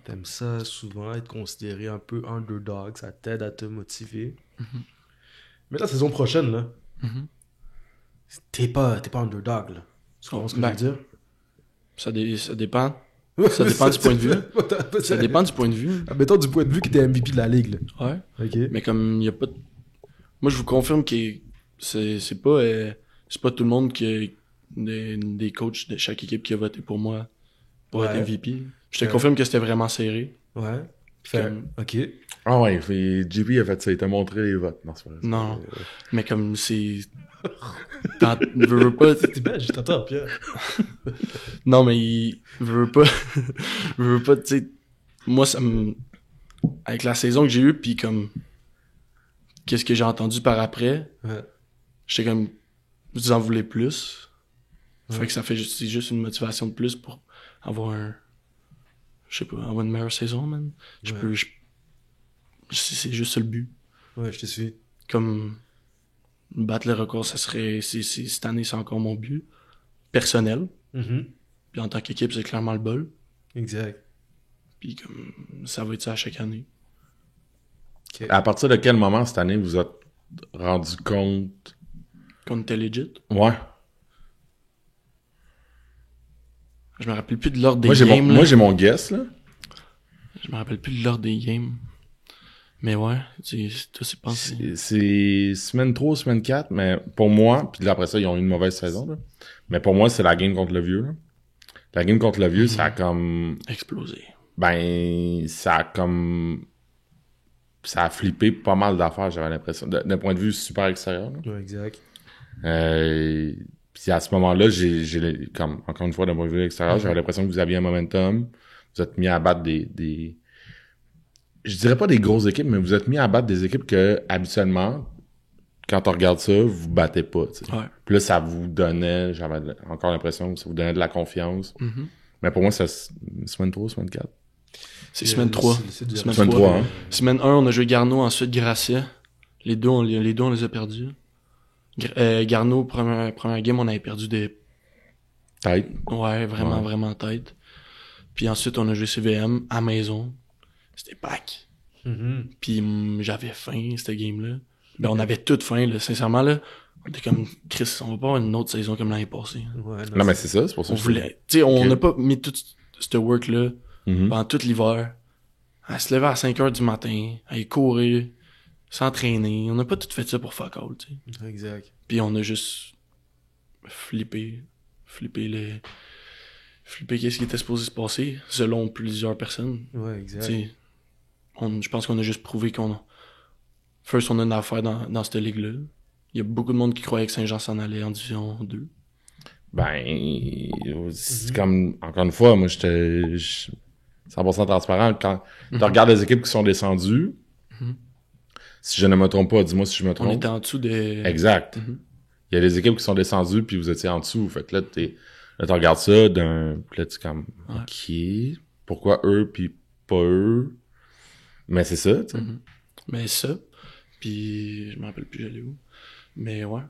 T'aimes ça souvent, être considéré un peu underdog, ça t'aide à te motiver. Mais la saison prochaine, là, t'es pas underdog, là. Tu comprends ce que je veux dire? Ça dépend. Ça dépend du point de vue. Ça dépend du point de vue. Mettons du point de vue que t'es MVP de la ligue, là. Ouais. Ok. Mais comme il y a pas moi je vous confirme que c'est pas tout le monde qui des coachs de chaque équipe qui a voté pour moi pour être MVP. Je te confirme que c'était vraiment serré. Ouais. Ok. Ah ouais, JP a fait ça, il t'a montré les votes. Non, c'est pas vrai. Non. Mais comme c'est veux pas. T'es belle, je t'entends, Pierre. Non, mais il veut pas. veut pas, tu sais. Moi, ça me. Avec la saison que j'ai eue, puis comme. Qu'est-ce que j'ai entendu par après, j'étais comme. Vous en voulez plus. Fait que ça fait c'est juste une motivation de plus pour avoir je sais pas, avoir une meilleure saison, man. C'est juste ça le but. Ouais, je te suis. Comme. Battre le record, ça serait. Cette année, c'est encore mon but. Personnel. Puis en tant qu'équipe, c'est clairement le bol. Exact. Puis comme ça va être ça à chaque année. Okay. À partir de quel moment cette année vous êtes rendu compte qu'on était legit? Ouais. Je me rappelle plus de l'ordre des games. Moi j'ai mon guess là. Je me rappelle plus de l'ordre des games. Mais ouais, toi c'est pensé. C'est semaine 3, semaine 4, mais pour moi, puis après ça, ils ont eu une mauvaise saison, là. Mais pour moi, c'est la game contre le vieux, là. La game contre le vieux, ça a comme... explosé. Ben, ça a flippé pas mal d'affaires, j'avais l'impression. D'un point de vue super extérieur, là. Ouais, exact. Puis à ce moment-là, j'ai comme, encore une fois, d'un point de vue extérieur, j'avais l'impression que vous aviez un momentum. Vous êtes mis à battre des je dirais pas des grosses équipes, mais vous êtes mis à battre des équipes que, habituellement, quand on regarde ça, vous battez pas, tu sais. Ouais. Puis là, ça vous donnait, j'avais encore l'impression que ça vous donnait de la confiance. Mais pour moi, c'est semaine 3, semaine 4. C'est semaine 3. Semaine 3, hein. Semaine 1, on a joué Garneau, ensuite Gracia. Les deux, on les a perdus. Garneau, première game, on avait perdu des... Tête. Ouais, vraiment tête. Puis ensuite, on a joué CVM à maison. C'était pack. Puis j'avais faim, cette game-là. Ben, on avait toute faim, là. Sincèrement, là, on était comme, Chris, on va pas avoir une autre saison comme l'année passée. Ouais, non, mais c'est ça, c'est pour ça on que voulait. Tu sais, on n'a pas mis tout ce work-là pendant tout l'hiver. À se lever à 5h du matin, à y courir, s'entraîner. On n'a pas tout fait ça pour fuck all, tu sais. Exact. Puis on a juste flippé qu'est-ce qui était supposé se passer, selon plusieurs personnes. Ouais, exact. Tu sais, je pense qu'on a juste prouvé on a une affaire dans cette ligue-là. Il y a beaucoup de monde qui croyait que Saint-Jean s'en allait en division 2. Ben, c'est comme, encore une fois, moi, j'étais 100% transparent. Quand tu regardes les équipes qui sont descendues, si je ne me trompe pas, dis-moi si je me trompe. On était en dessous des... Exact. Il y a des équipes qui sont descendues, puis vous étiez en dessous. Fait que là, tu regardes ça puis là, tu es comme, OK, pourquoi eux, puis pas eux? Mais c'est ça, tu sais. Mais ça, puis je me rappelle plus j'allais où. Mais ouais.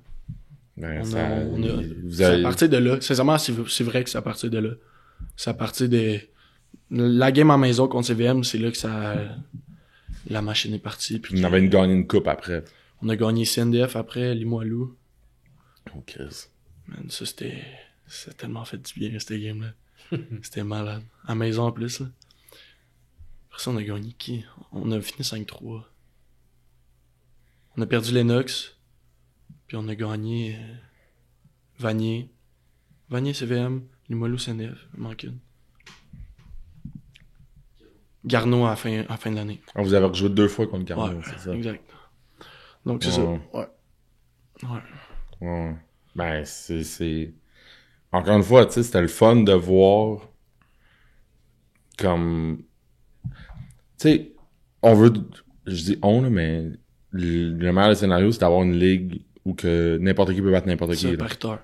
Ben, c'est à partir de là. Sincèrement, c'est vrai que c'est à partir de là. C'est à partir de... La game en maison contre CVM, c'est là que la machine est partie. Puis on avait gagné une coupe après. On a gagné CNDF après, Limoilou. Oh, Chris. Man, ça a tellement fait du bien, cette game-là. C'était malade. À maison en plus, là. Après ça, on a gagné qui? On a fini 5-3. On a perdu Lennox. Puis on a gagné Vanier, CVM, Limoilou, CNDF. Il manque une. Garneau à la fin de l'année. Ah, vous avez rejoué 2 fois contre Garneau, ouais, c'est ça? Exact. Donc c'est ça. Ouais. Ben, c'est... Encore une fois, tu sais, c'était le fun de voir comme... Tu sais, on veut... Je dis on, là, mais le meilleur scénario, c'est d'avoir une ligue où que n'importe qui peut battre n'importe qui. C'est pariteur.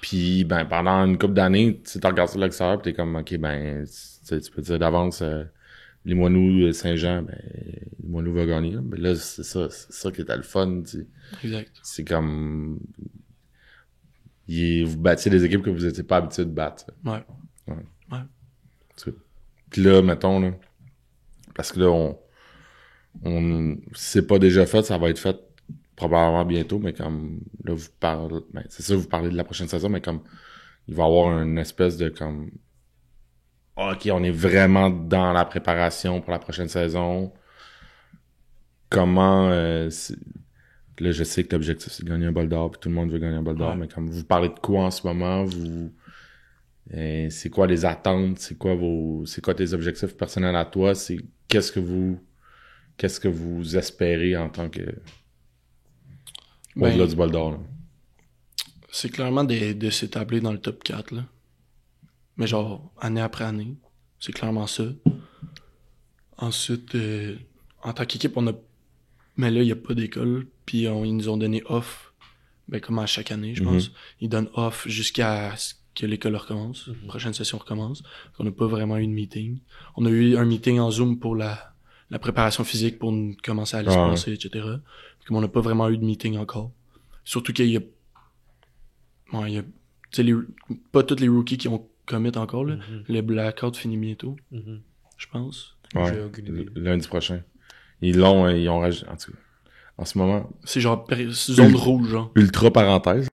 Puis, ben, pendant une couple d'années, tu regardes ça de l'extérieur pis t'es comme, OK, ben, tu peux dire d'avance, Limoilou, Saint-Jean, ben, Limoilou va gagner. Mais là, c'est ça qui était le fun, tu sais. Exact. C'est comme... vous battiez des équipes que vous n'étiez pas habitués de battre. Ouais. C'est Puis là, mettons, là, parce que là, si c'est pas déjà fait, ça va être fait probablement bientôt, mais comme, là, c'est ça, vous parlez de la prochaine saison, mais comme, il va y avoir une espèce de, comme, OK, on est vraiment dans la préparation pour la prochaine saison. Comment, là, je sais que l'objectif, c'est de gagner un bol d'or, puis tout le monde veut gagner un bol d'or, mais comme, vous parlez de quoi en ce moment? C'est quoi les attentes? C'est quoi tes objectifs personnels à toi? Qu'est-ce que vous espérez en tant que au-delà du bol d'or, là? C'est clairement de s'établir dans le top 4, là. Mais genre, année après année. C'est clairement ça. Ensuite, en tant qu'équipe, mais là, il n'y a pas d'école. Puis ils nous ont donné off. Ben, comme à chaque année, je pense. Ils donnent off jusqu'à ce que l'école recommence. Prochaine session recommence. On n'a pas vraiment eu de meeting. On a eu un meeting en Zoom pour la préparation physique pour commencer à aller se passer, etc. Comme on n'a pas vraiment eu de meeting encore. Surtout qu'il y a... Bon, il y a... Tu sais, pas tous les rookies qui ont commit encore, là. Le blackout finit bientôt. Je pense. Ouais. Lundi prochain. Ils ont rajouté... En tout cas, en ce moment... C'est genre zone rouge, genre. Ultra parenthèse.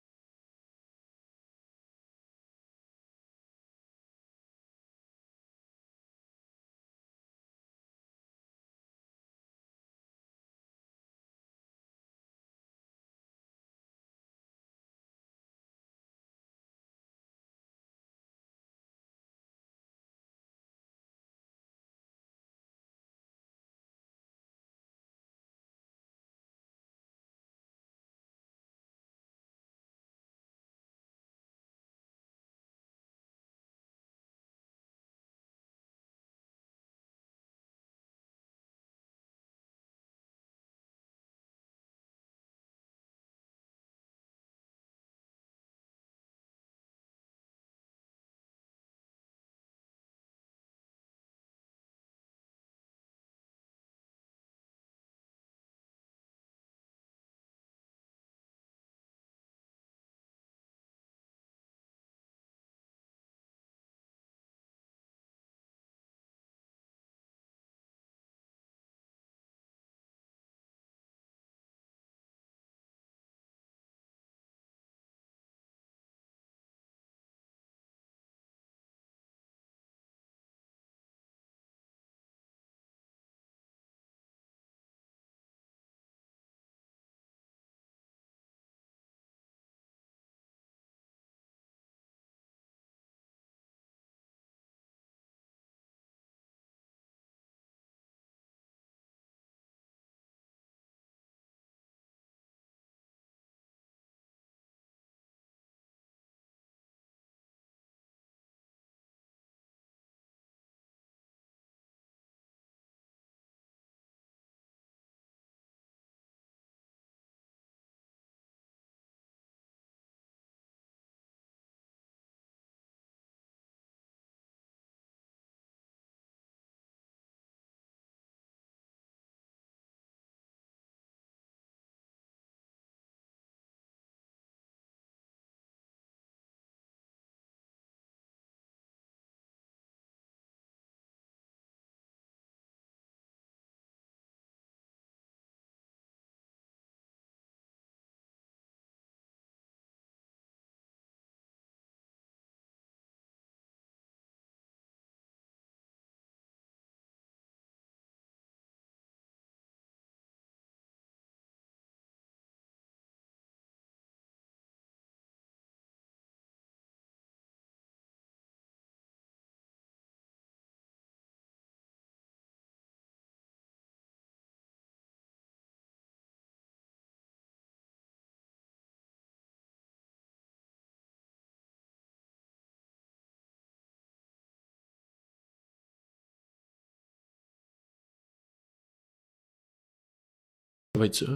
Ça va être ça.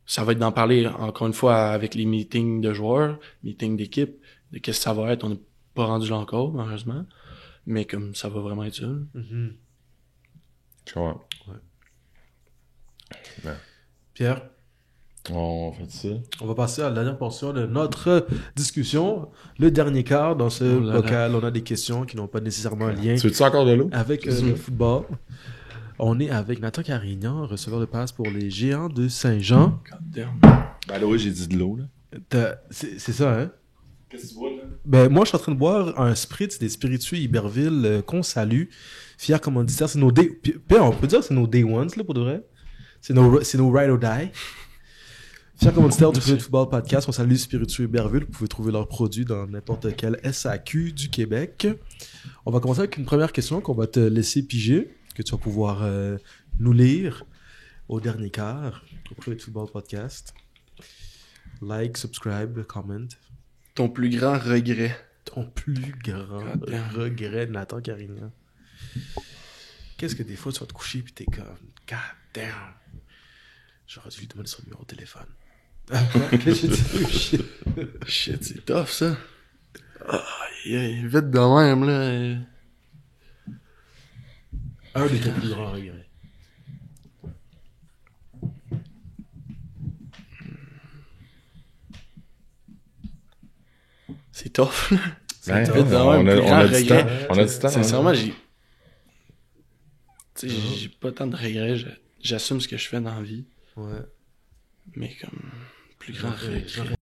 Ça va être d'en parler, encore une fois, avec les meetings de joueurs, meetings d'équipe, de qu'est-ce que ça va être. On n'est pas rendu là encore, malheureusement. Mais comme ça va vraiment être ça. Tu vois. Pierre? On fait ça. On va passer à la dernière portion de notre discussion. Le dernier quart, dans ce bocal, on a des questions qui n'ont pas nécessairement un lien Tu veux-tu encore de l'eau? avec le football. On est avec Nathan Carignan, receveur de passe pour les Géants de Saint-Jean. God damn. Ben là, oui, j'ai dit de l'eau, là. C'est ça, hein? Qu'est-ce que tu bois, là? Ben, moi, je suis en train de boire un spritz des spiritueux Iberville qu'on salue. Fier commanditaire. C'est nos day... Puis, on peut dire que c'est nos day ones, là, pour de vrai. C'est nos ride or die. Fier commanditaire du Club de Football Podcast. On salue Spiritueux Iberville. Vous pouvez trouver leurs produits dans n'importe quel SAQ du Québec. On va commencer avec une première question qu'on va te laisser piger, que tu vas pouvoir nous lire au dernier quart au Club de Football Podcast. Like, subscribe, comment. Ton plus grand regret. Ton plus grand regret de Nathan Carignan. Qu'est-ce que des fois tu vas te coucher pis t'es comme God damn. J'aurais dû lui demander son numéro de téléphone. Qu'est-ce que j'ai dit? Shit. Shit, c'est tough, ça. Vite de même, là. Un de tes plus grands regrets. C'est tough, là. Ouais, vite de on même, a plus du grand temps. regret. On a du temps. Sincèrement, j'ai pas tant de regrets. J'assume ce que je fais dans la vie. Ouais. Mais comme, plus grand regret.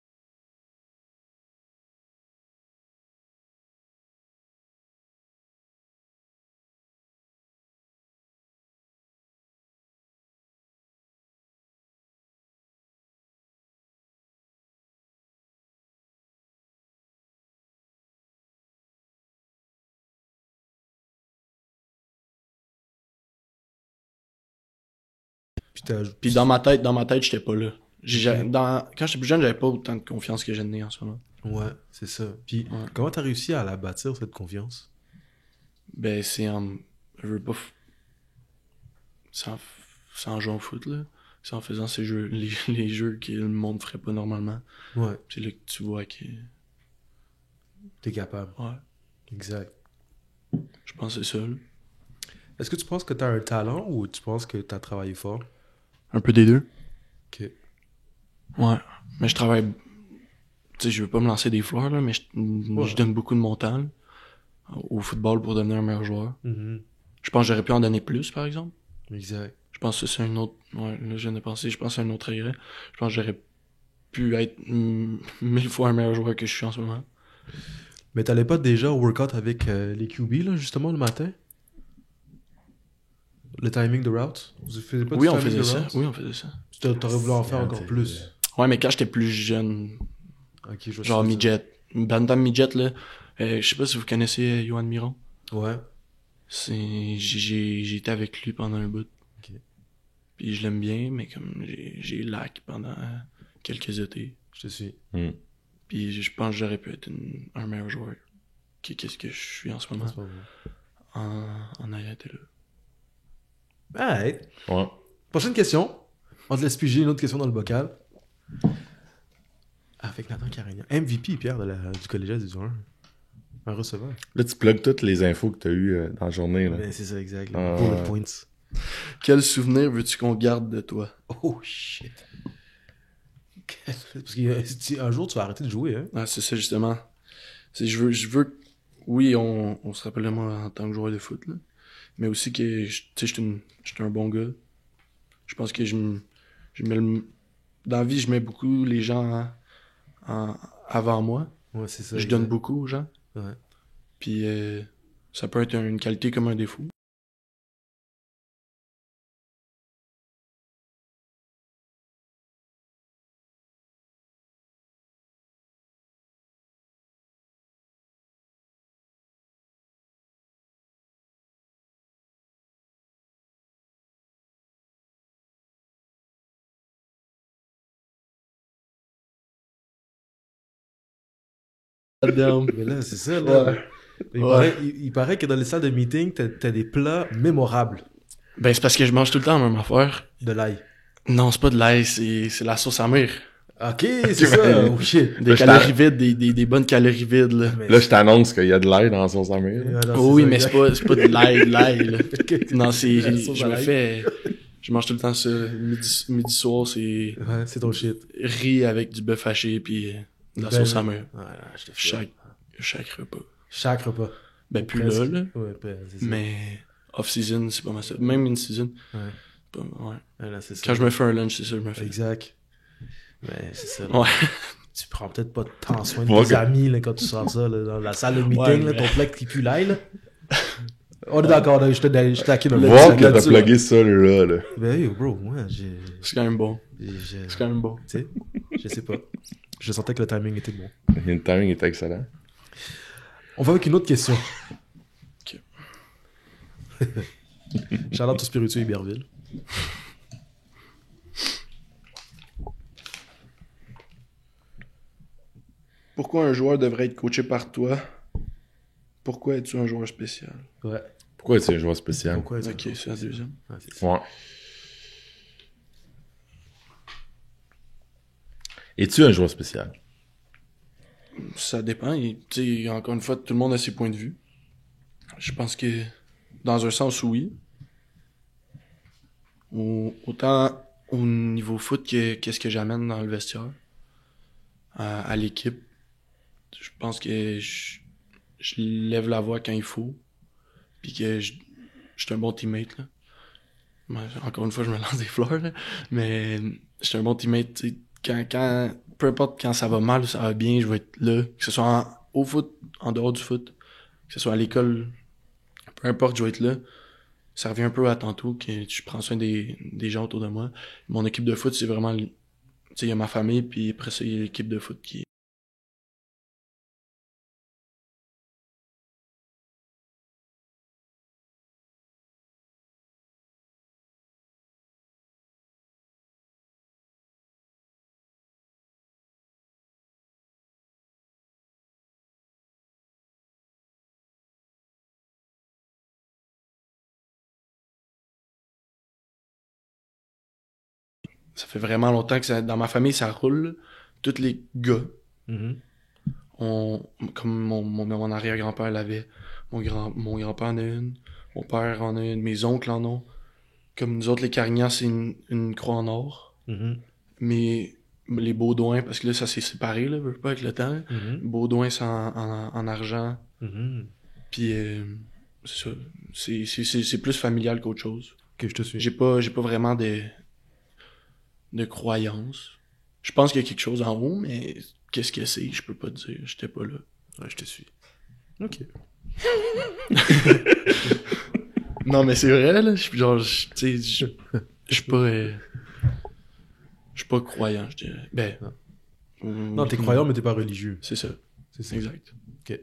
Puis dans ma tête, j'étais pas là. Quand j'étais plus jeune, j'avais pas autant de confiance que j'ai en ce moment. Ouais, c'est ça. Puis comment t'as réussi à la bâtir, cette confiance? Ben, c'est en... Je veux pas... C'est en jouant au foot, là. C'est en faisant ces jeux, les jeux que le monde ferait pas normalement. Ouais. C'est là que tu vois que... T'es capable. Ouais. Exact. Je pense que c'est ça, là. Est-ce que tu penses que t'as un talent ou tu penses que t'as travaillé fort? Un peu des deux. Ok. Ouais. Mais je travaille... Tu sais, je veux pas me lancer des fleurs, là, mais je donne beaucoup de mon temps, là, au football pour devenir un meilleur joueur. Mm-hmm. Je pense que j'aurais pu en donner plus, par exemple. Exact. Je pense que c'est un autre... Ouais, là, je viens de penser. Je pense que c'est un autre regret. Je pense que j'aurais pu être 1000 fois un meilleur joueur que je suis en ce moment. Mais t'allais pas déjà au workout avec les QB, là, justement, le matin? Le timing de route? Vous faisiez pas Oui, du on timing faisait de ça. route? Oui, on faisait ça. T'aurais voulu en faire encore plus. Ouais, mais quand j'étais plus jeune, Ok, je vois genre ce que tu midget, bantam midget, là, je sais pas si vous connaissez Yohan Miron. veux dire. Ouais. J'ai été avec lui pendant un bout. Ok. Puis je l'aime bien, mais comme j'ai lac pendant quelques étés. Je te suis. Puis je pense que j'aurais pu être un meilleur joueur qu'est-ce que je suis en ce moment C'est pas vrai. en ayant été là. Alright. Ouais. Prochaine question. On te laisse piger une autre question dans le bocal. Avec Nathan Carignan. MVP, Pierre, du collégial du 1. Un receveur. Là, tu plugues toutes les infos que t'as eues dans la journée, là. Ben, c'est ça, exact. Ah, Bullet ouais. points. Quel souvenir veux-tu qu'on garde de toi? Oh, shit. Parce qu'un jour, tu vas arrêter de jouer, hein? Ah, c'est ça, justement. Je veux oui, on se rappelle de moi en tant que joueur de foot, là. Mais aussi que, tu sais, j'étais un bon gars. Je pense que je mets dans la vie, je mets beaucoup les gens avant moi. Ouais, c'est ça. Je donne beaucoup aux gens. Ouais. Puis ça peut être une qualité comme un défaut. Mais là, c'est ça, là. Ouais. Il paraît que dans les salles de meeting, t'as des plats mémorables. Ben, c'est parce que je mange tout le temps la même affaire. De l'ail. Non, c'est pas de l'ail, c'est la sauce à mire. Ok, c'est ça. Oh shit. Des Là, calories vides, des bonnes calories vides, là. Mais- Là, je t'annonce qu'il y a de l'ail dans son samir. Ouais, non, Oh oui, ça, mais exact. c'est pas de l'ail, là. Ok. Non, La sauce je à me l'ail. fais, Je mange tout le temps ça. Midi soir, c'est Ouais, c'est ton shit. riz avec du bœuf haché puis de la Ben, sauce à mère. Ouais, je te fais. Chaque repas. Chaque repas. Ben Ou plus presque. là. Ouais, ben, c'est ça. Mais off-season, c'est pas mal ça. Même in-season. Ouais. Ouais. Ouais, là, c'est ça. Quand je me fais un lunch, c'est ça que je me fais. Exact. Mais c'est ça. Ouais. Tu prends peut-être pas tant soin de Ouais, tes que- amis là, quand tu sors ça là, dans la salle de meeting, Ouais, là, mais- ton plat qui pue l'ail. Là. On est d'accord, là, je t'ai taquine un peu. Voir que Ça, t'as ça. plugué ça, là. Ben, yo, bro, moi, j'ai. C'est quand même bon. j'ai- C'est quand même bon. Tu sais, je sais pas. Je sentais que le timing était bon. Le timing était excellent. On va avec une autre question. Ok. Shout-out to Spiritueux Iberville. Pourquoi un joueur devrait être coaché par toi? Pourquoi es-tu un joueur spécial? Ouais. Pourquoi c'est un joueur spécial? Pourquoi est-ce Ok, que- c'est la deuxième. Ouais, c'est ça. Ouais. Es-tu un joueur spécial? Ça dépend. Tu sais, encore une fois, tout le monde a ses points de vue. Je pense que, dans un sens, oui. Autant au niveau foot que qu'est-ce que j'amène dans le vestiaire à l'équipe. Je pense que je lève la voix quand il faut. Puis que je suis un bon teammate, là. Ben, encore une fois, je me lance des fleurs, là. Mais je suis un bon teammate, tu sais. Peu importe quand ça va mal ou ça va bien, je vais être là. Que ce soit au foot, en dehors du foot, que ce soit à l'école, peu importe, je vais être là. Ça revient un peu à tantôt que je prends soin des gens autour de moi. Mon équipe de foot, c'est vraiment... Tu sais, il y a ma famille, puis après ça, il y a l'équipe de foot qui... Ça fait vraiment longtemps que dans ma famille, ça roule. Tous les gars, Mhm. comme mon arrière-grand-père l'avait, mon grand-père en a une, mon père en a une, mes oncles en ont. Comme nous autres, les Carignans, c'est une croix en or. Mhm. Mais les Baudouins, parce que là, ça s'est séparé, là, veux pas avec le temps. Mhm. Baudouins, c'est en argent. Mhm. Puis, c'est ça. C'est plus familial qu'autre chose. Ok, je te suis. J'ai pas vraiment de croyances. Je pense qu'il y a quelque chose en haut, mais qu'est-ce que c'est, je peux pas te dire. J'étais pas là. Ouais, je te suis. Ok. Non, mais c'est vrai, là. Tu sais, je suis pas... je suis pas croyant, je dirais. Ben... Non, t'es croyant, mais t'es pas religieux. C'est ça. C'est ça. Exact. Ok.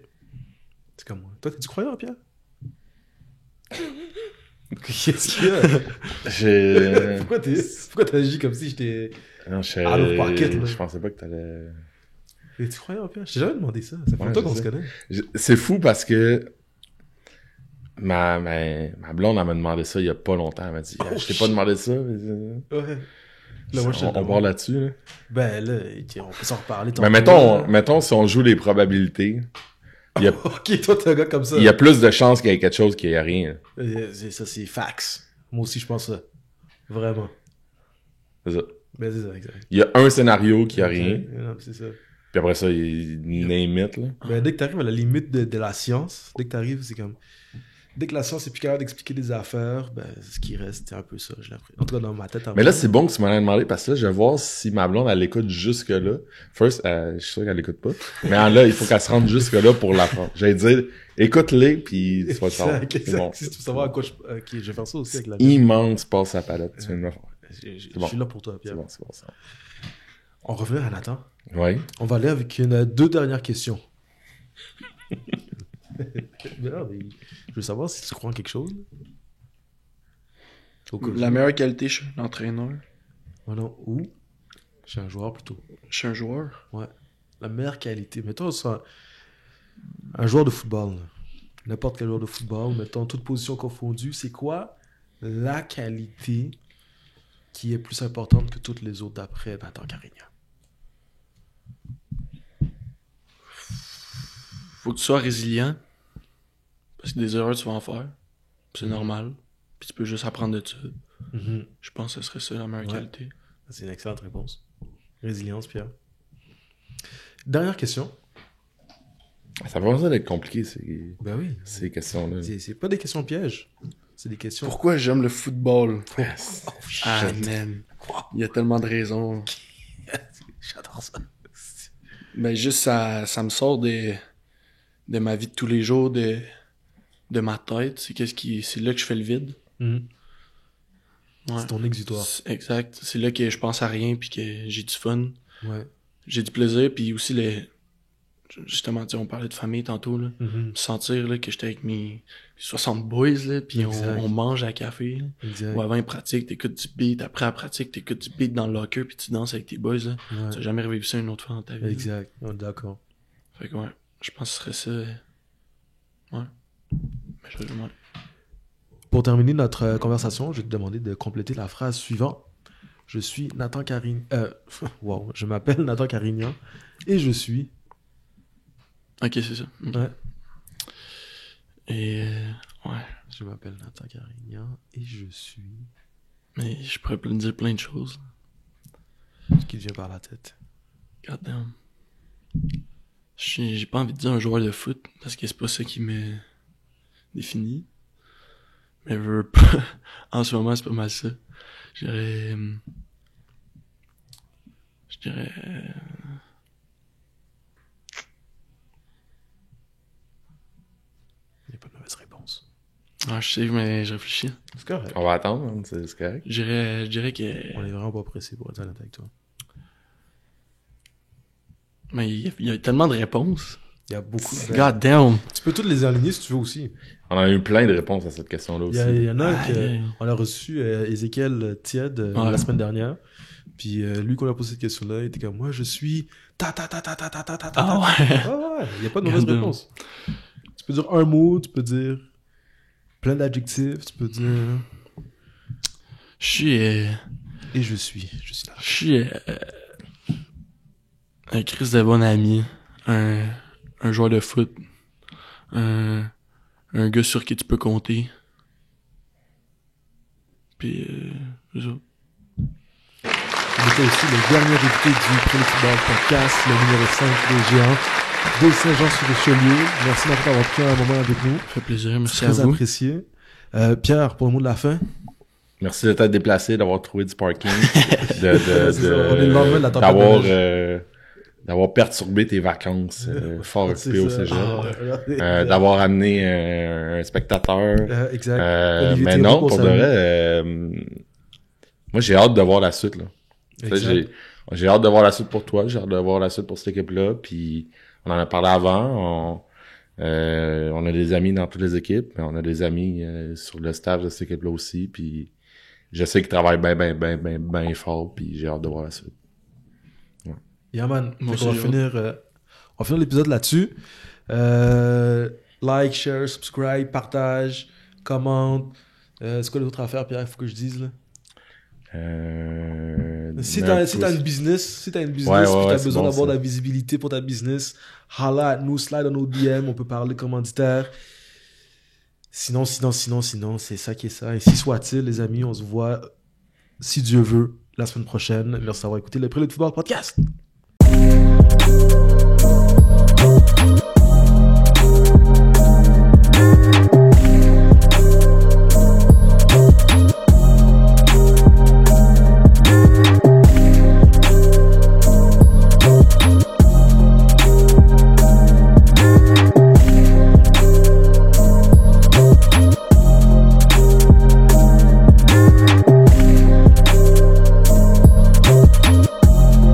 C'est comme moi. Toi, t'es-tu croyant, Pierre? Qu'est-ce qu'il y a? J'ai... Pourquoi t'agis comme si j'étais... Non, je... Out of pocket, là. Je pensais pas que t'allais... Es-tu croyant, Pierre? Je t'ai jamais demandé ça. Ça fait Ouais, longtemps je qu'on se sais. connaît. C'est fou parce que ma blonde, elle m'a demandé ça il y a pas longtemps. Elle m'a dit, Oh, je t'ai shit. pas demandé ça. Ouais. Là, moi, je te le on demande. part là-dessus, là. Ben là, on peut s'en reparler. Mais tantôt, là. mettons, si on joue les probabilités, il y a, Ok, toi, t'es un gars comme ça. il y a plus de chances qu'il y ait quelque chose qu'il y ait rien. Ça, c'est fax. Moi aussi, je pense ça. Vraiment. C'est ça. Ben, c'est ça, exact. Il y a un scénario qui a rien. Non, c'est ça. Puis après ça, il name it, là. Ben, dès que t'arrives à la limite de la science, dès que t'arrives, c'est comme... Dès que la science est plus capable d'expliquer des affaires, ben, ce qui reste, c'est un peu ça, je l'impression. En tout cas, dans ma tête. Mais là, c'est bon que tu m'en aies demandé parce que là, je vais voir si ma blonde, elle l'écoute jusque-là. First, je suis sûr qu'elle l'écoute pas. Mais là, il faut qu'elle se rende jusque-là pour la fin. J'allais dire, écoute-les, puis tu vas le savoir. Exact, C'est bon. Si tu veux savoir à quoi je... Ok, je vais faire ça aussi avec la... Immense passe à palette, tu viens de me faire. Je bon. suis là pour toi, Pierre. C'est bon, ça. On revient à Nathan. Ouais. On va aller avec deux dernières questions. Mais je veux savoir si tu crois en quelque chose. Au cas où. La meilleure qualité, je suis un entraîneur. Oh non, où? Je suis un joueur plutôt. Je suis un joueur. Ouais. La meilleure qualité. Mettons, c'est un joueur de football. Là. N'importe quel joueur de football, mettons, toute position confondue, c'est quoi la qualité qui est plus importante que toutes les autres d'après Nathan Carignan? Faut que tu sois résilient. Parce que des erreurs, tu vas en faire. Puis c'est normal. Puis tu peux juste apprendre de ça. Je pense que ce serait ça la meilleure qualité. C'est une excellente réponse. Résilience, Pierre. Dernière question. Ça va pas d'être compliqué, Ben oui. ces questions-là. C'est pas des questions pièges. C'est des questions... Pourquoi j'aime le football? Yes. Ah, man. Il y a tellement de raisons. J'adore ça. Ben, juste, ça me sort de ma vie de tous les jours, de ma tête. C'est là que je fais le vide. Ouais. C'est ton exutoire. Exact. C'est là que je pense à rien puis que j'ai du fun. Ouais. J'ai du plaisir puis aussi justement, on parlait de famille tantôt, là. Me sentir, là, que j'étais avec mes 60 boys, là, pis on mange à café, là. Exact. Ou avant une pratique, t'écoutes du beat, après la pratique, t'écoutes du beat dans le locker pis tu danses avec tes boys, là. Ouais. T'as jamais revécu ça une autre fois dans ta vie. Exact. On est d'accord. Fait que ouais, je pense que ce serait ça. Ouais. Mais ouais. Pour terminer notre conversation, je vais te demander de compléter la phrase suivante. Je suis Nathan Carignan. Wow. Je m'appelle Nathan Carignan et je suis... Ok, c'est ça. Okay. Ouais. Et ouais. Je m'appelle Nathan Carignan et je suis... Mais je pourrais dire plein de choses. Ce qui te vient par la tête. God damn. J'ai pas envie de dire un joueur de foot parce que c'est pas ça qui me définit. Mais en ce moment, c'est pas mal ça. Je dirais... Il n'y a pas de mauvaise réponse. Ah, je sais, mais je réfléchis. C'est correct. On va attendre, hein, c'est correct. Je dirais que... On est vraiment pas pressé pour être honnête avec toi. Mais il y a tellement de réponses. Il y a beaucoup de... God damn! Tu peux toutes les aligner si tu veux aussi. On a eu plein de réponses à cette question-là aussi. Il y en a on a reçu Ézéchiel Tied la semaine dernière. Puis lui, qu'on a posé cette question-là, il était comme, moi, je suis ta. Ah ouais! Ah ouais, il n'y a pas de mauvaise réponse. Tu peux dire un mot, tu peux dire plein d'adjectifs, tu peux dire... Je suis... Et je suis là. Je suis... un Chris de bon ami. Un joueur de foot. Un gars sur qui tu peux compter. Puis, c'est ça. On était aussi le dernier invité du Pro Football Podcast, le numéro 5 des Géants de Saint-Jean-sur-Richelieu. Merci d'avoir pris un moment avec nous. Ça fait plaisir, merci à vous. Très apprécié. Pierre, pour le mot de la fin. Merci de t'être déplacé, d'avoir trouvé du parking, On est le lendemain de la tempête. D'avoir perturbé tes vacances fort occupées au cégep. D'avoir amené un spectateur. Exact. Mais non, pour de vrai, moi j'ai hâte de voir la suite, là. J'ai hâte de voir la suite pour toi, j'ai hâte de voir la suite pour cette équipe-là, puis on en a parlé avant, on a des amis dans toutes les équipes, mais on a des amis sur le staff de cette équipe-là aussi, puis je sais qu'ils travaillent bien fort, puis j'ai hâte de voir la suite. Ouais. Yeah man, on va finir l'épisode là-dessus. Like, share, subscribe, partage, commente. C'est quoi les autres affaires, Pierre, il faut que je dise là? Si t'as une business, puis t'as besoin d'avoir de la visibilité pour ta business, holla at nous, slide dans nos DM, on peut parler commanditaire. Sinon, c'est ça qui est ça. Et si soit-il, les amis, on se voit, si Dieu veut, la semaine prochaine. Merci d'avoir écouté le Prélude Football Podcast.